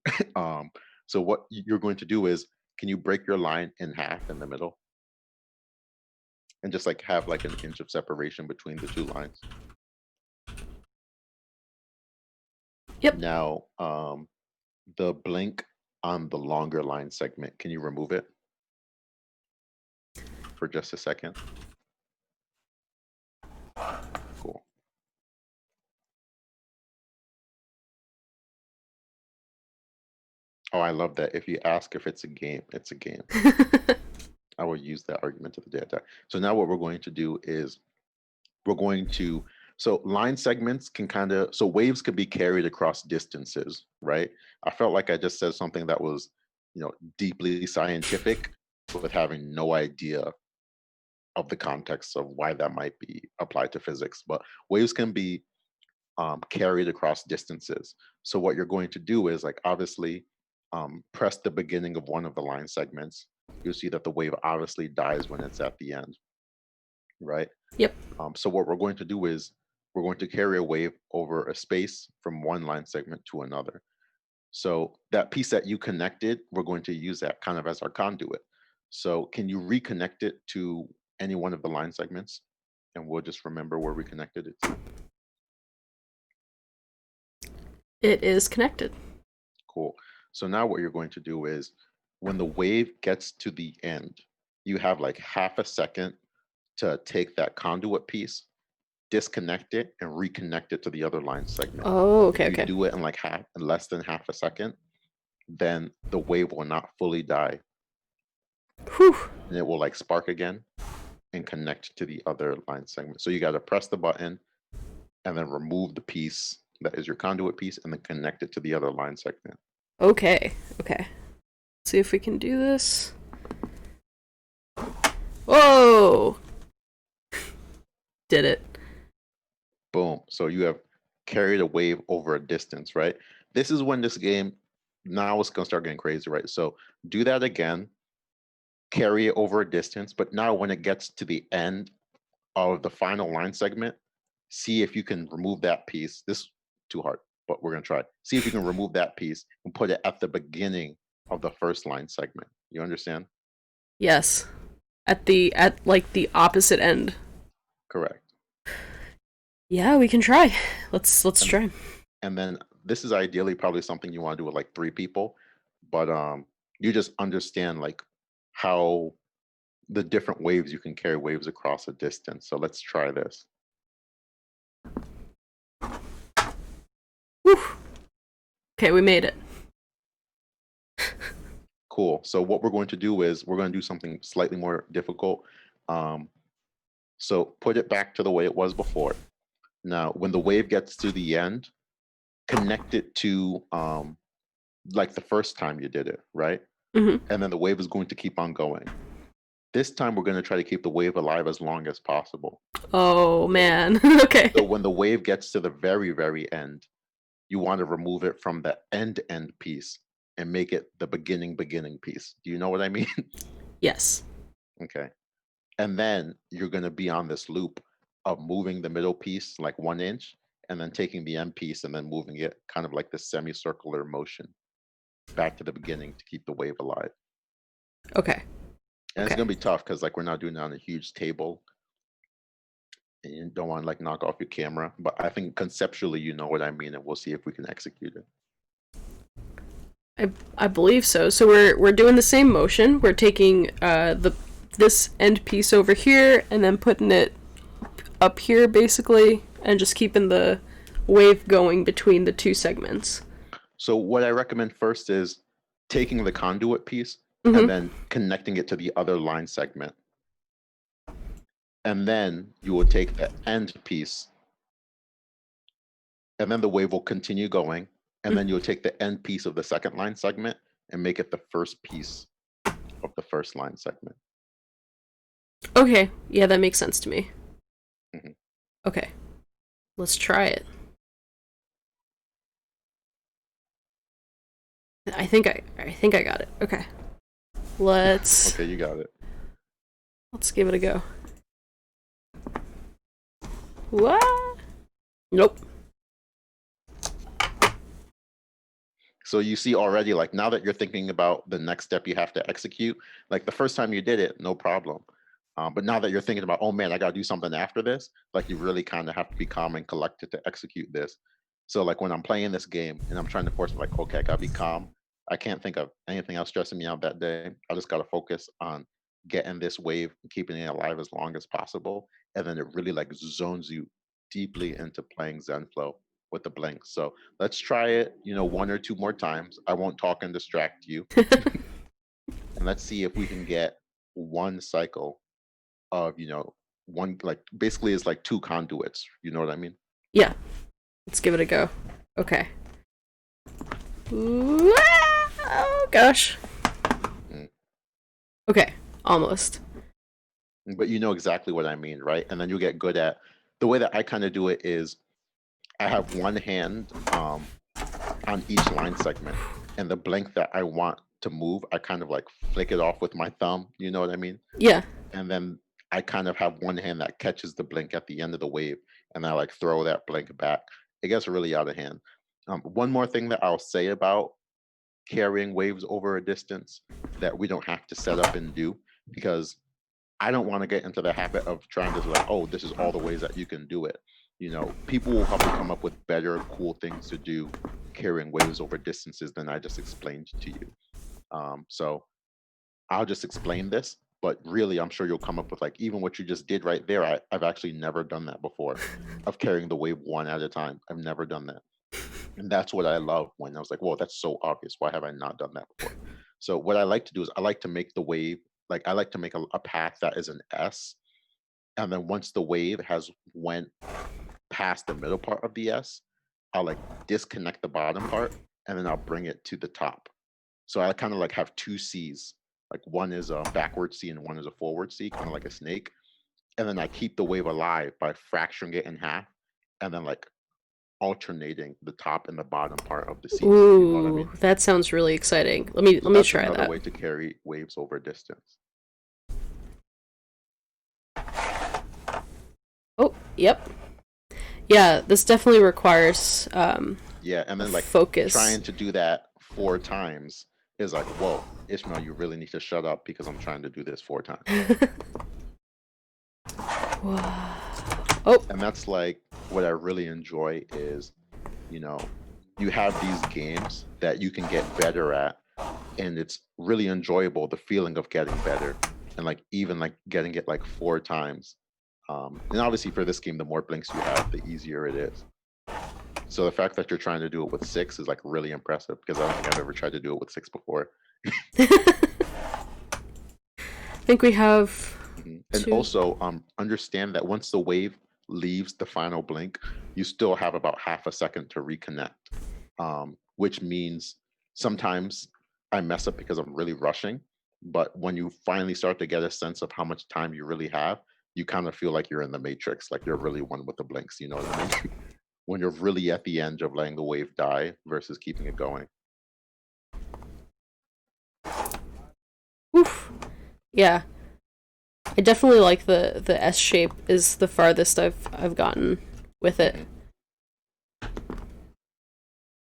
So what you're going to do is, can you break your line in half in the middle? And just like have like an inch of separation between the two lines.
Yep.
Now, the blink on the longer line segment, can you remove it for just a second? Cool. Oh, I love that. If you ask if it's a game, it's a game. I will use that argument to the day I die. So now what we're going to do is so line segments can so waves could be carried across distances, right? I felt like I just said something that was, deeply scientific with having no idea of the context of why that might be applied to physics. But waves can be carried across distances. So what you're going to do is, like, obviously press the beginning of one of the line segments. You'll see that the wave obviously dies when it's at the end, right?
Yep.
So what we're going to do is we're going to carry a wave over a space from one line segment to another. So that piece that you connected, we're going to use that kind of as our conduit. So can you reconnect it to any one of the line segments? And we'll just remember where we connected it to.
It is connected.
Cool. So now what you're going to do is, when the wave gets to the end, you have like half a second to take that conduit piece, disconnect it, and reconnect it to the other line segment.
Oh, okay,
if you
okay.
do it in less than half a second, then the wave will not fully die.
Whew.
And it will like spark again and connect to the other line segment. So you got to press the button and then remove the piece that is your conduit piece and then connect it to the other line segment.
Okay, okay. Let's see if we can do this. Whoa! Did it.
Boom. So you have carried a wave over a distance, right? This is when this game, now it's going to start getting crazy, right? So do that again, carry it over a distance, but now when it gets to the end of the final line segment, see if you can remove that piece. This is too hard, but we're going to try. See if you can remove that piece and put it at the beginning of the first line segment. You understand?
Yes. At the opposite end.
Correct.
Yeah, we can try. Let's try.
And then this is ideally probably something you want to do with like 3 people, but you just understand like how the different waves you can carry waves across a distance. So let's try this.
Whew. Okay, we made it.
Cool. So what we're going to do is we're going to do something slightly more difficult. So put it back to the way it was before. Now, when the wave gets to the end, connect it to like the first time you did it, right?
Mm-hmm.
And then the wave is going to keep on going. This time we're going to try to keep the wave alive as long as possible.
Oh, man. Okay.
So when the wave gets to the very, very end, you want to remove it from the end piece and make it the beginning piece. Do you know what I mean?
Yes.
Okay. And then you're going to be on this loop of moving the middle piece like 1 inch and then taking the end piece and then moving it kind of like this semicircular motion back to the beginning to keep the wave alive.
Okay.
And it's going to be tough because like we're not doing it on a huge table and you don't want to like knock off your camera, but I think conceptually you know what I mean, and we'll see if we can execute it.
I believe so. So we're doing the same motion. We're taking this end piece over here and then putting it up here basically, and just keeping the wave going between the 2 segments.
So what I recommend first is taking the conduit piece and
Mm-hmm.
then connecting it to the other line segment. And then you will take the end piece, and then the wave will continue going. And then you'll take the end piece of the second line segment and make it the first piece of the first line segment.
Okay, yeah, that makes sense to me.
Mhm.
Okay, let's try it. I think I got it. Okay. Let's
Okay, you got it.
give it a go. What? Nope.
So you see already, like now that you're thinking about the next step you have to execute, like the first time you did it, no problem. But now that you're thinking about, oh man, I gotta do something after this, like you really kind of have to be calm and collected to execute this. So like when I'm playing this game and I'm trying to force like, okay, I gotta be calm. I can't think of anything else stressing me out that day. I just gotta focus on getting this wave and keeping it alive as long as possible. And then it really like zones you deeply into playing Zen Flow with the blink. So let's try it, one or two more times. I won't talk and distract you. And let's see if we can get one cycle of, one, like basically it's like two conduits. You know what I mean?
Yeah, let's give it a go. Okay. Ooh, oh gosh.
Mm.
Okay, almost.
But you know exactly what I mean, right? And then you get good at the way that I kind of do it is I have one hand on each line segment, and the blink that I want to move, I kind of like flick it off with my thumb. You know what I mean?
Yeah.
And then I kind of have one hand that catches the blink at the end of the wave, and I like throw that blink back. It gets really out of hand. One more thing that I'll say about carrying waves over a distance that we don't have to set up and do, because I don't want to get into the habit of trying to like, oh, this is all the ways that you can do it. People will probably come up with better, cool things to do carrying waves over distances than I just explained to you. So I'll just explain this, but really, I'm sure you'll come up with like even what you just did right there. I've actually never done that before, of carrying the wave one at a time. I've never done that, and that's what I love when I was like, "Whoa, that's so obvious. Why have I not done that before?" So what I like to do is I like to make the wave like I like to make a path that is an S, and then once the wave has went past the middle part of the S, I'll like disconnect the bottom part, and then I'll bring it to the top. So I kind of like have two C's. Like one is a backward C and one is a forward C, kind of like a snake. And then I keep the wave alive by fracturing it in half, and then like alternating the top and the bottom part of the C's. You know what I
Ooh,
mean?
that sounds really exciting. Let me
So
let me
that's
try
another
that.
way to carry waves over distance.
Oh, yep. Yeah, this definitely requires
Yeah, and then like
focus.
trying to do that 4 times is like, whoa, Ishmael, you really need to shut up because I'm trying to do this 4 times.
Oh,
And that's like what I really enjoy is, you know, you have these games that you can get better at, and it's really enjoyable, the feeling of getting better, and like even like getting it like 4 times. And obviously for this game, the more blinks you have, the easier it is. So the fact that you're trying to do it with 6 is like really impressive because I don't think I've ever tried to do it with 6 before.
I think we have
And
two.
also understand that once the wave leaves the final blink, you still have about half a second to reconnect, which means sometimes I mess up because I'm really rushing. But when you finally start to get a sense of how much time you really have, you kind of feel like you're in the matrix, like you're really one with the blinks. You know what I mean? When you're really at the end of letting the wave die versus keeping it going.
Oof. Yeah, I definitely like the S shape is the farthest I've gotten with it.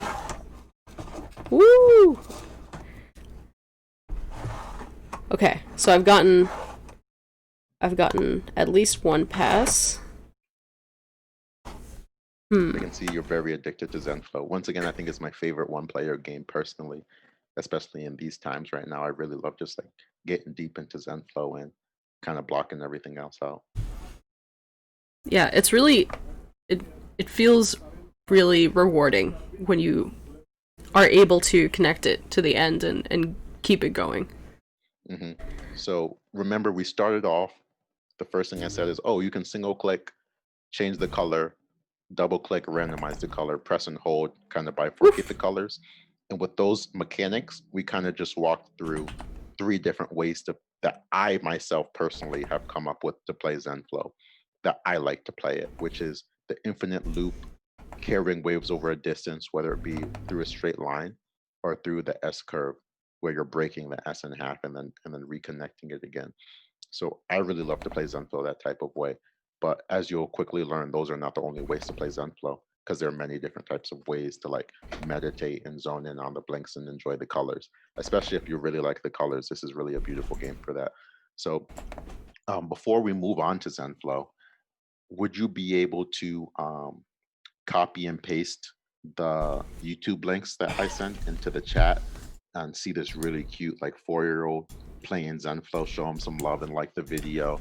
Mhm.
Woo! Okay, so I've gotten at least one pass.
I can see you're very addicted to Zenflow. Once again, I think it's my favorite one-player game personally, especially in these times right now. I really love just like getting deep into Zenflow and kind of blocking everything else out.
Yeah, it's really it it feels really rewarding when you are able to connect it to the end and keep it going.
hmm So remember, we started off. The first thing I said is, oh, you can single click, change the color, double click, randomize the color, press and hold, kind of bifurcate the
Oof.
colors. And with those mechanics, we kind of just walked through three different ways to that I myself personally have come up with to play Zenflow that I like to play it, which is the infinite loop, carrying waves over a distance, whether it be through a straight line or through the S curve, where you're breaking the S in half and then reconnecting it again. So I really love to play Zenflow that type of way. But as you'll quickly learn, those are not the only ways to play Zenflow, because there are many different types of ways to like meditate and zone in on the blinks and enjoy the colors. Especially if you really like the colors, this is really a beautiful game for that. So before we move on to Zenflow, would you be able to copy and paste the YouTube links that I sent into the chat and see this really cute like 4-year-old playing Zenflow, show them some love and like the video.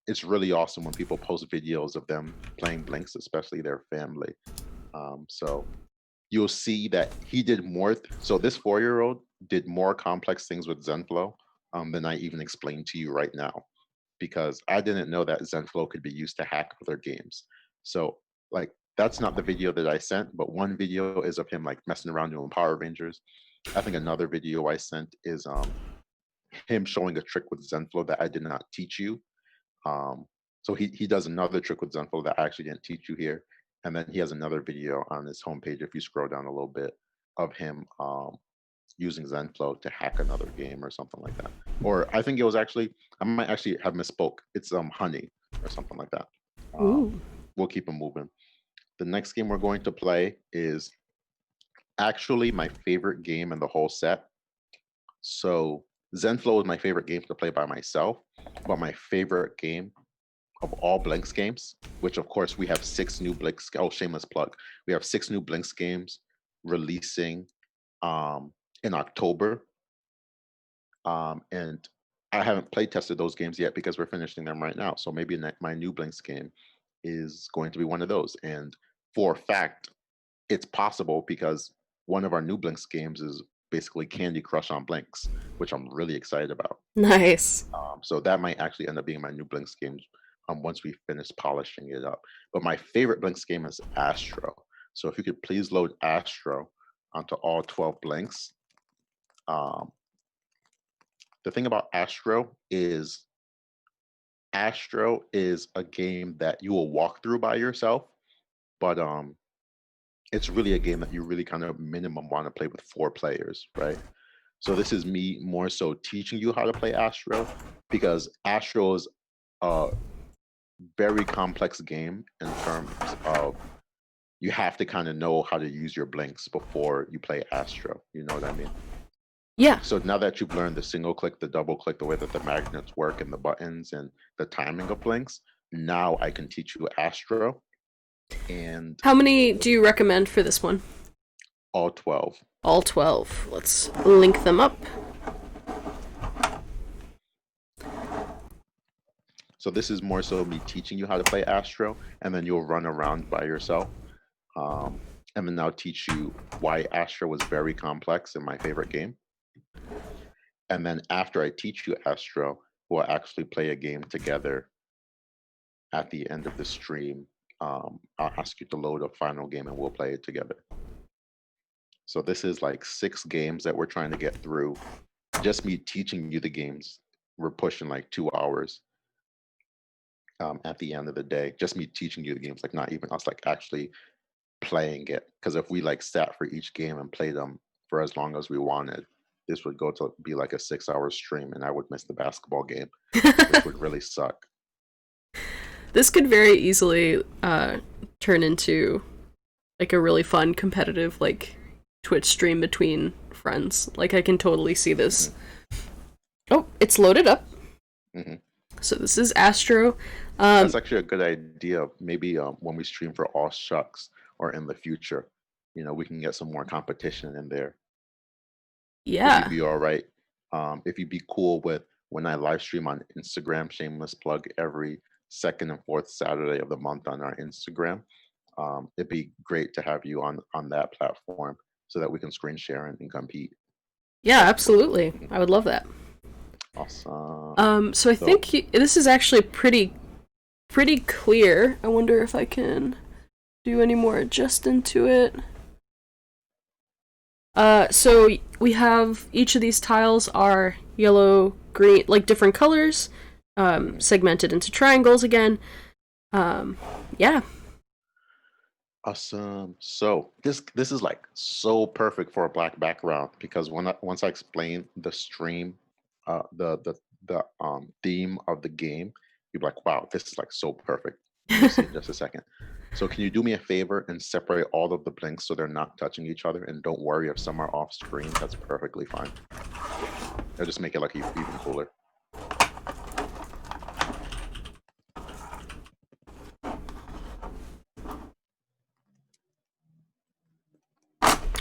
It's really awesome when people post videos of them playing Blinks, especially their family. So you'll see that he did more. So this 4-year-old did more complex things with Zenflow than I even explained to you right now, because I didn't know that Zenflow could be used to hack other games. So like that's not the video that I sent, but one video is of him like messing around doing Power Rangers. I think another video I sent is him showing a trick with Zenflow that I did not teach you. um, so he does another trick with Zenflow that I actually didn't teach you here. And then he has another video on his homepage, if you scroll down a little bit, of him using Zenflow to hack another game or something like that. Or I think it was actually, I might actually have misspoke. It's Honey or something like that.
Ooh.
We'll keep them moving. The next game we're going to play is actually my favorite game in the whole set. So Zenflow is my favorite game to play by myself, but my favorite game of all Blinks games, which of course we have 6 new Blinks. Oh, shameless plug. We have 6 new Blinks games releasing in October. And I haven't play tested those games yet because we're finishing them right now. So maybe my new Blinks game is going to be one of those. And for a fact, it's possible because one of our new Blinks games is basically Candy Crush on Blinks, which I'm really excited about.
Nice.
So that might actually end up being my new Blinks game once we finish polishing it up. But my favorite Blinks game is Astro. So if you could please load Astro onto all 12 Blinks. The thing about Astro is a game that you will walk through by yourself, but it's really a game that you really kind of minimum want to play with 4 players, right? So this is me more so teaching you how to play Astro, because Astro is a very complex game in terms of you have to kind of know how to use your blinks before you play Astro. You know what I mean?
Yeah.
So now that you've learned the single click, the double click, the way that the magnets work and the buttons and the timing of blinks, now I can teach you Astro and
How many do you recommend for this one?
all 12.
All 12. Let's link them up.
So this is more so me teaching you how to play Astro, and then you'll run around by yourself. And then I'll teach you why Astro was very complex and my favorite game. And then after I teach you Astro, we'll actually play a game together at the end of the stream. I'll ask you to load a final game and we'll play it together. So this is like 6 games that we're trying to get through. Just me teaching you the games. We're pushing like 2 hours at the end of the day. Just me teaching you the games, like not even us like actually playing it. Because if we like sat for each game and played them for as long as we wanted, this would go to be like a 6-hour stream and I would miss the basketball game, which would really suck.
This could very easily turn into like a really fun competitive like Twitch stream between friends. Like I can totally see this. Oh, it's loaded up.
Mm-hmm.
So this is Astro.
That's actually a good idea. Maybe when we stream for All Shucks or in the future, we can get some more competition in there.
Yeah.
If you'd be all right, if you'd be cool with when I live stream on Instagram, shameless plug, every second and fourth Saturday of the month on our Instagram, it'd be great to have you on that platform so that we can screen share and compete.
Yeah, absolutely. I would love that.
Awesome.
So I think this is actually pretty clear. I wonder if I can do any more adjusting to it. So we have each of these tiles are yellow, green, like different colors, segmented into triangles again. Yeah.
Awesome. So this is like so perfect for a black background because once I explain the stream, the theme of the game, you're like, wow, this is like so perfect. You'll see in just a second. So can you do me a favor and separate all of the blinks so they're not touching each other? And don't worry if some are off screen. That's perfectly fine. They'll just make it like even cooler.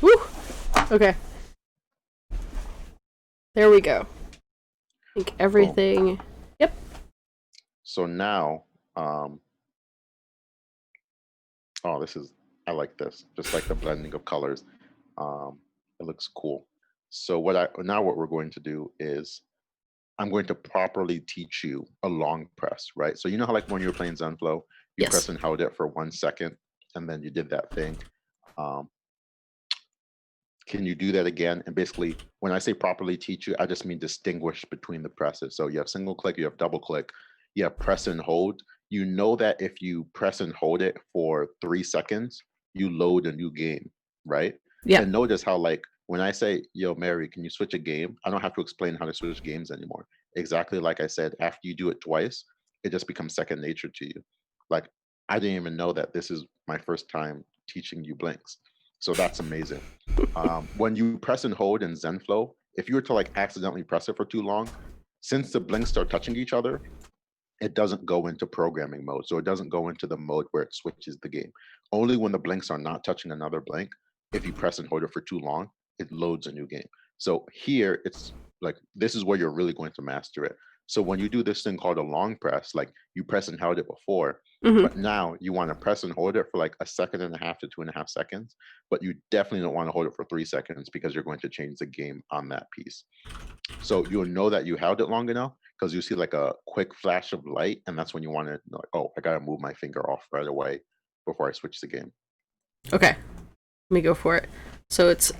Woo! Okay. There we go. I think everything. Cool. Yep.
So now, oh, I like this. Just like the blending of colors. It looks cool. So what we're going to do is I'm going to properly teach you a long press, right? So you know how like when you were playing Zenflow, you press and hold it for 1 second, and then you did that thing. Can you do that again? And basically, when I say properly teach you, I just mean distinguish between the presses. So you have single click, you have double click, you have press and hold. You know that if you press and hold it for 3 seconds, you load a new game, right?
Yeah.
And notice how like when I say, yo, Mary, can you switch a game? I don't have to explain how to switch games anymore. Exactly like I said, after you do it twice, it just becomes second nature to you. Like, I didn't even know that this is my first time teaching you blinks. So that's amazing. When you press and hold in Zenflow, if you were to like accidentally press it for too long, since the blinks start touching each other, it doesn't go into programming mode. So it doesn't go into the mode where it switches the game. Only when the blinks are not touching another blink, if you press and hold it for too long, it loads a new game. So here it's like, this is where you're really going to master it. So when you do this thing called a long press, like you press and held it before, but now you want to press and hold it for like 1.5 seconds to 2.5 seconds, but you definitely don't want to hold it for 3 seconds because you're going to change the game on that piece. So you'll know that you held it long enough because you see like a quick flash of light, and that's when you want to know, like, oh, I gotta move my finger off right away before I switch the game.
Okay, let me go for it. So it's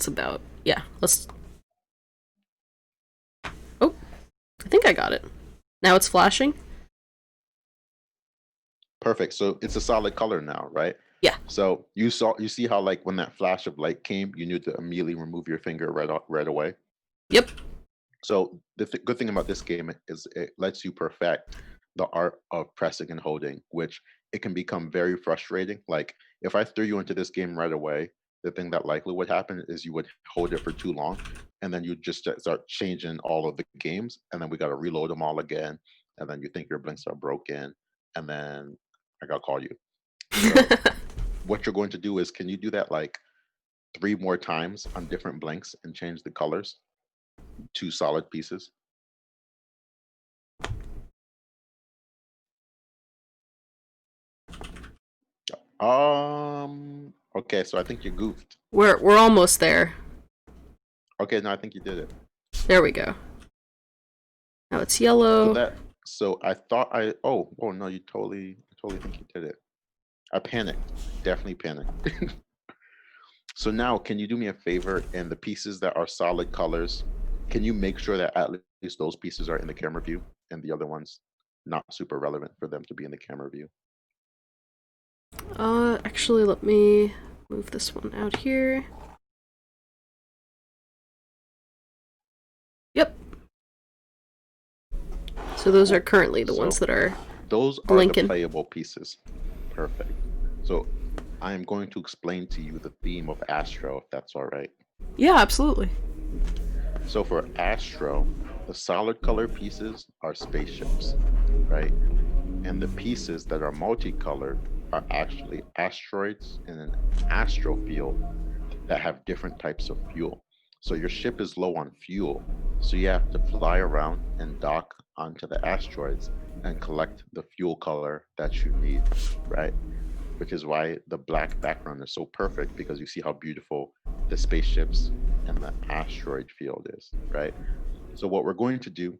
about, yeah, let's. Oh, I think I got it. Now it's flashing.
Perfect. So it's a solid color now, right?
Yeah.
So you see how like when that flash of light came, you knew to immediately remove your finger right away.
Yep.
So the good thing about this game is it lets you perfect the art of pressing and holding, which it can become very frustrating. Like if I threw you into this game right away, the thing that likely would happen is you would hold it for too long, and then you just start changing all of the games, and then we got to reload them all again, and then you think your blinks are broken, and then I gotta call you. So what you're going to do is, can you do that like 3 more times on different blinks and change the colors? 2 solid pieces. Okay, so I think you goofed.
We're almost there.
Okay, no, I think you did it.
There we go. Now it's yellow.
So I thought oh no, you totally think you did it. I panicked. Definitely panicked. So now can you do me a favor, and the pieces that are solid colors, can you make sure that at least those pieces are in the camera view and the other ones not super relevant for them to be in the camera view?
Actually, let me move this one out here. Yep. So those are currently the ones that are blinking.
The playable pieces. Perfect. So I am going to explain to you the theme of Astro, if that's all right.
Yeah, absolutely.
So for Astro, the solid color pieces are spaceships, right? And the pieces that are multicolored are actually asteroids in an astrofield that have different types of fuel. So your ship is low on fuel, so you have to fly around and dock onto the asteroids and collect the fuel color that you need, right? Which is why the black background is so perfect, because you see how beautiful the spaceships and the asteroid field is, right? So what we're going to do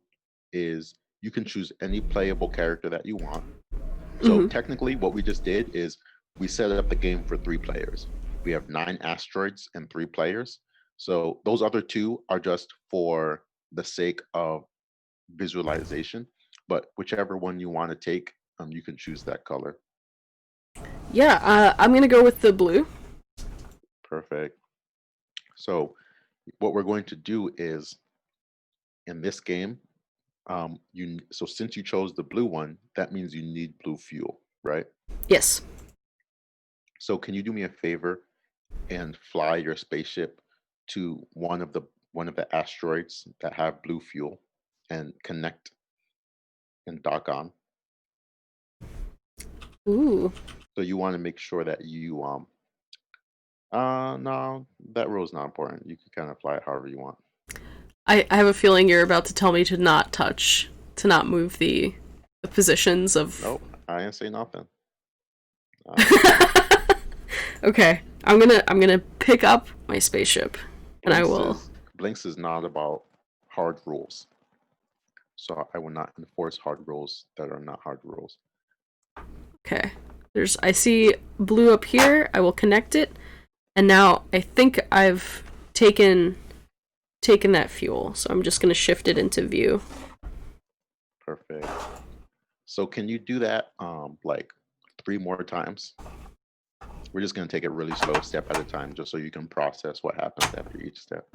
is you can choose any playable character that you want. So technically what we just did is we set up the game for 3 players. We have 9 asteroids and 3 players. So those other 2 are just for the sake of visualization, but whichever one you want to take, you can choose that color.
Yeah, I'm gonna go with the blue.
Perfect. So what we're going to do is in this game, so since you chose the blue one, that means you need blue fuel, right?
Yes.
So can you do me a favor and fly your spaceship to one of the asteroids that have blue fuel and connect and dock on?
Ooh.
So you want to make sure that you no, that rule's not important. You can kind of fly it however you want.
I have a feeling you're about to tell me to not touch, to not move the positions of.
Nope, I didn't say nothing.
Okay, I'm gonna pick up my spaceship, and I will.
Blinks is not about hard rules, so I will not enforce hard rules that are not hard rules.
Okay, I see blue up here. I will connect it, and now I think I've taken that fuel, so I'm just gonna shift it into view.
Perfect. So can you do that like 3 more times? We're just going to take it really slow, step at a time, just so you can process what happens after each step.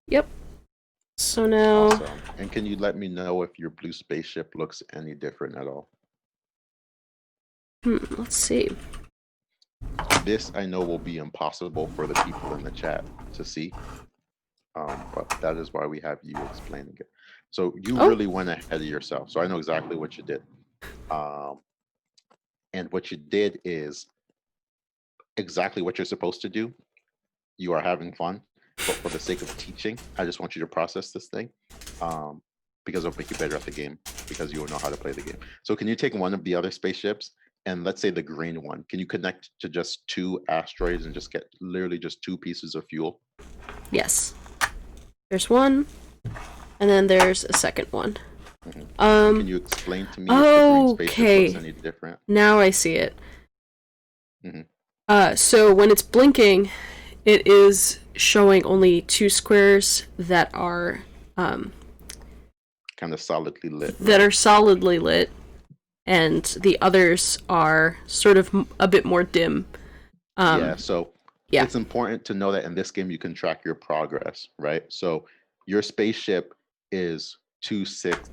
Yep. So now...
Awesome. And can you let me know if your blue spaceship looks any different at all?
Let's see.
This, I know, will be impossible for the people in the chat to see. But that is why we have you explaining it. So you really went ahead of yourself. So I know exactly what you did. And what you did is exactly what you're supposed to do. You are having fun, but for the sake of teaching, I just want you to process this thing because it'll make you better at the game because you will know how to play the game. So can you take one of the other spaceships and let's say the green one, can you connect to just 2 asteroids and just get literally just 2 pieces of fuel?
Yes. There's one, and then there's a second one.
Can you explain to me if the green spaceship looks any different?
Now I see it. So when it's blinking, it is showing only 2 squares that are
kind of solidly lit.
That are solidly lit, and the others are sort of a bit more dim.
It's important to know that in this game you can track your progress, right? So your spaceship is 2/6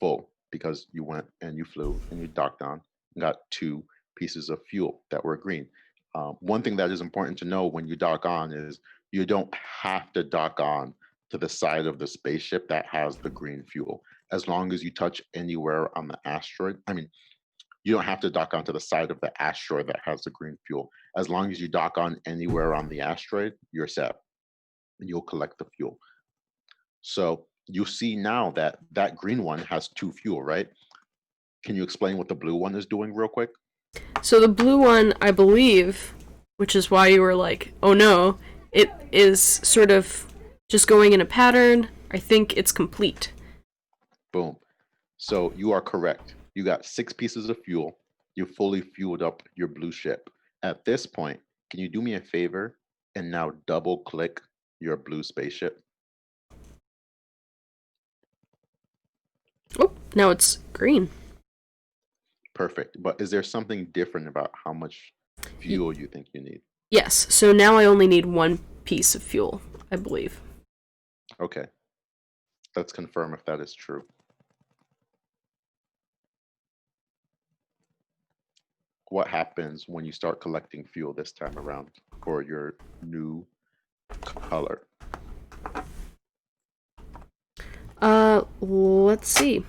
full because you went and you flew and you docked on and got 2 pieces of fuel that were green. One thing that is important to know when you dock on is you don't have to dock on to the side of the spaceship that has the green fuel. As long as you touch anywhere on the asteroid, you don't have to dock onto the side of the asteroid that has the green fuel. As long as you dock on anywhere on the asteroid, you're set and you'll collect the fuel. So you see now that that green one has 2 fuel, right? Can you explain what the blue one is doing real quick?
So the blue one, I believe, which is why you were like, oh no, it is sort of just going in a pattern. I think it's complete.
Boom. So you are correct. You got 6 pieces of fuel. You fully fueled up your blue ship. At this point, can you do me a favor and now double click your blue spaceship?
Oh, now it's green.
Perfect. But is there something different about how much fuel you think you need?
Yes. So now I only need 1 piece of fuel, I believe.
Okay. Let's confirm if that is true. What happens when you start collecting fuel this time around for your new color?
Let's see.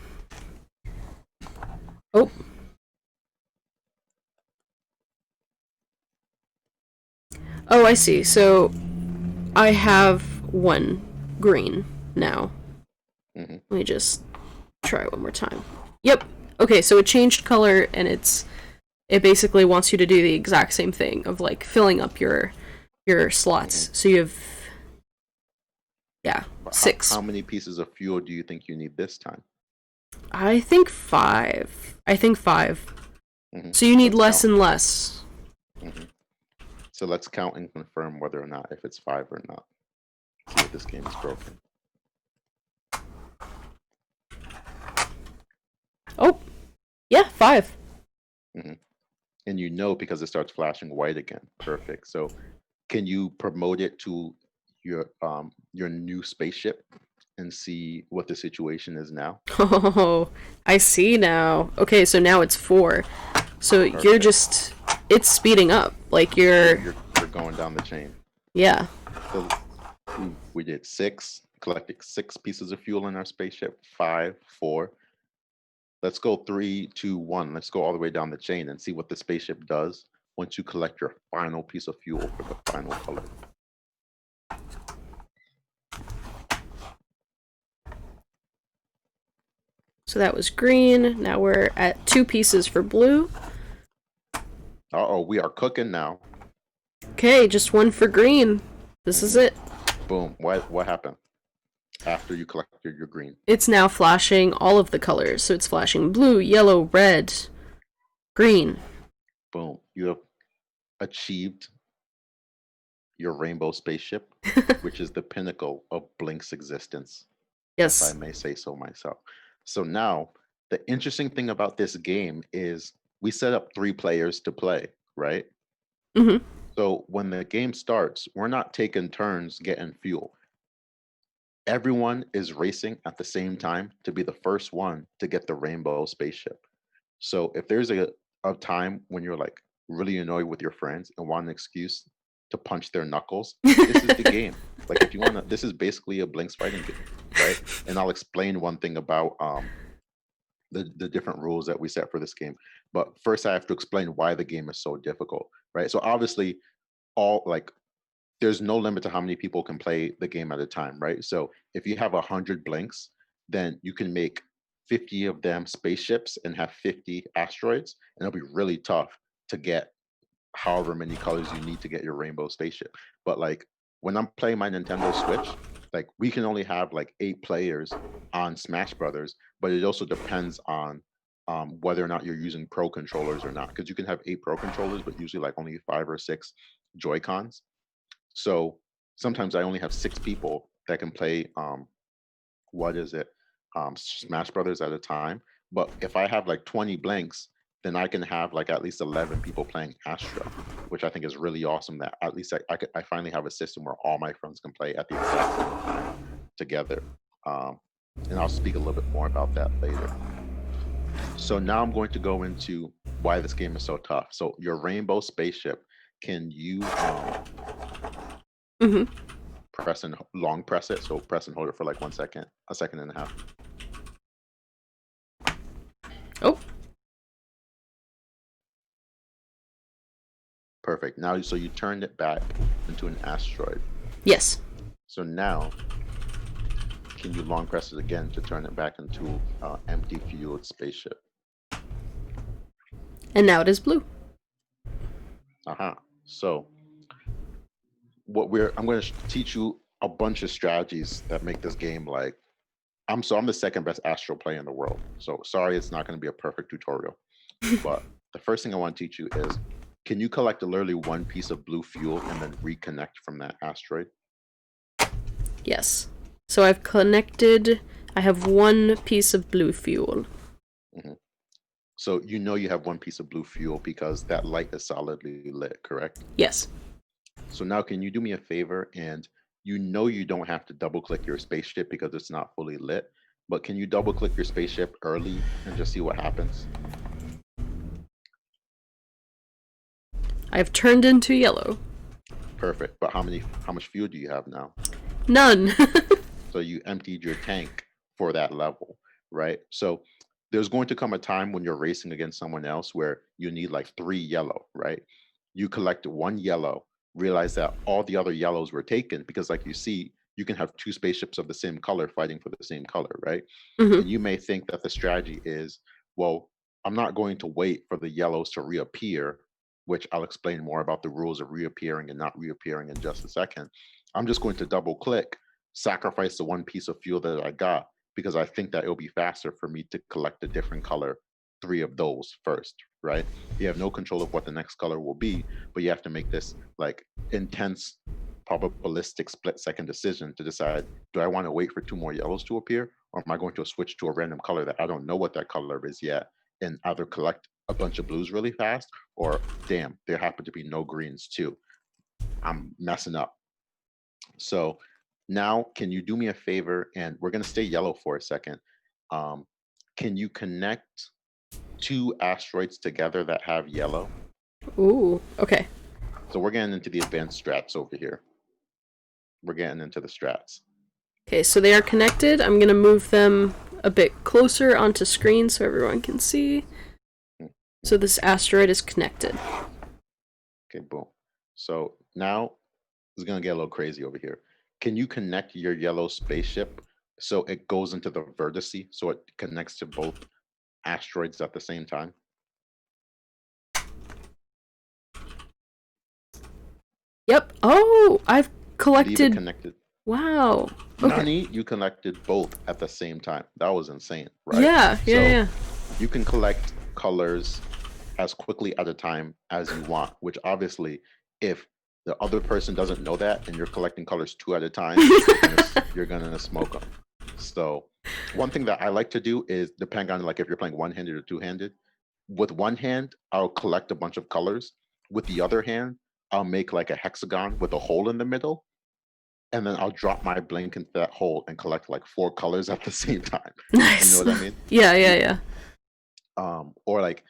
Oh. Oh, I see. So I have 1 green now. Let me just try one more time. Yep. Okay, so it changed color, and it basically wants you to do the exact same thing of like filling up your slots. So you have Yeah,
But
6.
how many pieces of fuel do you think you need this time?
I think 5. I think 5. So you
So
need
let's
less
count.
and less.
So let's count and confirm whether or not if it's 5 or not. See if this game is broken.
Oh, yeah, 5.
And you know because it starts flashing white again. Perfect. So can you promote it to your new spaceship and see what the situation is now?
Oh, I see now. Okay, so now it's 4. So you're
Perfect.
just, it's speeding up. Like
You're going down the chain.
yeah.
So we did 6, collected 6 pieces of fuel in our spaceship. 5, 4. Let's go 3, 2, 1. Let's go all the way down the chain and see what the spaceship does once you collect your final piece of fuel for the final color.
So that was green. Now we're at 2 pieces for blue.
Uh-oh, we are cooking now.
Okay, just 1 for green. This is it.
Boom. What happened after you collected your green?
It's now flashing all of the colors. So it's flashing blue, yellow, red, green.
Boom. You have achieved your rainbow spaceship, which is the pinnacle of Blink's existence, if I
Yes.
may say so myself. So now, the interesting thing about this game is we set up 3 players to play, right?
Mm-hmm.
So when the game starts, we're not taking turns getting fuel. Everyone is racing at the same time to be the first one to get the rainbow spaceship. So if there's a time when you're like really annoyed with your friends and want an excuse to punch their knuckles, this is the game. Like if you want to, this is basically a Blinks fighting game, right? And I'll explain one thing about the different rules that we set for this game. But first, I have to explain why the game is so difficult, right? So obviously, all like there's no limit to how many people can play the game at a time, right? So if you have 100 blinks, then you can make 50 of them spaceships and have 50 asteroids, and it'll be really tough to get however many colors you need to get your rainbow spaceship. But like when I'm playing my Nintendo Switch, like we can only have like 8 players on Smash Brothers, but it also depends on whether or not you're using pro controllers or not. Because you can have 8 pro controllers, but usually like only 5 or 6 Joy Cons. So sometimes I only have 6 people that can play what is it? Smash Brothers at a time. But if I have like 20 blanks, then I can have like at least 11 people playing Astra, which I think is really awesome that at least I finally have a system where all my friends can play at the exact same time together. And I'll speak a little bit more about that later. So now I'm going to go into why this game is so tough. So your rainbow spaceship, can you
Mm-hmm.
press and long press it? So press and hold it for like 1 second, a second and a half.
Oh.
Perfect. Now, so you turned it back into an asteroid.
Yes.
So now, can you long press it again to turn it back into empty fueled spaceship?
And now it is blue.
Uh-huh. So I'm going to teach you a bunch of strategies that make this game like I'm the second best Astro player in the world. So sorry, it's not going to be a perfect tutorial. But the first thing I want to teach you is, can you collect literally 1 piece of blue fuel and then reconnect from that asteroid?
Yes. So I've connected. I have 1 piece of blue fuel.
Mm-hmm. So you know you have 1 piece of blue fuel because that light is solidly lit, correct?
Yes.
So now can you do me a favor, and you know you don't have to double click your spaceship because it's not fully lit, but can you double click your spaceship early and just see what happens?
I've turned into yellow.
Perfect. But how much fuel do you have now?
None.
So you emptied your tank for that level, right? So there's going to come a time when you're racing against someone else where you need like 3 yellow, right? You collect 1 yellow, realize that all the other yellows were taken because, like you see, you can have 2 spaceships of the same color fighting for the same color, right?
Mm-hmm.
And you may think that the strategy is, well, I'm not going to wait for the yellows to reappear, which I'll explain more about the rules of reappearing and not reappearing in just a second. I'm just going to double click sacrifice the one piece of fuel that I got because I think that it'll be faster for me to collect a different color, 3 of those first, right? You have no control of what the next color will be, but you have to make this like intense probabilistic split-second decision to decide, do I want to wait for 2 more yellows to appear, or am I going to switch to a random color that I don't know what that color is yet, and either collect a bunch of blues really fast, or damn, there happen to be no greens too. I'm messing up. So now, can you do me a favor? And we're going to stay yellow for a second. Um, can you connect 2 asteroids together that have yellow?
Ooh, okay.
So we're getting into the advanced strats over here. We're getting into the strats.
Okay, so they are connected. I'm gonna move them a bit closer onto screen so everyone can see. So this asteroid is connected.
Okay, boom. So now it's gonna get a little crazy over here. Can you connect your yellow spaceship so it goes into the vertice, so it connects to both asteroids at the same time?
Yep. Oh, I've
Leave it
collected.
connected.
Wow. Okay.
Nani, you connected both at the same time. That was insane, right?
Yeah, yeah,
So
yeah.
you can collect colors as quickly at a time as you want, which obviously, if the other person doesn't know that and you're collecting colors 2 at a time, you're gonna smoke them. So one thing that I like to do is, depending on like if you're playing one-handed or two-handed, with one hand, I'll collect a bunch of colors. With the other hand, I'll make like a hexagon with a hole in the middle, and then I'll drop my blink into that hole and collect like 4 colors at the same time.
Nice.
You know what I mean?
Yeah, yeah, yeah.
Or like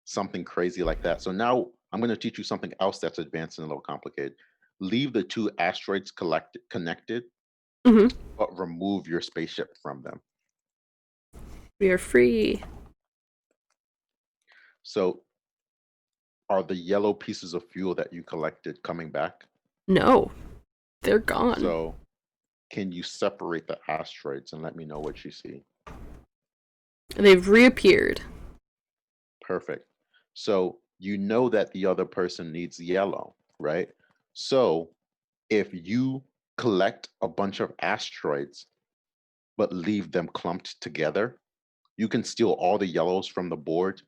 something crazy like that. So now I'm going to teach you something else that's advanced and a little complicated. Leave the 2 asteroids connected,
Mm-hmm.
but remove your spaceship from them.
We are free.
So are the yellow pieces of fuel that you collected coming back?
No, they're gone.
So can you separate the asteroids and let me know what you see?
They've reappeared.
Perfect. So you know that the other person needs yellow, right? So if you collect a bunch of asteroids but leave them clumped together, you can steal all the yellows from the board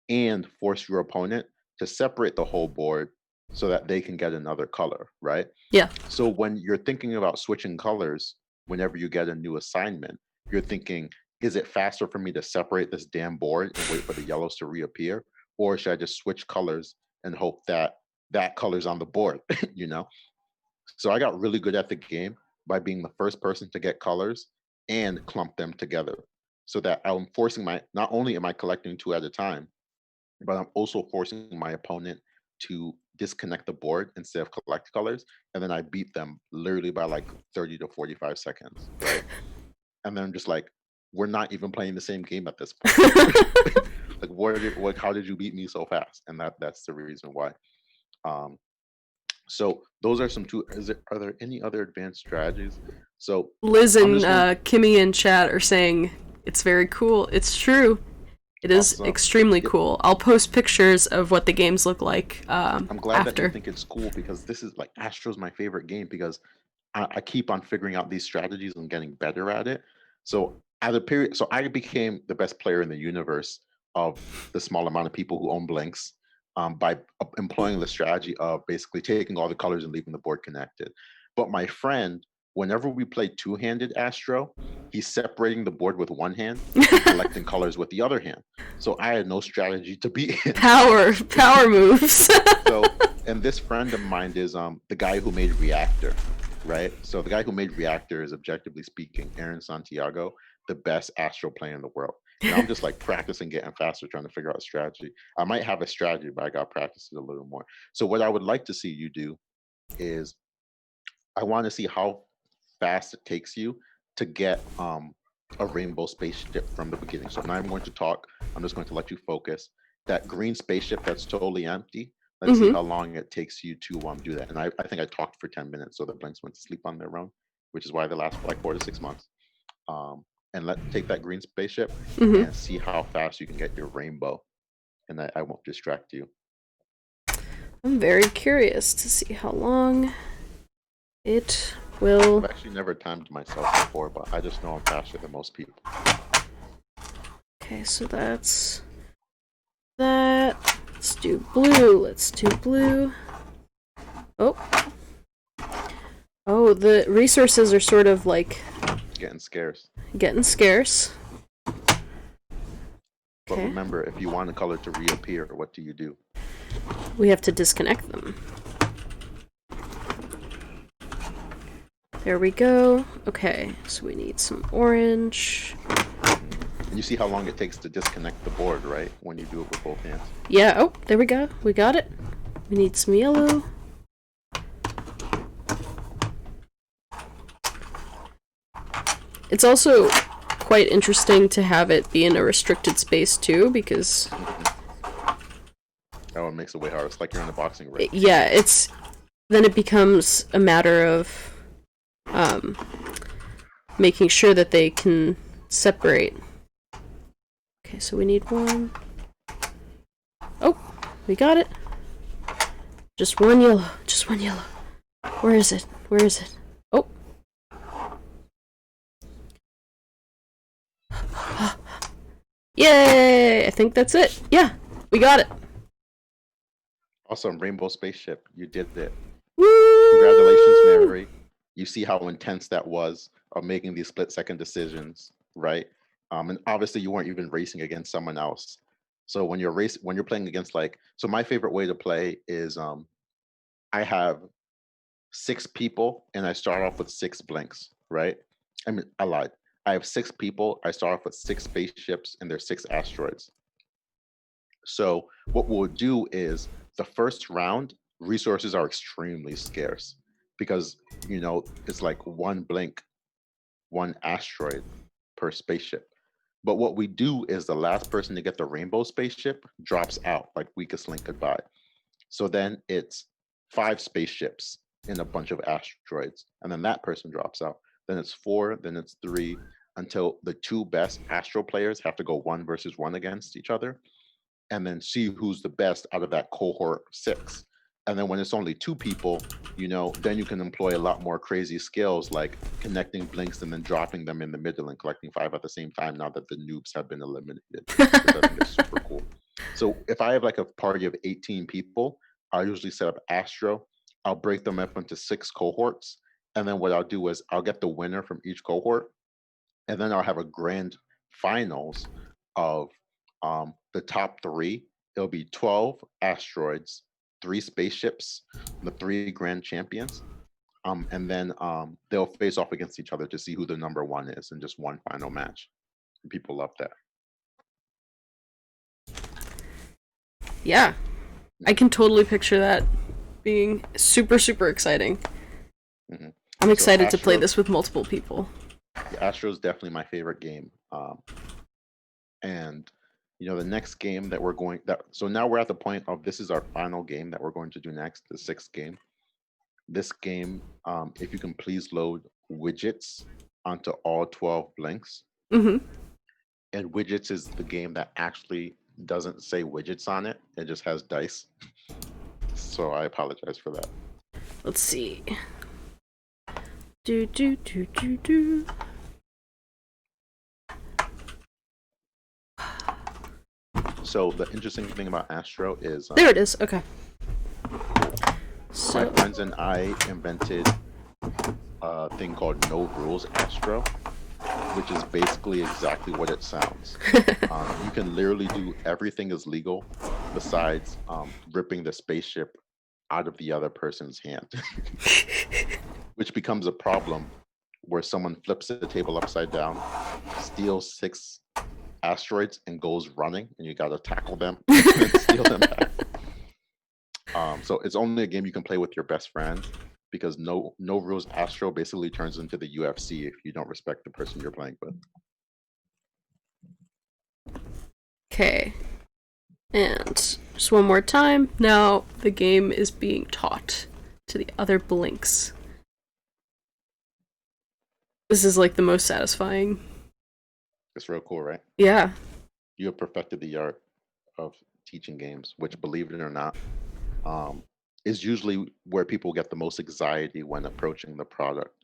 and force your opponent to separate the whole board so that they can get another color, right?
Yeah.
So when you're thinking about switching colors, whenever you get a new assignment, you're thinking, is it faster for me to separate this damn board and wait for the yellows to reappear? Or should I just switch colors and hope that that color's on the board, you know? So I got really good at the game by being the first person to get colors and clump them together, so that I'm forcing not only am I collecting 2 at a time, but I'm also forcing my opponent to disconnect the board instead of collect colors. And then I beat them literally by like 30 to 45 seconds, right? And then I'm just like, we're not even playing the same game at this point. Like, how did you beat me so fast? And that's the reason why. So those are are there any other advanced strategies? So
Liz and
gonna,
Kimmy in chat are saying it's very cool. It's true. It is
awesome.
extremely cool. I'll post pictures of what the games look like
I'm glad that you
after.
think it's cool, because this is like, Astro's my favorite game because I keep on figuring out these strategies and getting better at it. So I became the best player in the universe of the small amount of people who own blinks, by employing the strategy of basically taking all the colors and leaving the board connected. But my friend, whenever we play two-handed Astro, he's separating the board with one hand and collecting colors with the other hand. So I had no strategy to beat him.
Power moves.
So, and this friend of mine is the guy who made Reactor, right? So the guy who made Reactor is, objectively speaking, Aaron Santiago, the best Astro player in the world. And I'm just like practicing, getting faster, trying to figure out a strategy. I might have a strategy, but I got to practice it a little more. So what I would like to see you do is, I want to see how fast it takes you to get a rainbow spaceship from the beginning. So now I'm going to talk. I'm just going to let you focus. That green spaceship that's totally empty, let's see how long it takes you to do that. And I think I talked for 10 minutes, so the blinks went to sleep on their own, which is why they last for like 4 to 6 months. And take that green spaceship and see how fast you can get your rainbow. And I won't distract you.
I'm very curious to see how long it Will.
I've actually never timed myself before, but I just know I'm faster than most people.
Okay, so that's that. Let's do blue. Let's do blue. Oh. Oh, the resources are sort of like
Getting scarce.
getting scarce.
But
Okay.
remember, if you want a color to reappear, what do?
We have to disconnect them. There we go. Okay, so we need some orange.
And you see how long it takes to disconnect the board, right? When you do it with both hands.
Yeah, oh, there we go. We got it. We need some yellow. It's also quite interesting to have it be in a restricted space too, because
Oh, it makes it way harder. It's like you're in a boxing ring.
yeah, it's then it becomes a matter of making sure that they can separate. Okay, so we need one. Oh, we got it. Just one yellow. Just one yellow. Where is it? Where is it? Oh. Yay! I think that's it. Yeah, we got it.
Awesome, Rainbow Spaceship. You did it.
Woo!
Congratulations, Mary. You see how intense that was of making these split-second decisions, right? And obviously you weren't even racing against someone else. So when you're playing against so my favorite way to play is I have 6 people and I start off with 6 blinks, right? I mean, I lied. I have 6 people. I start off with 6 spaceships and there's 6 asteroids. So what we'll do is the first round, resources are extremely scarce because, it's like 1 blink, 1 asteroid per spaceship. But what we do is the last person to get the rainbow spaceship drops out, like weakest link goodbye. So then it's 5 spaceships and a bunch of asteroids, and then that person drops out. Then it's 4, then it's 3, until the 2 best astro players have to go 1 versus 1 against each other, and then see who's the best out of that cohort 6. And then when it's only 2 people, then you can employ a lot more crazy skills like connecting blinks and then dropping them in the middle and collecting 5 at the same time now that the noobs have been eliminated, which I think is super cool. So if I have like a party of 18 people, I'll usually set up Astro. I'll break them up into 6 cohorts. And then what I'll do is I'll get the winner from each cohort. And then I'll have a grand finals of the top 3. It'll be 12 asteroids, 3 spaceships, the 3 grand champions. And then they'll face off against each other to see who the number 1 is in just one final match. And people love that.
Yeah, I can totally picture that being super, super exciting. Mm-hmm. I'm excited to play this with multiple people.
Astro is definitely my favorite game. And the next game that so now we're at the point of this is our final game that we're going to do next, the 6th game. This game, if you can please load widgets onto all 12 blinks.
Mm-hmm.
And widgets is the game that actually doesn't say widgets on it. It just has dice. So I apologize for that.
Let's see. Do.
So the interesting thing about Astro is
there it is. Okay.
My friends and I invented a thing called No Rules Astro, which is basically exactly what it sounds. You can literally do everything is legal besides ripping the spaceship out of the other person's hand, which becomes a problem where someone flips the table upside down, steals 6 asteroids and goes running, and you got to tackle them and steal them back. So it's only a game you can play with your best friend, because no rules Astro basically turns into the UFC if you don't respect the person you're playing with.
Okay. And just one more time. Now the game is being taught to the other blinks. This is like the most satisfying.
It's real cool, right?
Yeah.
You have perfected the art of teaching games, which, believe it or not, is usually where people get the most anxiety when approaching the product.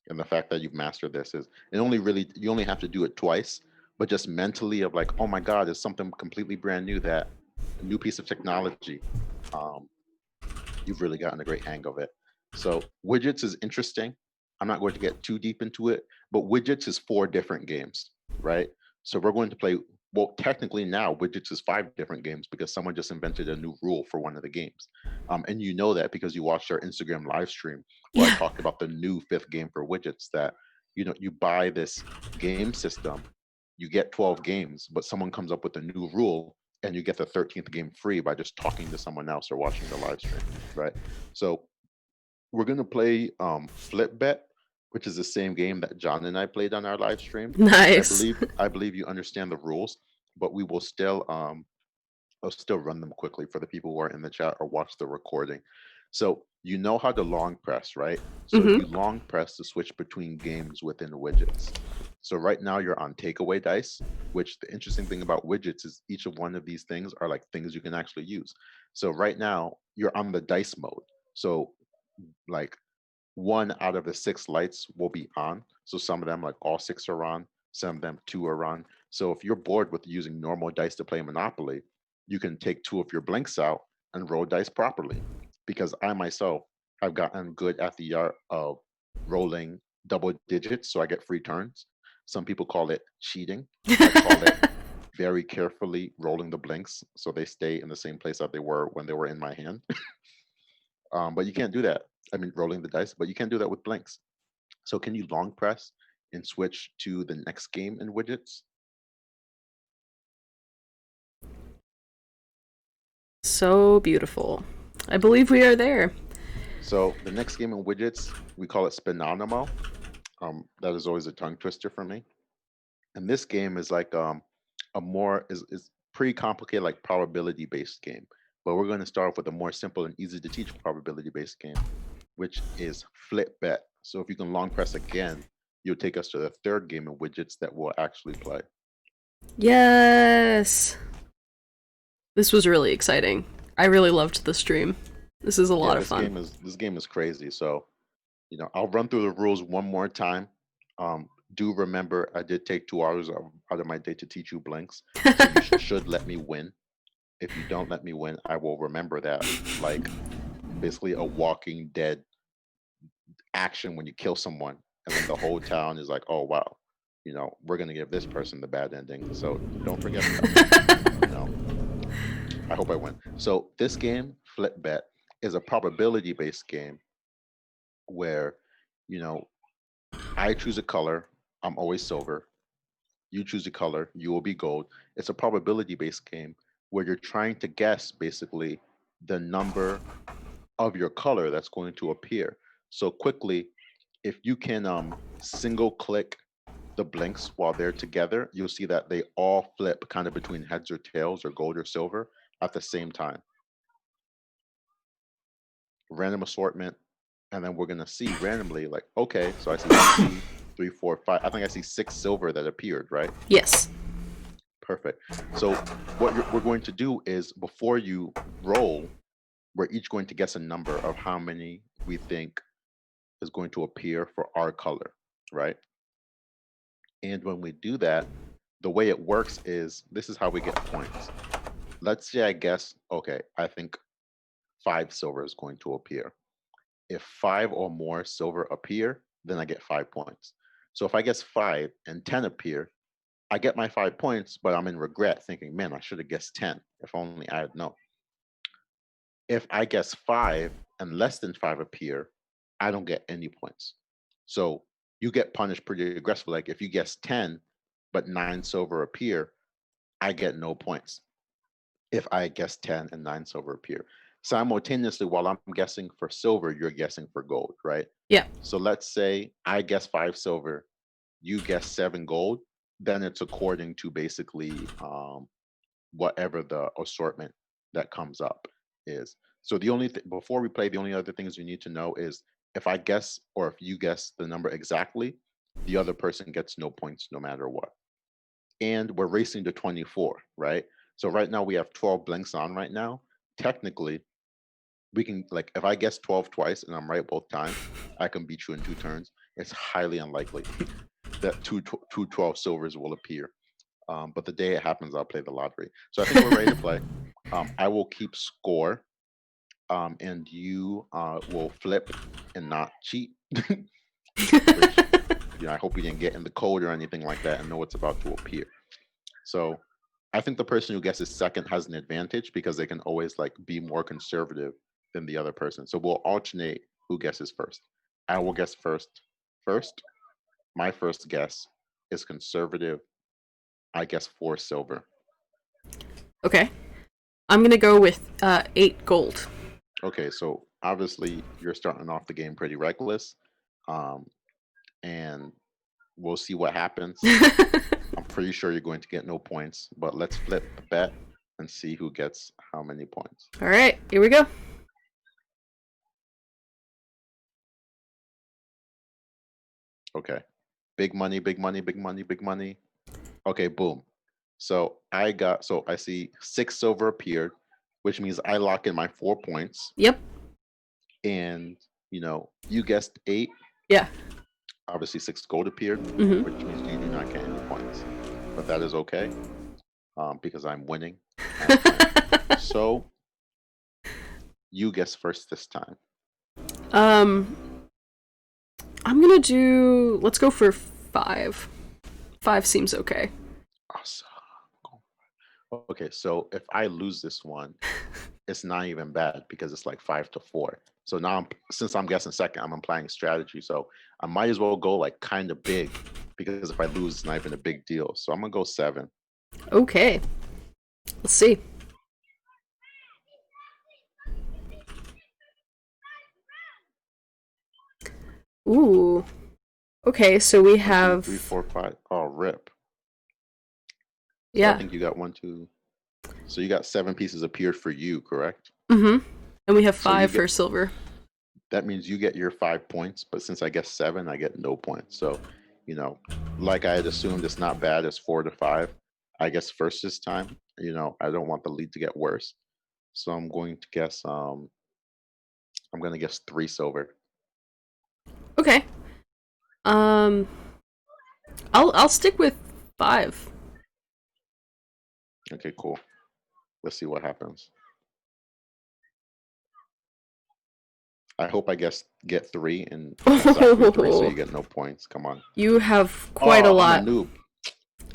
and the fact that you've mastered this is it only really you only have to do it twice, but just mentally of like, oh my God, it's something completely brand new, that a new piece of technology. Um, you've really gotten a great hang of it. So widgets is interesting. I'm not going to get too deep into it, but widgets is 4 different games, right? So we're going to play, well, technically now widgets is 5 different games because someone just invented a new rule for one of the games. And you know that because you watched our Instagram live stream where I
Yeah.
talked about the new 5th game for widgets, that, you buy this game system, you get 12 games, but someone comes up with a new rule and you get the 13th game free by just talking to someone else or watching the live stream, right? So we're gonna play Flip Bet, which is the same game that John and I played on our live stream. I
Nice.
believe I believe you understand the rules, but we will still I'll still run them quickly for the people who are in the chat or watch the recording. So you know how to long press, right? So
Mm-hmm.
you long press to switch between games within widgets. So right now you're on takeaway dice, which the interesting thing about widgets is each of one of these things are like things you can actually use. So right now you're on the dice mode. So like 1 out of the 6 lights will be on. So some of them, like all 6 are on, some of them 2 are on. So if you're bored with using normal dice to play Monopoly, you can take 2 of your blinks out and roll dice properly. Because I myself have gotten good at the art of rolling double digits so I get free turns. Some people call it cheating. I call it very carefully rolling the blinks so they stay in the same place that they were when they were in my hand. But you can't do that. I mean, rolling the dice, but you can't do that with blinks. So can you long press and switch to the next game in widgets?
So beautiful. I believe we are there.
So the next game in widgets, we call it Spinonimo. That is always a tongue twister for me. And this game is like a more is pretty complicated, like probability based game. But we're going to start off with a more simple and easy to teach probability based game, which is Flip Bet. So if you can long press again, you'll take us to the 3rd game in widgets that we'll actually play.
Yes. This was really exciting. I really loved the stream. This is a
Yeah,
lot of fun.
this game is crazy. So, I'll run through the rules one more time. Do remember I did take 2 hours out of my day to teach you blinks, so you should let me win. If you don't let me win, I will remember that like basically a Walking Dead action when you kill someone, and then the whole town is like, "Oh wow, we're gonna give this person the bad ending." So don't forget that. You know, I hope I win. So this game, Flip Bet, is a probability based game where, you know, I choose a color, I'm always silver. You choose a color, you will be gold. It's a probability based game where you're trying to guess basically the number of your color that's going to appear. So quickly, if you can single click the blinks while they're together, you'll see that they all flip kind of between heads or tails or gold or silver at the same time. Random assortment, and then we're gonna see randomly, like, okay, so I see 1, 2, 3, 4, 5. I think I see 6 silver that appeared, right?
Yes.
Perfect. So what we're going to do is before you roll, we're each going to guess a number of how many we think is going to appear for our color, right? And when we do that, the way it works is this is how we get points. Let's say I guess, okay, I think 5 silver is going to appear. If 5 or more silver appear, then I get 5 points. So if I guess 5 and 10 appear, I get my 5 points, but I'm in regret thinking, man, I should have guessed 10. If only I had known. If I guess 5 and less than 5 appear, I don't get any points. So you get punished pretty aggressively. Like if you guess 10, but 9 silver appear, I get no points. If I guess 10 and 9 silver appear. Simultaneously, while I'm guessing for silver, you're guessing for gold, right?
Yeah.
So let's say I guess 5 silver, you guess 7 gold, then it's according to basically whatever the assortment that comes up is. So the only before we play, the only other things you need to know is if I guess or if you guess the number exactly, the other person gets no points no matter what. And we're racing to 24, right? So right now we have 12 blinks on right now. Technically, we can, like, if I guess 12 twice and I'm right both times, I can beat you in 2 turns. it's highly unlikely that two 12 silvers will appear. But the day it happens, I'll play the lottery. So I think we're ready to play. I will keep score, and you will flip and not cheat. Which, I hope you didn't get in the code or anything like that and know what's about to appear. So I think the person who guesses second has an advantage because they can always like be more conservative than the other person. So we'll alternate who guesses first. I will guess first. First, my first guess is conservative. I guess 4 silver.
Okay. I'm gonna go with 8 gold.
Okay, so obviously you're starting off the game pretty reckless. And we'll see what happens. I'm pretty sure you're going to get no points, but let's flip the bet and see who gets how many points.
All right, here we go.
Okay. Big money, big money, big money, big money. Okay, boom. So I see 6 silver appeared, which means I lock in my 4 points.
Yep.
And, you guessed 8.
Yeah.
Obviously 6 gold appeared,
Mhm.
which means you do not get any points. But that is okay, because I'm winning. So you guess first this time.
I'm gonna do. Let's go for 5. 5 seems okay.
Awesome. Okay, so if I lose this one, it's not even bad because it's like 5-4. So now, since I'm guessing second, I'm applying strategy. So I might as well go like kind of big because if I lose, it's not even a big deal. So I'm gonna go 7.
Okay. Let's see. Ooh. Okay, so we have
1, 2, 3, 4, 5. Oh, rip. So
yeah.
I think you got 1, 2. So you got 7 pieces appeared for you, correct?
Mm-hmm. And we have
So
5 for silver.
That means you get your 5 points, but since I guess 7, I get no points. So, like I had assumed, it's not bad. It's 4-5. I guess first this time. I don't want the lead to get worse, so I'm going to guess. I'm going to guess 3 silver.
Okay. I'll stick with 5.
Okay, cool. Let's see what happens. I hope I get 3 and exactly 3, so you get no points. Come on.
You have quite a lot.
I'm a noob.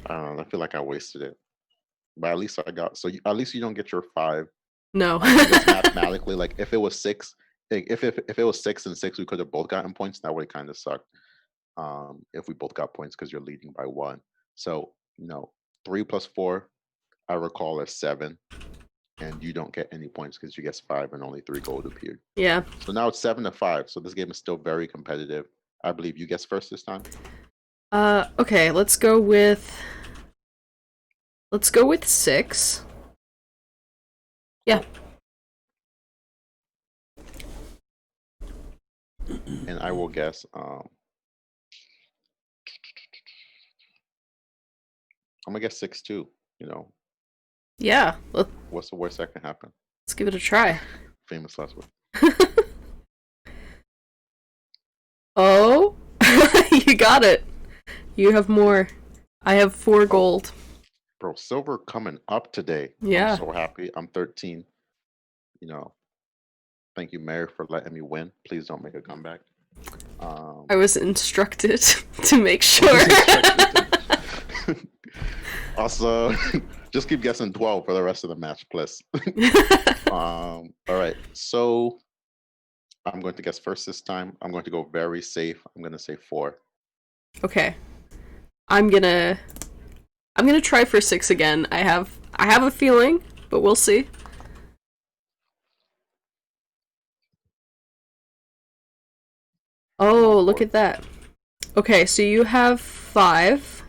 I don't know. I feel like I wasted it, but at least I got. So at least you don't get your 5.
No.
Because mathematically, like if it was 6, if it was 6 and 6, we could have both gotten points. That would kind of sucked. If we both got points because you're leading by 1. So 3 plus 4, I recall, is 7, and you don't get any points because you guessed 5 and only 3 gold appeared.
Yeah.
So now it's 7-5. So this game is still very competitive. I believe you guessed first this time.
Okay. Let's go with 6. Yeah.
And I will guess. I'm gonna guess 6 too.
Yeah.
What's the worst that can happen?
Let's give it a try.
Famous last word.
Oh, you got it. You have more. I have 4 gold.
Bro, silver coming up today.
Yeah.
I'm so happy. I'm 13. Thank you, Mary, for letting me win. Please don't make a comeback.
I was instructed to make sure.
Also, just keep guessing 12 for the rest of the match, please. All right. So I'm going to guess first this time. I'm going to go very safe. I'm going to say 4.
Okay. I'm gonna try for 6 again. I have a feeling, but we'll see. Oh, look at that. Okay, so you have 5.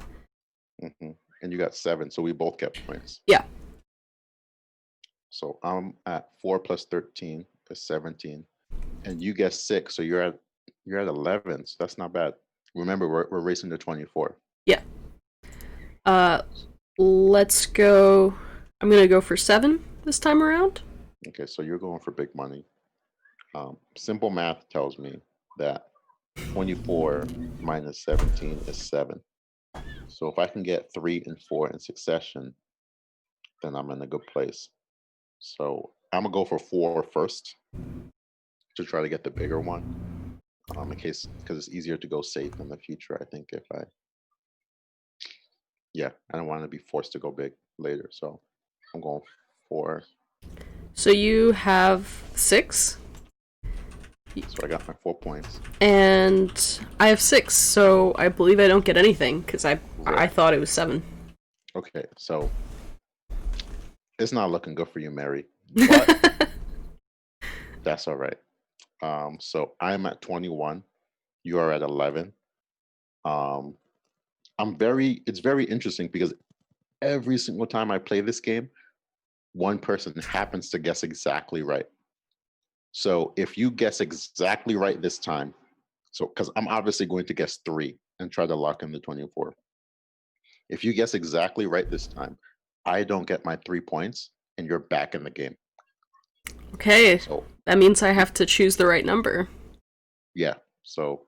Mm-hmm. And you got 7, so we both get points.
Yeah.
So I'm at 4 plus 13 is 17, and you guess 6, so you're at 11. So that's not bad. Remember, we're racing to 24.
Yeah. Let's go. I'm gonna go for 7 this time around.
Okay, so you're going for big money. Simple math tells me that 24 minus 17 is 7. So if I can get 3 and 4 in succession, then I'm in a good place. So I'm gonna go for 4 first to try to get the bigger one. In case, because it's easier to go safe in the future. I think if I don't want to be forced to go big later. So I'm going 4.
So you have 6,
So I got my 4 points.
and I have 6. So I believe I don't get anything because I
Right.
thought it was 7.
Okay, so it's not looking good for you, Mary, but that's all right. So I'm at 21. You are at 11. Um, it's very interesting because every single time I play this game, one person happens to guess exactly right. So if you guess exactly right this time, so because I'm obviously going to guess 3 and try to lock in the 24. If you guess exactly right this time, I don't get my 3 points and you're back in the game.
Okay,
So
that means I have to choose the right number.
yeah, so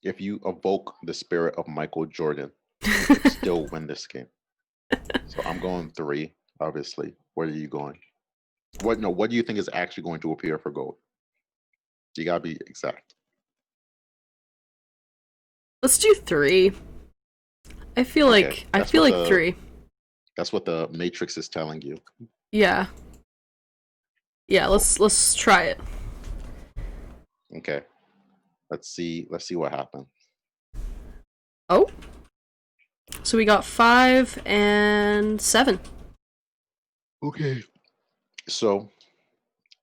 if you evoke the spirit of Michael Jordan, you could still win this game. So I'm going 3, obviously. Where are you going? What do you think is actually going to appear for gold? You gotta be exact.
Let's do 3. I feel
Okay,
like 3.
that's what the Matrix is telling you.
Yeah. Yeah, let's try it.
Okay. Let's see what happens.
Oh. So we got 5 and 7.
Okay. So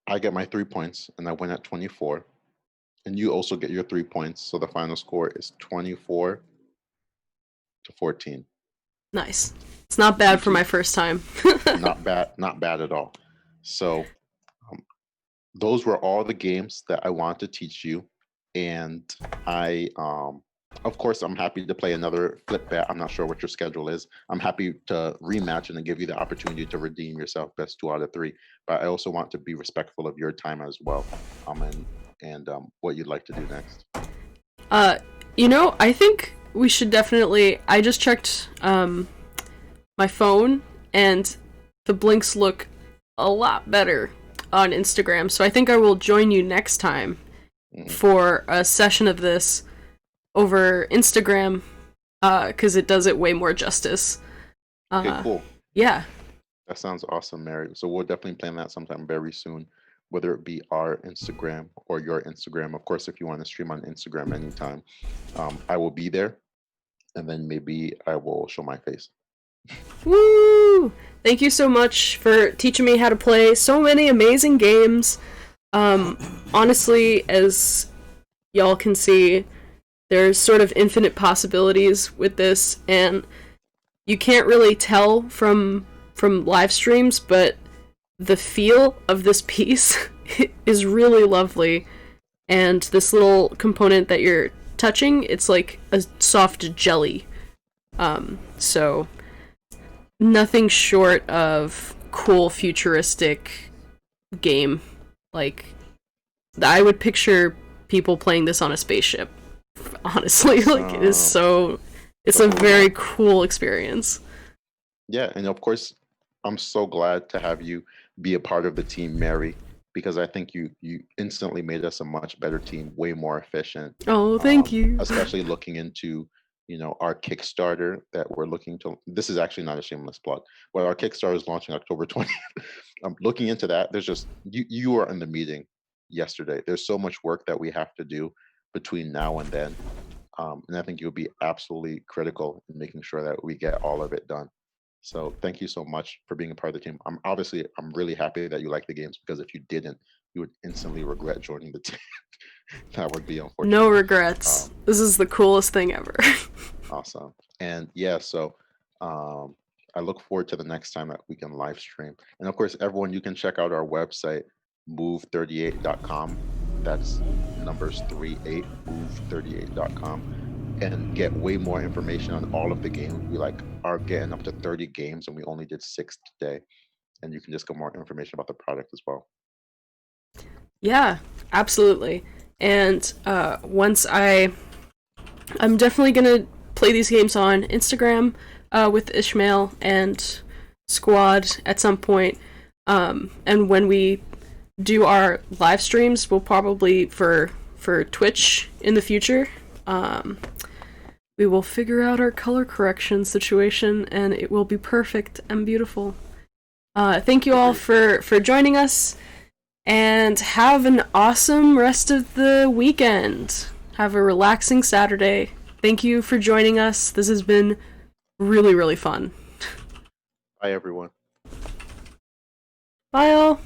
I get my 3 points and I win at 24. And you also get your 3 points. So the final score is 24 to 14.
Nice. It's not bad for my first time.
Not bad at all. So those were all the games that I want to teach you. And I of course I'm happy to play another flip bet. I'm not sure what your schedule is. I'm happy to rematch and give you the opportunity to redeem yourself best 2 out of 3. But I also want to be respectful of your time as well. And what you'd like to do next.
I think we should definitely. I just checked my phone, and the blinks look a lot better on Instagram. So I think I will join you next time for a session of this over Instagram, because it does it way more justice.
Okay, cool.
Yeah.
That sounds awesome, Mary. So we'll definitely plan that sometime very soon, whether it be our Instagram or your Instagram. Of course, if you want to stream on Instagram anytime, I will be there, and then maybe I will show my face.
Woo! Thank you so much for teaching me how to play so many amazing games. Honestly, as y'all can see, there's sort of infinite possibilities with this, and you can't really tell from live streams, but the feel of this piece is really lovely. And this little component that you're touching, it's like a soft jelly. So nothing short of cool futuristic game. Like, I would picture people playing this on a spaceship. Honestly, like it is so. It's a very cool experience.
Yeah, and of course, I'm so glad to have you be a part of the team, Mary, because I think you instantly made us a much better team, way more efficient.
Oh, thank you.
Especially looking into our Kickstarter that we're looking to. This is actually not a shameless plug, but our Kickstarter is launching October 20th. I'm looking into that. There's just you were in the meeting yesterday. There's so much work that we have to do between now and then, and I think you'll be absolutely critical in making sure that we get all of it done. So thank you so much for being a part of the team. I'm really happy that you like the games, because if you didn't, you would instantly regret joining the team. That would be unfortunate.
No regrets. This is the coolest thing ever.
Awesome. And yeah, so I look forward to the next time that we can live stream. And of course, everyone, you can check out our website, move38.com. That's numbers 38, move38.com, and get way more information on all of the games. We are getting up to 30 games, and we only did 6 today. And you can just get more information about the product as well.
Yeah, absolutely. And I'm definitely gonna play these games on Instagram with Ishmael and Squad at some point. And when we do our live streams, we'll probably for Twitch in the future. We will figure out our color correction situation, and it will be perfect and beautiful. Thank you all for joining us, and have an awesome rest of the weekend. Have a relaxing Saturday. Thank you for joining us. This has been really, really fun.
Bye, everyone.
Bye, all.